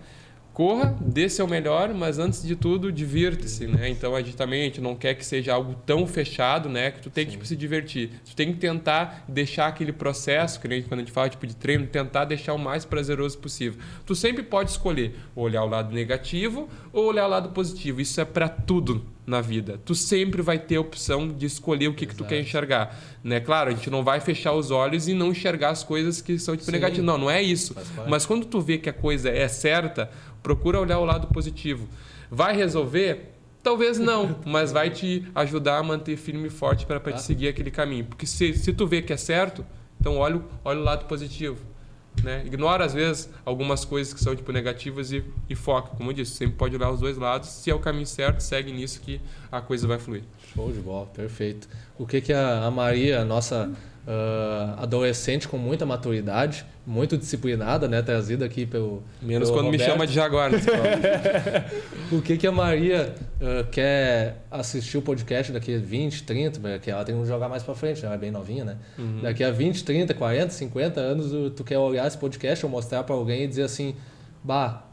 Corra, dê seu melhor, mas antes de tudo, divirta-se, né? Então a gente não quer que seja algo tão fechado, né? Que tu tem que se divertir. Tu tem que tentar deixar aquele processo, que nem quando a gente fala de treino, tentar deixar o mais prazeroso possível. Tu sempre pode escolher olhar o lado negativo ou olhar o lado positivo. Isso é para tudo na vida. Tu sempre vai ter a opção de escolher o que tu quer enxergar, né? Claro, a gente não vai fechar os olhos e não enxergar as coisas que são negativas. Não é isso. Mas quando tu vê que a coisa é certa, procura olhar o lado positivo. Vai resolver? Talvez não, mas vai te ajudar a manter firme e forte para te seguir aquele caminho. Porque se tu vê que é certo, então olha o lado positivo. Né? Ignora, às vezes, algumas coisas que são negativas e foca. Como eu disse, sempre pode olhar os dois lados. Se é o caminho certo, segue nisso que a coisa vai fluir. Show de bola, perfeito. O que a Maria, nossa adolescente com muita maturidade, muito disciplinada, né, trazida aqui pelo Menos pelo quando Roberto. me chama de Jaguar. O que a Maria quer assistir o podcast daqui a 20, 30, porque ela tem que jogar mais pra frente, ela é bem novinha, né? Uhum. Daqui a 20, 30, 40, 50 anos, tu quer olhar esse podcast ou mostrar pra alguém e dizer assim,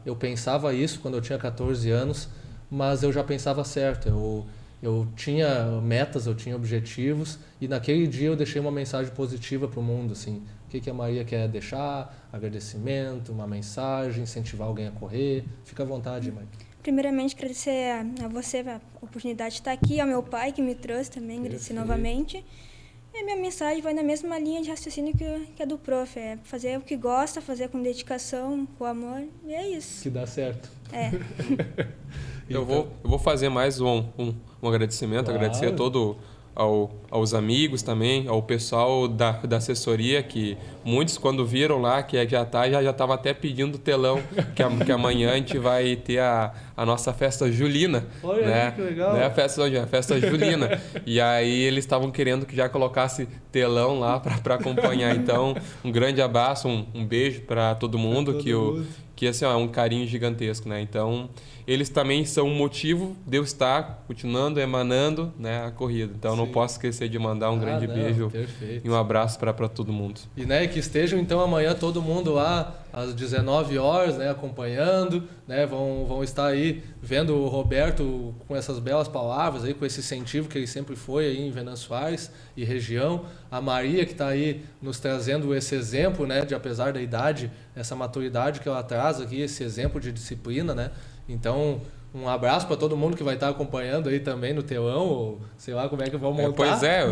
eu pensava isso quando eu tinha 14 anos, mas eu já pensava certo, eu tinha metas, eu tinha objetivos e naquele dia eu deixei uma mensagem positiva para o mundo, assim. O que a Maria quer deixar? Agradecimento, uma mensagem, incentivar alguém a correr. Fica à vontade, Maria. Primeiramente, agradecer a você a oportunidade de estar aqui, ao meu pai que me trouxe também, agradecer novamente. E a minha mensagem vai na mesma linha de raciocínio que a do prof. É fazer o que gosta, fazer com dedicação, com amor, e é isso. Que dá certo. É. Eu vou fazer mais um agradecimento, Claro. Agradecer a aos amigos também, ao pessoal da assessoria, que muitos quando viram lá que já estavam até pedindo telão, que amanhã a gente vai ter a nossa festa julina. Olha, né? que legal. Né? A festa julina. E aí eles estavam querendo que já colocasse telão lá para acompanhar. Então, um grande abraço, um beijo para todo mundo, que assim, é um carinho gigantesco, né? Então, eles também são um motivo de eu estar continuando, emanando, né, a corrida. Então, não posso esquecer de mandar um grande beijo e um abraço para todo mundo. E né, que estejam então amanhã todo mundo lá às 19 horas, né, acompanhando, né, vão estar aí vendo o Roberto com essas belas palavras aí, com esse incentivo que ele sempre foi aí em Venâncio Aires e região, a Maria que está aí nos trazendo esse exemplo, né, de apesar da idade, essa maturidade que ela traz aqui, esse exemplo de disciplina, né? Então, um abraço para todo mundo que vai estar acompanhando aí também no telão, ou sei lá como é que vão montar. Pois é,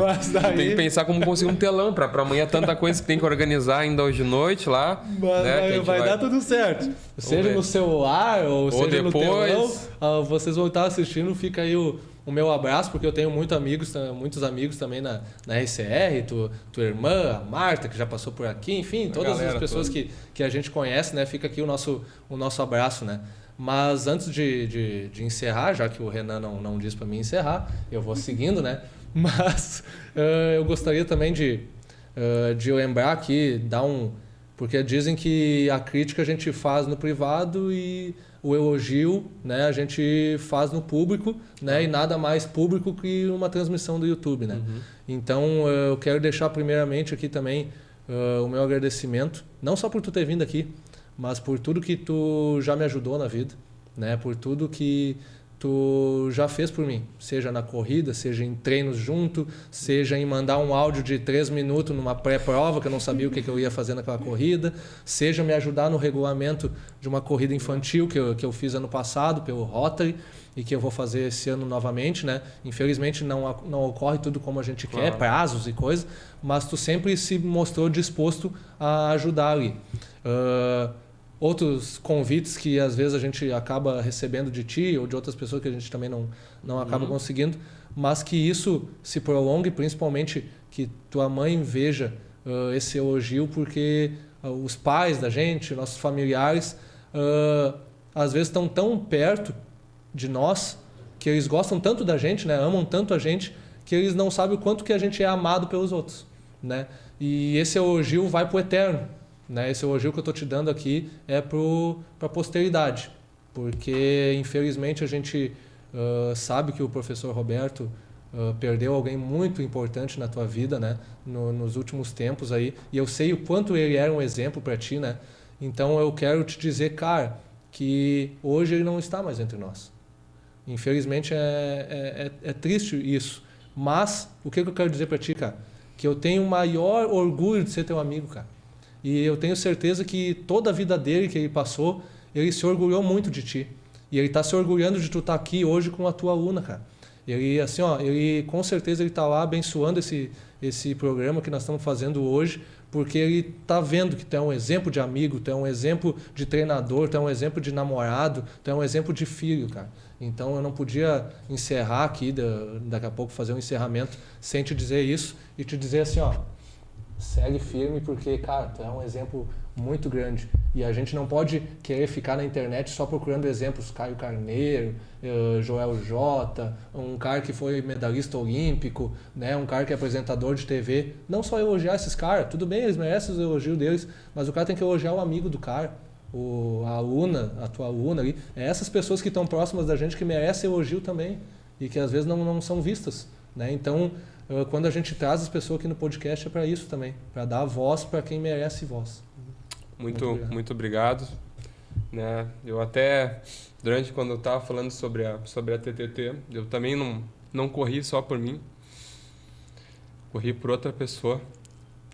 tem que pensar como conseguir um telão para amanhã, tanta coisa que tem que organizar ainda hoje de noite lá. Mas né, vai dar tudo certo. Seja no celular ou seja depois. No telão, vocês vão estar assistindo, fica aí o meu abraço, porque eu tenho muitos amigos também na RCR, tua irmã, a Marta, que já passou por aqui, enfim, todas as pessoas que a gente conhece, né? Fica aqui o nosso abraço, né? Mas antes de encerrar, já que o Renan não disse para mim encerrar, eu vou seguindo, né? Mas eu gostaria também de lembrar aqui, porque dizem que a crítica a gente faz no privado e o elogio, né, a gente faz no público, né? E nada mais público que uma transmissão do YouTube, né? Uhum. Então eu quero deixar primeiramente aqui também o meu agradecimento, não só por tu ter vindo aqui, mas por tudo que tu já me ajudou na vida, né? Por tudo que tu já fez por mim, seja na corrida, seja em treinos junto, seja em mandar um áudio de 3 minutos numa pré-prova que eu não sabia o que eu ia fazer naquela corrida, seja me ajudar no regulamento de uma corrida infantil que eu fiz ano passado pelo Rotary e que eu vou fazer esse ano novamente, né? Infelizmente não ocorre tudo como a gente quer, prazos e coisas, mas tu sempre se mostrou disposto a ajudar ali. outros convites que às vezes a gente acaba recebendo de ti ou de outras pessoas que a gente também não acaba conseguindo, mas que isso se prolongue, principalmente que tua mãe veja esse elogio, porque os pais da gente, nossos familiares, às vezes estão tão perto de nós, que eles gostam tanto da gente, né? Amam tanto a gente, que eles não sabem o quanto que a gente é amado pelos outros, né? E esse elogio vai para o eterno, né? Esse elogio que eu estou te dando aqui é para a posteridade, porque infelizmente a gente sabe que o professor Roberto perdeu alguém muito importante na tua vida, né? Nos últimos tempos aí, e eu sei o quanto ele era um exemplo para ti, né? Então eu quero te dizer, cara, que hoje ele não está mais entre nós. Infelizmente é triste isso, mas o que eu quero dizer para ti, cara? Que eu tenho o maior orgulho de ser teu amigo, cara. E eu tenho certeza que toda a vida dele que ele passou, ele se orgulhou muito de ti. E ele está se orgulhando de tu estar aqui hoje com a tua aluna, cara. Ele, assim, ó, ele com certeza ele está lá abençoando esse programa que nós estamos fazendo hoje, porque ele está vendo que tu é um exemplo de amigo, tu é um exemplo de treinador, tu é um exemplo de namorado, tu é um exemplo de filho, cara. Então eu não podia encerrar aqui, daqui a pouco fazer um encerramento, sem te dizer isso e te dizer assim, ó, segue firme porque, cara, tu é um exemplo muito grande. E a gente não pode querer ficar na internet só procurando exemplos, Caio Carneiro, Joel J, um cara que foi medalhista olímpico, né, um cara que é apresentador de TV. Não só elogiar esses caras, tudo bem, eles merecem os elogios deles, mas o cara tem que elogiar o amigo do cara, a aluna, a tua aluna ali. É essas pessoas que estão próximas da gente que merecem elogio também e que às vezes não são vistas, né? Então, quando a gente traz as pessoas aqui no podcast é para isso também, para dar voz para quem merece voz. Muito obrigado. Né? Eu até, durante quando eu estava falando sobre a TTT, eu também não corri só por mim, corri por outra pessoa.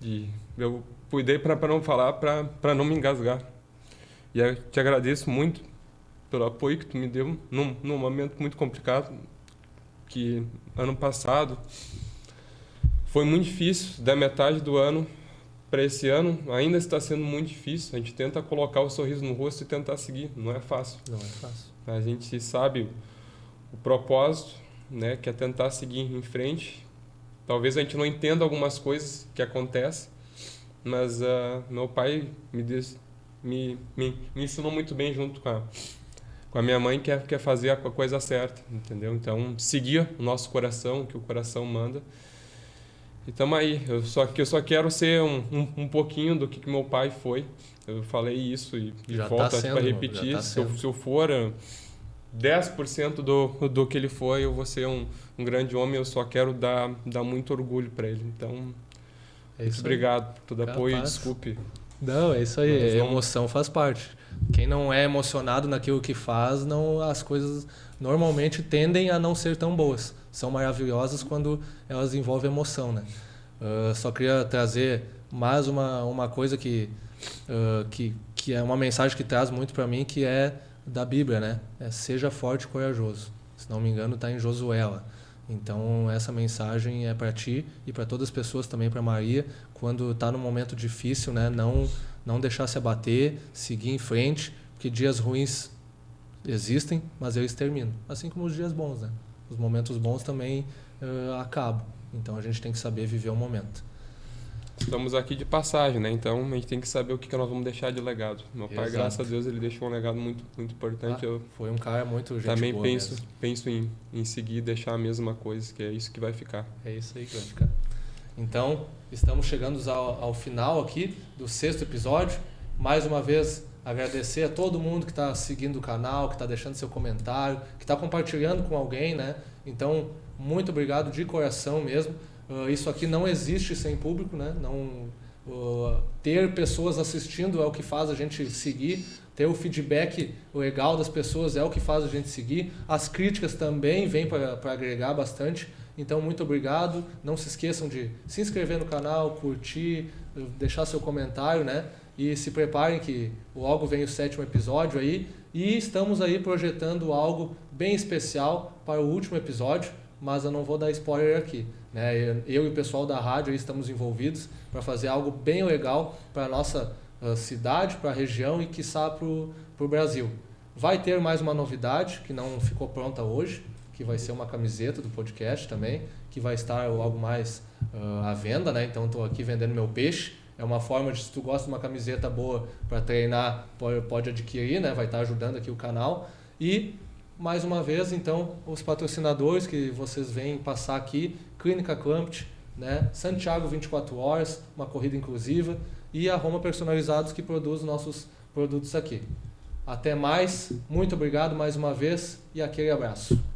E eu cuidei para não falar, para não me engasgar. E eu te agradeço muito pelo apoio que tu me deu num momento muito complicado, que ano passado foi muito difícil, da metade do ano para esse ano ainda está sendo muito difícil. A gente tenta colocar o sorriso no rosto e tentar seguir, não é fácil. Não é fácil. A gente sabe o propósito, né, que é tentar seguir em frente. Talvez a gente não entenda algumas coisas que acontecem, mas meu pai me ensinou muito bem junto com a minha mãe, que é fazer a coisa certa, entendeu? Então, seguir o nosso coração, o que o coração manda. E estamos aí. Eu só quero ser um pouquinho do que meu pai foi. Eu falei isso e volto para repetir. Se eu for 10% do que ele foi, eu vou ser um grande homem. Eu só quero dar muito orgulho para ele. Então, muito obrigado por todo apoio. Desculpe. Não, é isso aí. Emoção faz parte. Quem não é emocionado naquilo que faz, as coisas normalmente tendem a não ser tão boas. São maravilhosas quando elas envolvem emoção, né? Só queria trazer mais uma coisa que é uma mensagem que traz muito para mim, que é da Bíblia, né? Seja forte e corajoso. Se não me engano, está em Josué lá. Então, essa mensagem é para ti e para todas as pessoas, também para Maria, quando está num momento difícil, né? Não deixar se abater, seguir em frente, porque dias ruins existem, mas eles terminam. Assim como os dias bons, né? Os momentos bons também acabam. Então, a gente tem que saber viver o momento. Estamos aqui de passagem, né? Então, a gente tem que saber o que nós vamos deixar de legado. Meu pai, graças a Deus, ele deixou um legado muito, muito importante. Foi um cara muito gente também boa penso em seguir e deixar a mesma coisa, que é isso que vai ficar. É isso aí que vai ficar. Então, estamos chegando ao final aqui do 6º episódio. Mais uma vez, agradecer a todo mundo que está seguindo o canal, que está deixando seu comentário, que está compartilhando com alguém, né? Então, muito obrigado de coração mesmo. Isso aqui não existe sem público, né? Ter pessoas assistindo é o que faz a gente seguir. Ter o feedback legal das pessoas é o que faz a gente seguir. As críticas também vêm para agregar bastante. Então, muito obrigado. Não se esqueçam de se inscrever no canal, curtir, deixar seu comentário, né? E se preparem que logo vem o 7º episódio aí. E estamos aí projetando algo bem especial para o último episódio, mas eu não vou dar spoiler aqui, né? Eu e o pessoal da rádio aí estamos envolvidos para fazer algo bem legal para a nossa cidade, para a região e, quiçá, para o Brasil. Vai ter mais uma novidade que não ficou pronta hoje, que vai ser uma camiseta do podcast também, que vai estar logo mais à venda, né? Então estou aqui vendendo meu peixe. É uma forma de, se tu gosta de uma camiseta boa para treinar, pode adquirir, né? Vai estar ajudando aqui o canal. E, mais uma vez, então, os patrocinadores que vocês veem passar aqui, Clínica Clampet, né? Santiago 24 Horas, uma corrida inclusiva, e a Roma Personalizados, que produz nossos produtos aqui. Até mais, muito obrigado mais uma vez e aquele abraço.